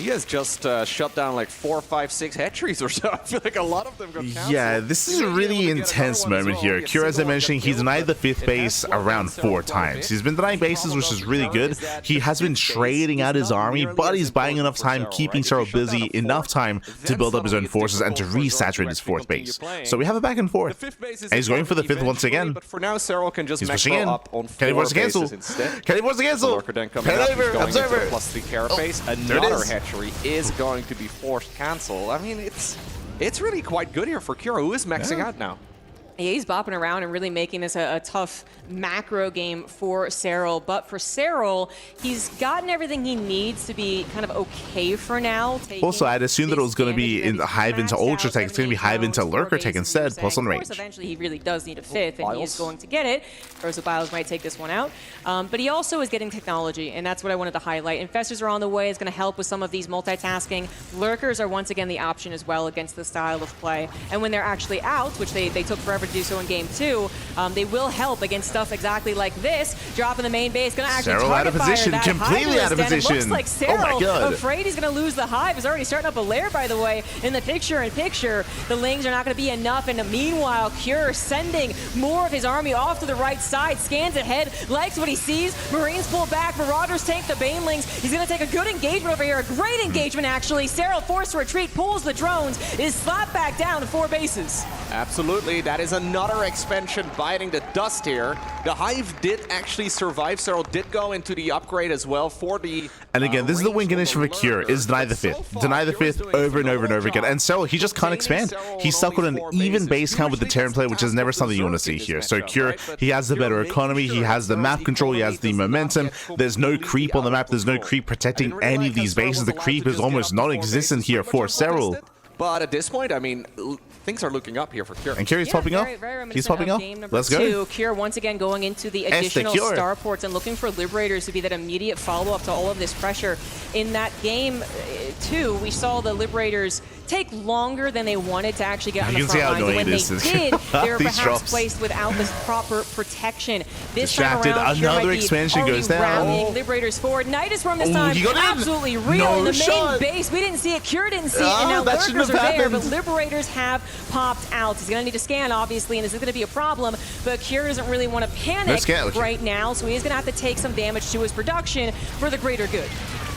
he has just shut down like 4, 5, 6 hatcheries or so. I feel like a lot of them got canceled. Yeah, this is a really intense moment here. Kira, as I mentioned, he's denied the 5th base around 4 times. He's been denying bases, which is really good. He has been trading out his army, but he's buying enough time, keeping Serral busy enough time to build up his own forces and to resaturate his 4th base. So we have a back and forth. And he's going for the 5th once again. But for now, Serral can just He's max pushing in. up on Can he 4 force a cancel? bases instead. Can he force a cancel? Lurker then coming up, he's going into the +3 carapace. There it Another is. hatchery is going to be forced cancel. I mean, it's really quite good here for Kira, who is maxing out now. Yeah, he's bopping around and really making this a tough macro game for Serral. But for Serral, he's gotten everything he needs to be kind of okay for now. Also, I'd assume that it was going to be in the Hive into Ultra Tech. It's going to be Hive into Lurker Tech instead, plus on range. Eventually, he really does need a 5th, and he is going to get it. Rosa Biles might take this one out. But he also is getting technology, and that's what I wanted to highlight. Infestors are on the way. It's going to help with some of these multitasking. Lurkers are once again the option as well against the style of play. And when they're actually out, which they took forever to do so in Game 2, they will help against stuff exactly like this. Dropping the main base, going to actually Serral out of position, completely out of position. It looks like Oh my Serral, God. afraid he's going to lose the Hive, is already starting up a lair, by the way, in the picture-in-picture. The Lings are not going to be enough, and meanwhile, Cure sending more of his army off to the right side, scans ahead, likes what he sees. Marines pull back, Marauders take the Banelings. He's going to take a good engagement over here, a great engagement, actually. Serral forced to retreat, pulls the drones, is slapped back down to 4 bases. Absolutely, that is another expansion biting the dust here. The Hive did actually survive. Serral did go into the upgrade as well for the... And again, this is the win condition for Cure, is deny the 5th. Deny the 5th over and over and over again. And Serral, he just can't expand. He's stuck with an even base count with the Terran play, which is never something you want to see here. So Cure, he has the better economy, he has the map control, he has the momentum. There's no creep on the map, there's no creep protecting any of these bases. The creep is almost non-existent here for Serral. But at this point, I mean, things are looking up here for Cure. And Cure's popping up. He's popping up. Let's go. Cure once again going into the additional starports and looking for Liberators to be that immediate follow-up to all of this pressure. In that game 2, we saw the Liberators take longer than they wanted to actually get on the front lines. And when they did, they were perhaps placed without this proper protection. This time around, another expansion goes down. Liberators forward. Nidus Room this time, absolutely real in the main base. We didn't see it, Cure didn't see it, and now Lurkers are there, but Liberators have popped out. He's going to need to scan, obviously, and this is going to be a problem, but Cure doesn't really want to panic right now, so he's going to have to take some damage to his production for the greater good.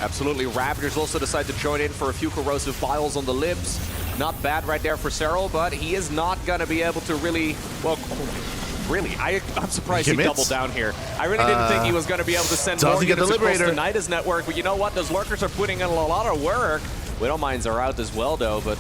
Absolutely. Raptors also decide to join in for a few corrosive vials on the libs. Not bad right there for Serral, but he is not going to be able to really, well, really, I'm surprised he doubled down here. I really didn't think he was going to be able to send more units across the Nidus network, but you know what? Those Lurkers are putting in a lot of work. Widowmines are out as well, though, but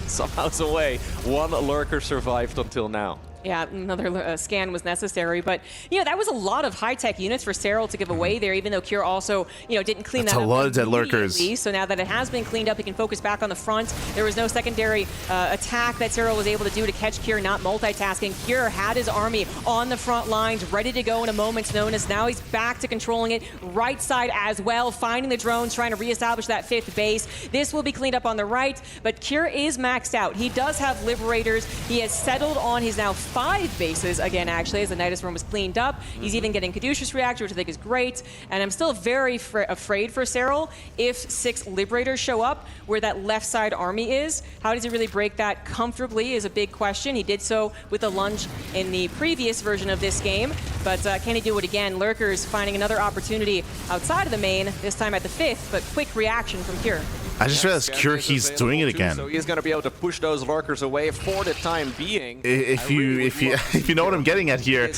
somehow, some way, one Lurker survived until now. Yeah, another scan was necessary, but you know that was a lot of high-tech units for Serral to give away there. Even though Cure also, didn't clean that up. That's a lot of dead Lurkers. So now that it has been cleaned up, he can focus back on the front. There was no secondary attack that Serral was able to do to catch Cure, not multitasking. Cure had his army on the front lines, ready to go in a moment's notice. Now he's back to controlling it, right side as well, finding the drones, trying to reestablish that 5th base. This will be cleaned up on the right, but Cure is maxed out. He does have Liberators. He has settled on his now 5 bases again, actually, as the Nidus Room was cleaned up. He's even getting Caduceus Reactor, which I think is great. And I'm still very afraid for Serral. If 6 Liberators show up where that left side army is, how does he really break that comfortably is a big question. He did so with a lunge in the previous version of this game, but can he do it again? Lurkers finding another opportunity outside of the main, this time at the 5th, but quick reaction from Cure. I just realized Cure, he's doing it again. So he's going to be able to push those Lurkers away for the time being. If you know what I'm getting at here,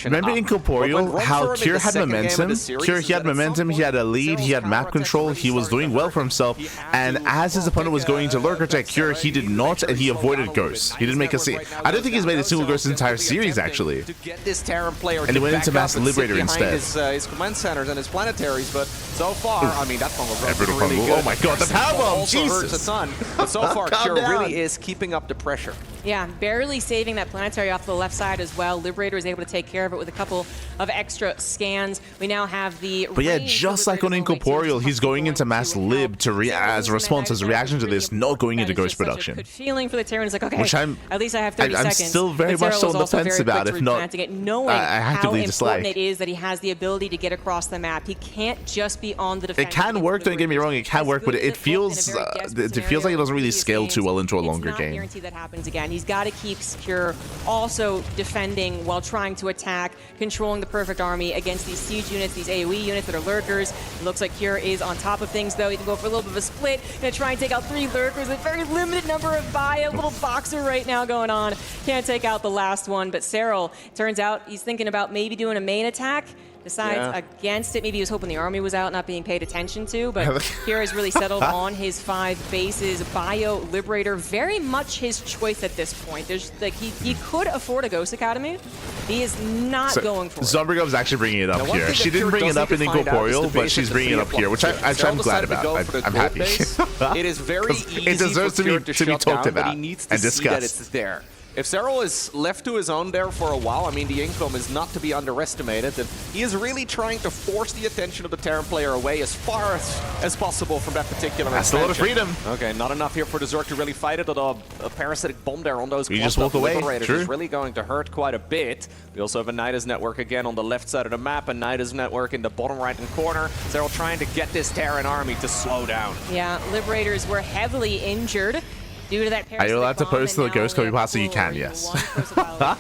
remember Incorporeal, how Cure had momentum? Cure, he had momentum, he had a lead, he had map control, he was doing well for himself, and as his opponent was going to Lurker Tech, Cure, he did not, and he avoided Ghosts. He didn't make a scene. I don't think he's made a single Ghost in the entire series, actually. To get this Terran player and he went into Master Liberator instead. His command centers and his planetaries, but so far, I mean, that one was really good. Oh my god, the powerbomb! Jesus! Hurts a ton, but so far, Cure really is keeping up the pressure. Yeah, barely saving that planetary off the left side as well. Liberator is able to take care of it with a couple of extra scans. We now have the... But yeah, just like on Incorporeal, he's going into Mass Lib to as a response, as a reaction to this, not going into Ghost Production. Good feeling for the Terran. It's like, okay, Which at least I have 30 seconds. I'm still very much so on the fence about, if not, knowing I how actively important dislike. it is that he has the ability to get across the map. He can't just be on the defense. It can work, don't get me wrong, it can work, but it feels like it doesn't really scale too well into a longer game. Guarantee that happens again. He's got to keep secure, also defending while trying to attack, controlling the perfect army against these siege units, these AoE units that are lurkers. It looks like Cure is on top of things, though. He can go for a little bit of a split. Gonna try and take out 3 lurkers. A very limited number of bio. Little boxer right now going on. Can't take out the last one, but Serral, turns out he's thinking about maybe doing a main attack. Decides against it. Maybe he was hoping the army was out, not being paid attention to, but Kira's really settled on his 5 bases. Bio Liberator, very much his choice at this point. There's like he could afford a Ghost Academy. He is not going for it. Zombrigov actually bringing it up here. She didn't bring it up in Incorporeal, but she's bringing it up here, which I'm glad about. I'm happy. It is very easy it deserves to be talked about but he needs to and see that discussed. it's there. If Serral is left to his own there for a while, I mean, the income is not to be underestimated, and he is really trying to force the attention of the Terran player away as far as possible from that particular That's a lot of freedom. Okay, not enough here for the Zerg to really fight it, although a parasitic bomb there on those You just walk away. Liberators True. is really going to hurt quite a bit. We also have a Nidus network again on the left side of the map, a Nidus network in the bottom right-hand corner. Serral trying to get this Terran army to slow down. Yeah, Liberators were heavily injured due to that. Are you allowed to post the Ghost Copy Pasta? You can, yes.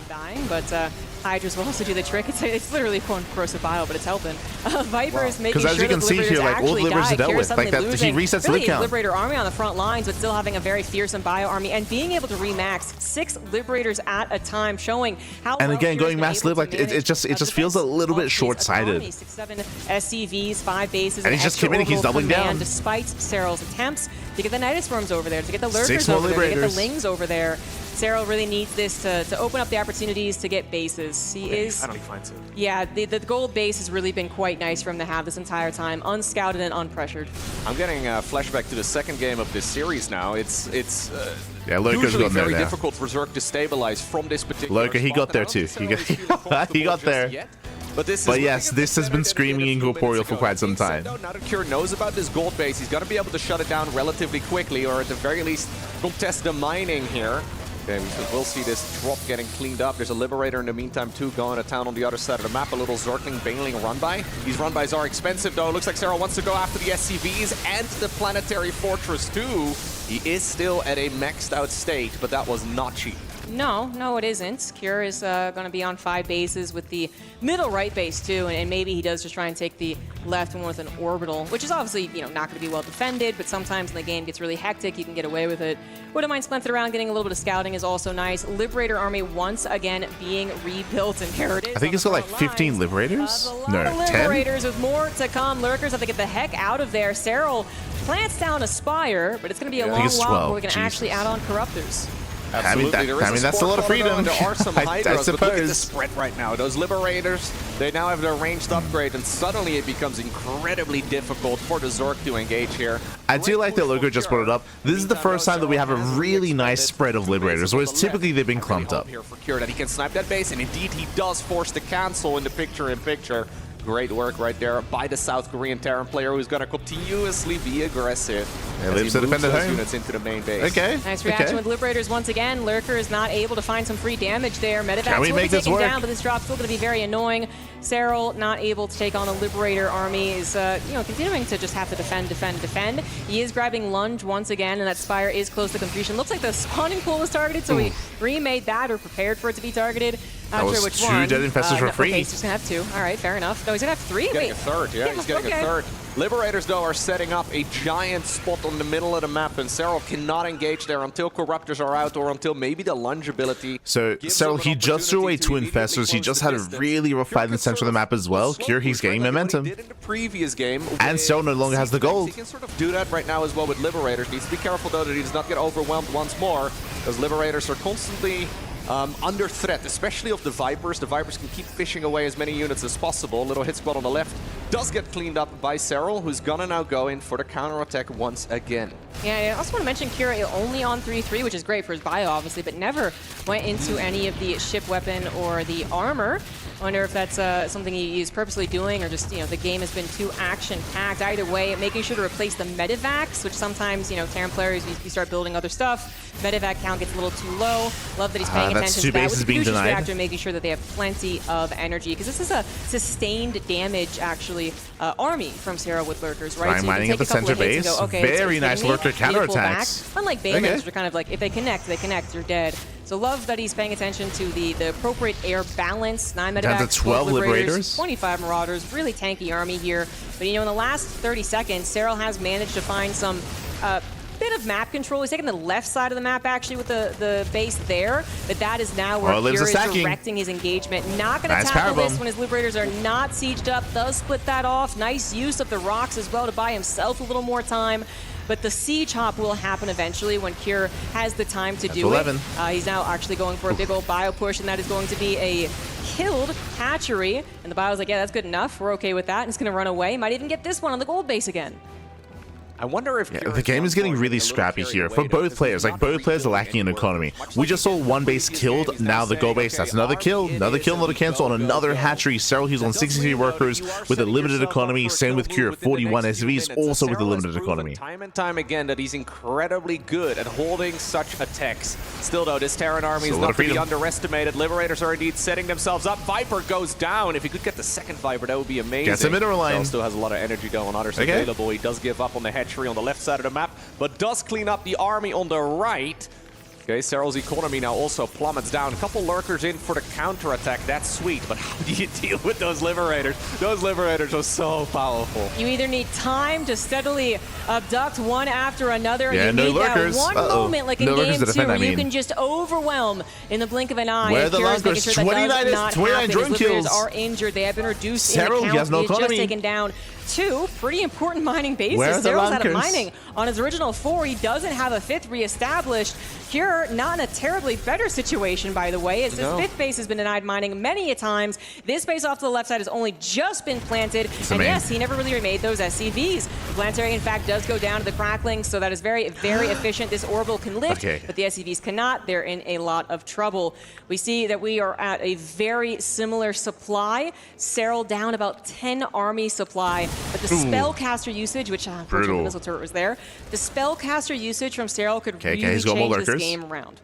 Dying, but Hydras will also do the trick. It's literally pulling corrosive bile, but it's helping. Vipers making sure as you can that see Liberators here, like all the Liberators are dealt with, like that, he resets the really count. Liberator army on the front lines, but still having a very fearsome bio army and being able to remax 6 Liberators at a time, showing how. And again, going Mass Lib, like it just feels a little bit short-sighted. 6-7 SCVs, 5 bases, and he's just committing. He's doubling down, despite Serral's attempts to get the Nidus Worms over there, to get the Lurkers 6 more over there, to get Liberators. the Lings over there. Serral really needs this to open up the opportunities to get bases. He is. I don't think he finds it. Yeah, the gold base has really been quite nice for him to have this entire time, unscouted and unpressured. I'm getting a flashback to the second game of this series now. It's yeah, Lurker's usually got there very now. difficult for Zerg to stabilize from this particular Lurker, he got there too. He got there. But yes, this has been screaming Incorporeal for quite some time. Now that Cure knows about this gold base, he's going to be able to shut it down relatively quickly, or at the very least contest the mining here. Okay, we'll see this drop getting cleaned up. There's a Liberator in the meantime too, going to town on the other side of the map. A little Zergling bailing run-by. These run-bys are expensive though. Looks like Serral wants to go after the SCVs and the Planetary Fortress too. He is still at a maxed out state, but that was not cheap. No, it isn't. Cure is going to be on 5 bases with the middle right base too, and maybe he does just try and take the left one with an orbital, which is obviously not going to be well defended, but sometimes when the game gets really hectic, you can get away with it. Wouldn't mind splinting around, getting a little bit of scouting is also nice. Liberator army once again being rebuilt, and here it is. I think it's got like 15 Liberators? No, 10? Liberators with more to come. Lurkers have to get the heck out of there. Serral plants down a Spire, but it's going to be a long while before we can actually add on Corruptors. Absolutely. I mean that's a lot of freedom. There are some Hydras, I but look at the suppose. spread right now. Those Liberators, they now have their ranged upgrade, and suddenly it becomes incredibly difficult for the Zerg to engage here. I do like that Logo just brought it up. This is the first time that we have a really nice spread of Liberators, whereas typically they've been clumped up. Here for Cure that he can snipe that base, and indeed he does force the cancel in the picture-in-picture. Great work right there by the South Korean Terran player, who's going to continuously be aggressive. Yeah, lives to defend at home. Units into the main base. Okay. Nice reaction with Liberators once again. Lurker is not able to find some free damage there. Medevac's Can we will make be this taken work? down, but this drop's still going to be very annoying. Serral not able to take on a Liberator army is, continuing to just have to defend. He is grabbing Lunge once again, and that Spire is close to completion. Looks like the spawning pool was targeted, so he remade that or prepared for it to be targeted. Not sure which one. 2 Dead Infestors for free. Okay, he's just going to have 2. All right, fair enough. No, he's going to have 3? He's getting a third, yeah, he's getting a third. Liberators, though, are setting up a giant spot on the middle of the map, and Serral cannot engage there until Corruptors are out or until maybe the lunge ability. So, Serral, he just threw away 2 Infestors. He just had a really rough fight in the center of the map as well. Cure, he's gaining momentum. Did in the previous game. And Serral no longer has the gold. He can sort of do that right now as well with Liberators. Needs to be careful, though, that he does not get overwhelmed once more, because Liberators are constantly under threat, especially of the Vipers. The Vipers can keep fishing away as many units as possible. Little hit squad on the left does get cleaned up by Serral, who's gonna now go in for the counterattack once again. Yeah, I also want to mention Kira only on 3-3, which is great for his bio, obviously, but never went into any of the ship weapon or the armor. I wonder if that's something he's purposely doing, or just, you know, the game has been too action-packed. Either way, making sure to replace the medivacs, which sometimes, you know, Terran players, you start building other stuff. Medivac count gets a little too low. Love that he's paying attention to that with the Fusion Reactor, making sure that they have plenty of energy, because this is a sustained damage, actually, army from Serral with lurkers, right? I'm mining at the center base. Go, okay, very nice lurker counterattacks. Unlike Baymans, which are kind of like, if they connect, you're dead. So love that he's paying attention to the appropriate air balance. 9 medivacs, down to 12 liberators, 25 marauders, really tanky army here. But you know, in the last 30 seconds, Serral has managed to find some bit of map control. He's taken the left side of the map actually with the base there, but that is now where Kira is directing his engagement. Not going to tackle this when his liberators are not sieged up. Does split that off. Nice use of the rocks as well to buy himself a little more time. But the siege hop will happen eventually when Kira has the time to do it. He's now actually going for a big old bio push, and that is going to be a killed hatchery. And the bio's like, yeah, that's good enough. We're okay with that. And it's going to run away. Might even get this one on the gold base again. I wonder if the game is getting really scrappy here for both players. Like, both players are lacking in economy. We just saw one base killed. Now the goal base, that's another kill, another cancel on another hatchery. Serral, he's on 63 workers with a limited economy. Same with Kira, 41 SVs, also with a limited economy. Time and time again that he's incredibly good at holding such attacks. Still though, this Terran army is not to be underestimated. Liberators are indeed setting themselves up. Viper goes down. If he could get the second Viper, that would be amazing. Gets a mineral line. Serral still has a lot of energy though on others available. He does give up on the hatchery on the left side of the map, but does clean up the army on the right. Okay, Serral's economy now also plummets down. A couple lurkers in for the counterattack. That's sweet, but how do you deal with those liberators? Those liberators are so powerful. You either need time to steadily abduct one after another. Yeah, you no need lurkers. That one moment, like in game 2, where you can just overwhelm in the blink of an eye. Where are the lurkers? 29 drone kills. Are injured. They have been reduced Serral, in count. He has no economy. Just taken down 2 pretty important mining bases. Serral's out of mining. On his original 4, he doesn't have a 5th reestablished. Kira, not in a terribly better situation, by the way, as his 5th base has been denied mining many a times. This base off to the left side has only just been planted. And yes, he never really remade those SCVs. The planetary, in fact, does go down to the cracklings, so that is very, very efficient. This orbital can lift, but the SCVs cannot. They're in a lot of trouble. We see that we are at a very similar supply. Serral down about 10 army supply. But the spellcaster usage, which unfortunately the missile turret was there, the spellcaster usage from Serral could really change this game around.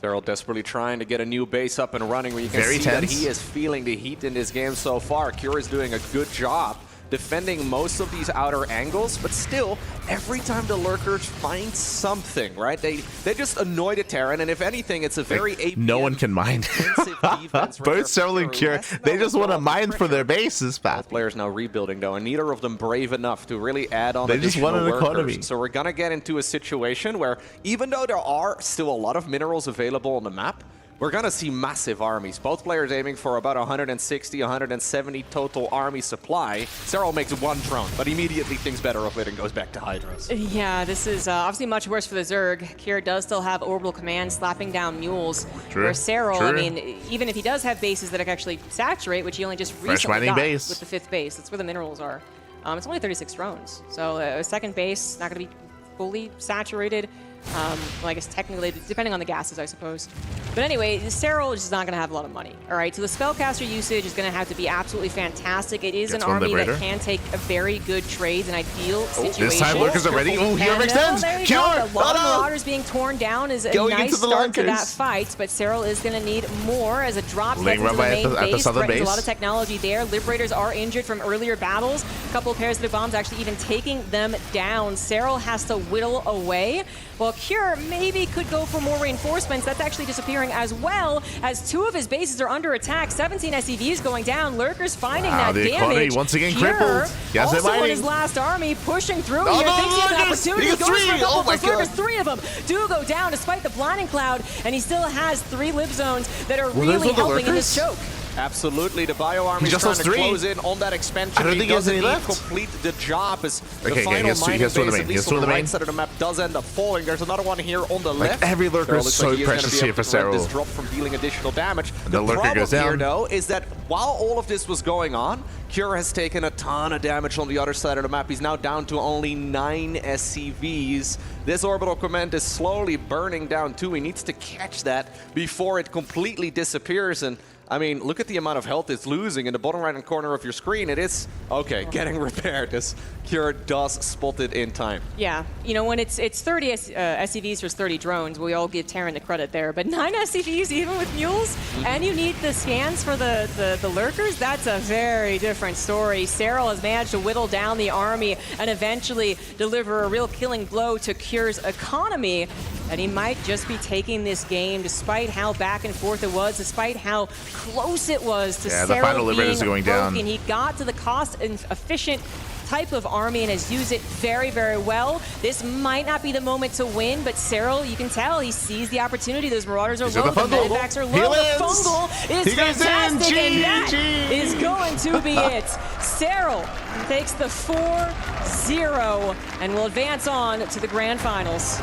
Serral desperately trying to get a new base up and running, where you can see that he is feeling the heat in this game so far. Kira is doing a good job defending most of these outer angles, but still, every time the lurkers find something, right? They just annoy the Terran, and if anything, it's a very no one can mine. Both Serral and Kira, they just want to mine for their bases, Pat. Players now rebuilding though, and neither of them brave enough to really add on. They just want an economy. So we're gonna get into a situation where, even though there are still a lot of minerals available on the map, we're going to see massive armies. Both players aiming for about 160, 170 total army supply. Serral makes 1 drone, but immediately thinks better of it and goes back to Hydras. Yeah, this is obviously much worse for the Zerg. Kira does still have orbital command slapping down mules. Where Serral, I mean, even if he does have bases that can actually saturate, which he only just recently got with the 5th base, that's where the minerals are. It's only 36 drones. So a second base, not going to be fully saturated. Well, I guess technically, depending on the gases, I suppose. But anyway, Serral is just not going to have a lot of money. All right, so the spellcaster usage is going to have to be absolutely fantastic. It is an army that can take a very good trades in ideal situations. This time lurkers are ready. Oh, here extends. Killer! A lot of marauders being torn down is a nice start to that fight, but Serral is going to need more as a drop gets into the main base. Threatens a lot of technology there. Liberators are injured from earlier battles. A couple of parasitic bombs actually even taking them down. Serral has to whittle away. Well, Kira maybe could go for more reinforcements. That's actually disappearing as well, as 2 of his bases are under attack. 17 SCVs going down. Lurkers finding that the damage. Economy once again crippled. Yes, also on his last army, pushing through here. Thinks he has an opportunity. Goes for a couple of lurkers. 3 of them do go down despite the blinding cloud, and he still has 3 lib zones that are really helping in his choke. Absolutely, the Bio Army is just trying lost to 3. close in on that expansion. I don't think he has any left. Complete the job as the Okay, final he mining has two on the base, main. at He has least two on on the the right main. side of the map, does end up falling. There's another one here on the left. Every lurker is looks so like he is gonna precious be here able for to prevent Serral. this drop from dealing additional damage. The lurker problem goes here, down. though, is that while all of this was going on, Cure has taken a ton of damage on the other side of the map. He's now down to only 9 SCVs. This orbital command is slowly burning down too. He needs to catch that before it completely disappears. And I mean, look at the amount of health it's losing in the bottom right-hand corner of your screen. It is, okay, getting repaired as Cure does spot it in time. Yeah, you know, when it's 30 SCVs versus 30 drones, we all give Terran the credit there. But 9 SCVs, even with mules, and you need the scans for the lurkers, that's a very different story. Serral has managed to whittle down the army and eventually deliver a real killing blow to Cure's economy. And he might just be taking this game, despite how back and forth it was, despite how close it was to Yeah, the Serral final liberators being are going down. broken. He got to the cost-efficient type of army and has used it very, very well. This might not be the moment to win, but Serral, you can tell, he sees the opportunity. Those Marauders are low, the medevacts are low, the fungal is fantastic, and that is going to be it. Serral takes the 4-0 and will advance on to the grand finals.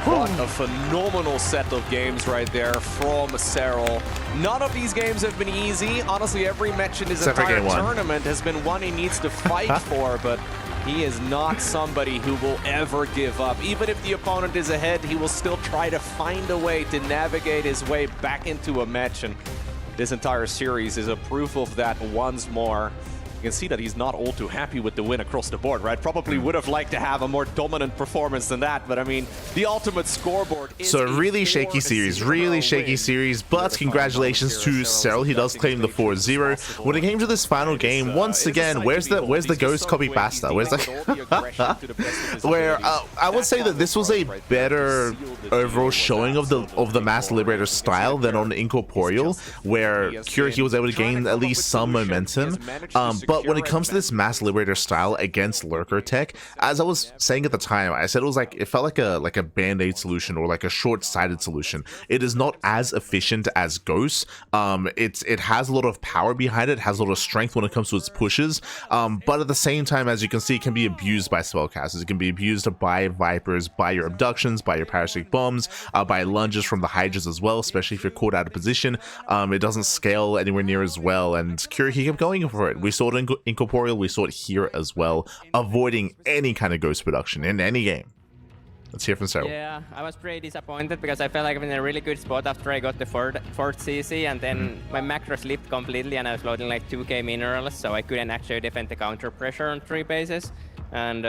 What a phenomenal set of games right there from Serral. None of these games have been easy. Honestly, every match in his entire tournament has been one he needs to fight for, but he is not somebody who will ever give up. Even if the opponent is ahead, he will still try to find a way to navigate his way back into a match, and this entire series is a proof of that once more. You can see that he's not all too happy with the win across the board, right? Probably would have liked to have a more dominant performance than that, but I mean, the ultimate scoreboard is so really shaky series, but congratulations to Serral. He does claim the 4-0. When it came to this final game, once again, where's the ghost copy pasta? Where's the where I would say that this was a better overall showing of the Mass Liberator style than on Incorporeal, where Cure he was able to gain at least some momentum. But when it comes to this Mass Liberator style against Lurker tech, as I was saying at the time, I said it felt like a band-aid solution or like a short-sighted solution. It is not as efficient as Ghost. It has a lot of power behind it, has a lot of strength when it comes to its pushes, but at the same time, as you can see, it can be abused by spellcasters. It can be abused by Vipers, by your abductions, by your parasitic bombs, by lunges from the Hydras as well, especially if you're caught out of position. It doesn't scale anywhere near as well, and Cure, he kept going for it. We saw it in Incorporeal, we saw it here as well, avoiding any kind of Ghost production in any game. Let's hear from Serral. Yeah, I was pretty disappointed because I felt like I'm in a really good spot after I got the fourth CC, and then my macro slipped completely and I was loading like 2k minerals, so I couldn't actually defend the counter pressure on 3 bases. And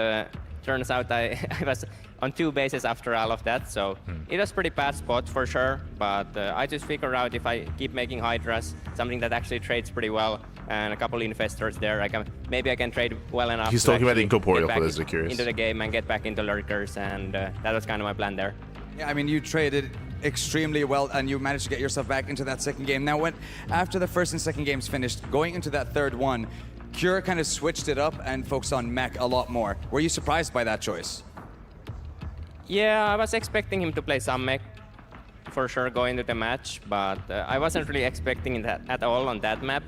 turns out I was on 2 bases after all of that, so it was pretty bad spot for sure. But I just figured out if I keep making Hydras, something that actually trades pretty well, and a couple infestors there, maybe I can trade well enough. He's talking about Incorporeal for those who are curious. Into the game and get back into lurkers, and that was kind of my plan there. Yeah, I mean, you traded extremely well and you managed to get yourself back into that second game. Now, after the first and second games finished, going into that third one, Cure kind of switched it up and focused on mech a lot more. Were you surprised by that choice? Yeah, I was expecting him to play some mech for sure going to the match, but I wasn't really expecting that at all on that map.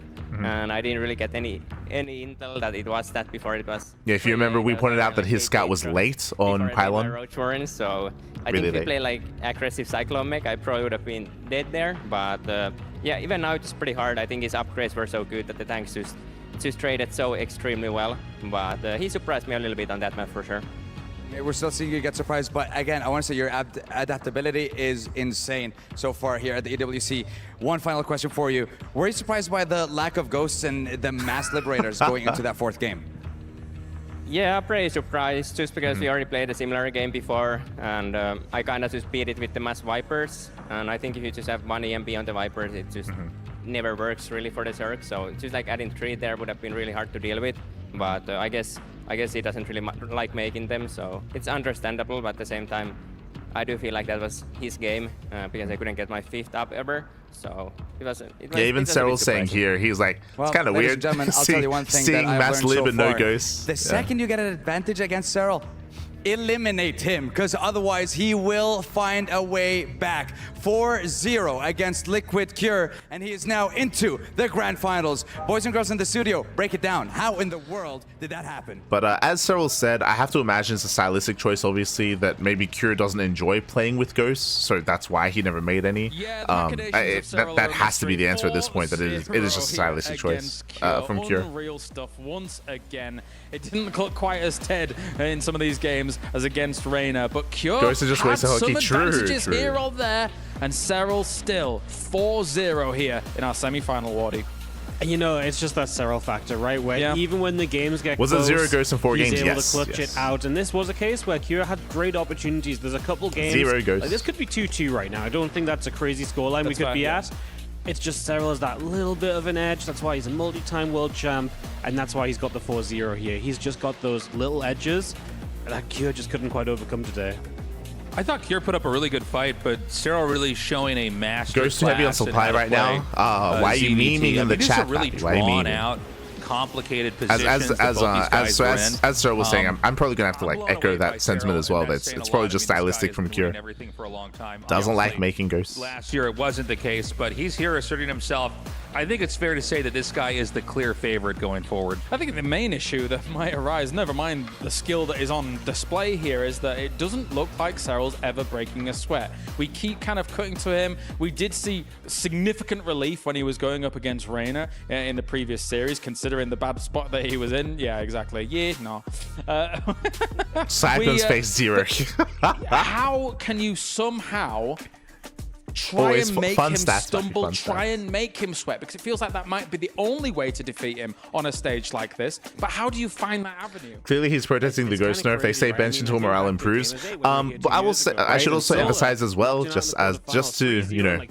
And I didn't really get any intel that it was that before it was. Yeah, if you remember, we pointed out that his scout was late on Pylon. So I think if we play like aggressive Cyclone mech, I probably would have been dead there. But yeah, even now it's pretty hard. I think his upgrades were so good that the tanks just traded so extremely well. But he surprised me a little bit on that map for sure. We're still seeing you get surprised, but again, I want to say your adaptability is insane so far here at the EWC. One final question for you. Were you surprised by the lack of ghosts and the Mass Liberators going into that fourth game? Yeah, pretty surprised, just because we already played a similar game before, and I kind of just beat it with the Mass Vipers, and I think if you just have one EMP on the Vipers, it just never works really for the Zerg, so just like adding 3 there would have been really hard to deal with, but I guess he doesn't really like making them, so it's understandable, but at the same time, I do feel like that was his game, because I couldn't get my 5th up ever, so it was yeah, even Serral's saying here, he's like, it's kind of weird. Gentlemen, I'll tell you one thing seeing that I've Mass learned Lib so and no far. ghosts. The second you get an advantage against Serral, eliminate him, because otherwise he will find a way back. 4-0 against Liquid Cure, and he is now into the grand finals. Boys and girls in the studio, break it down. How in the world did that happen? But as Serral said, I have to imagine it's a stylistic choice, obviously, that maybe Cure doesn't enjoy playing with ghosts, so that's why he never made any. Yeah, that has to be the answer at this point, that it is just a stylistic choice from Cure. Unreal stuff once again. It didn't look quite as Ted in some of these games as against Reina, but Cure Ghost is just had wasted some hockey. True. advantages here or there, and Serral still 4-0 here in our semi-final, Wardy. And you know, it's just that Serral factor, right? Where even when the games get was close, it 0 ghosts in 4 games? He's able Yes, to clutch yes. it out. And this was a case where Cure had great opportunities. There's a couple games. 0 ghosts. Like, this could be 2-2 right now. I don't think that's a crazy scoreline we could be at. It's just Serral has that little bit of an edge. That's why he's a multi-time world champ, and that's why he's got the 4-0 here. He's just got those little edges that Cure just couldn't quite overcome today. I thought Cure put up a really good fight, but Serral really showing a master. Goes too heavy on supply right now. Why are you memeing in the chat? Really Why are you drawn memeing? out, complicated positions. As Serral was saying, I'm probably gonna have to like echo that sentiment as well. That it's probably just stylistic from Cure. Doesn't like making ghosts. Last year it wasn't the case, but he's here asserting himself. I think it's fair to say that this guy is the clear favorite going forward. I think the main issue that might arise, never mind the skill that is on display here, is that it doesn't look like Serral's ever breaking a sweat. We keep kind of cutting to him. We did see significant relief when he was going up against Reina in the previous series, considering the bad spot that he was in. Yeah, exactly. Yeah, no. Cyclone's face 0. How can you somehow try and make him stumble, try and make him sweat? Because it feels like that might be the only way to defeat him on a stage like this. But how do you find that avenue? Clearly, he's protesting the ghost nerf. They say bench until morale improves. But I will say, I should also emphasize as well, just to you know,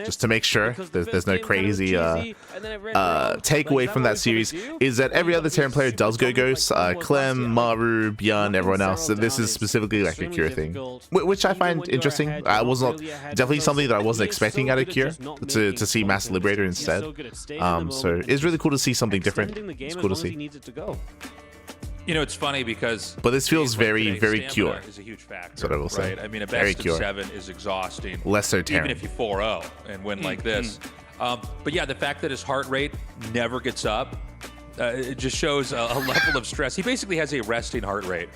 just to make sure there's no crazy takeaway from that series, is that every other Terran player does go ghost. Clem, Maru, Bjorn, everyone else. So this is specifically like a Cure thing, which I find interesting. I was not definitely something that I wasn't expecting out of Cure, to see Master Liberator instead. So it's really cool to see something different. It's cool to see. You know, it's funny because... But this feels very, very Cure. Is a huge factor, That's what I will say. right? I mean, a Very best Cure. of 7 is exhausting. Less so Terran. Even if you 4-0 and win like this. But yeah, the fact that his heart rate never gets up, it just shows a level of stress. He basically has a resting heart rate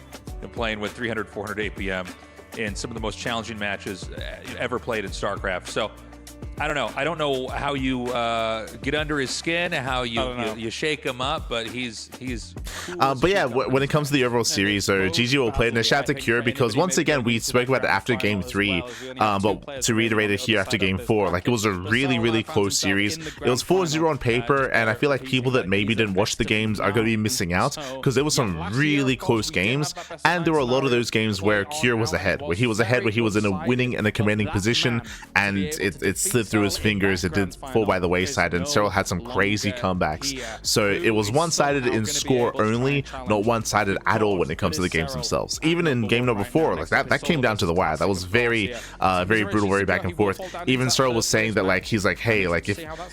playing with 300, 400 APM in some of the most challenging matches ever played in StarCraft. So I don't know. I don't know how you get under his skin, how you shake him up, but he's but yeah, when it comes to the overall series, so GG will play, and a shout out to Cure, because once again, we spoke about it after game 3, but to reiterate it here after game 4, like, it was a really, really close series. It was 4-0 on paper, and I feel like people that maybe didn't watch the games are going to be missing out, because there were some really close games, and there were a lot of those games where Cure was ahead, where he was in a winning and a commanding position, and it slid through his fingers. It did fall by the wayside, and Serral had some crazy comebacks. So it was one-sided in score only, not one-sided at all when it comes to the games themselves. Even in game number 4, like that came down to the wire. That was very brutal, very back and forth. Even Serral was saying that, like, he's like, hey, like,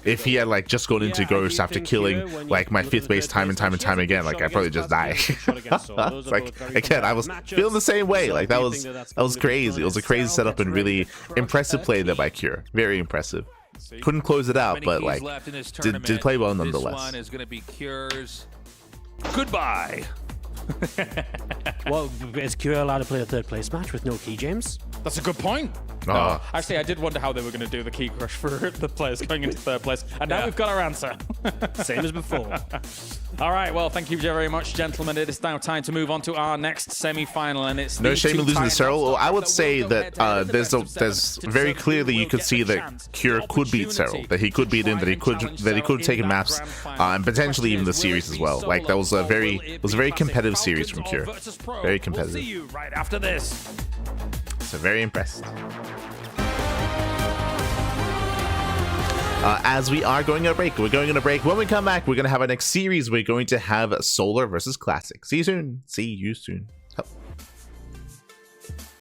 if he had like just gone into Ghost after killing like my 5th base time and time again, like, I'd probably just die. It's like, again, I was feeling the same way. Like, that was crazy. It was a crazy setup and really impressive play there by Cure. Very impressive. Couldn't close it out, but like did play well nonetheless. This one is going to be Cure's goodbye. Well, is Cure allowed to play a 3rd place match with no key, James? That's a good point. No, actually, I did wonder how they were going to do the key crush for the players going into 3rd place, and now we've got our answer. Same as before. All right, well, thank you very much, gentlemen. It is now time to move on to our next semi-final, and it's no shame in losing to Serral. I would say that there's very clearly you could see that Cure could beat Serral, that he could beat him, that he could have taken maps, and potentially even the series as well. Like, that was a very competitive series from Cure. Very competitive. We'll see you right after this. So very impressed. As we are going on a break, we're going on a break. When we come back, we're going to have our next series. We're going to have Solar versus Classic. See you soon. See you soon.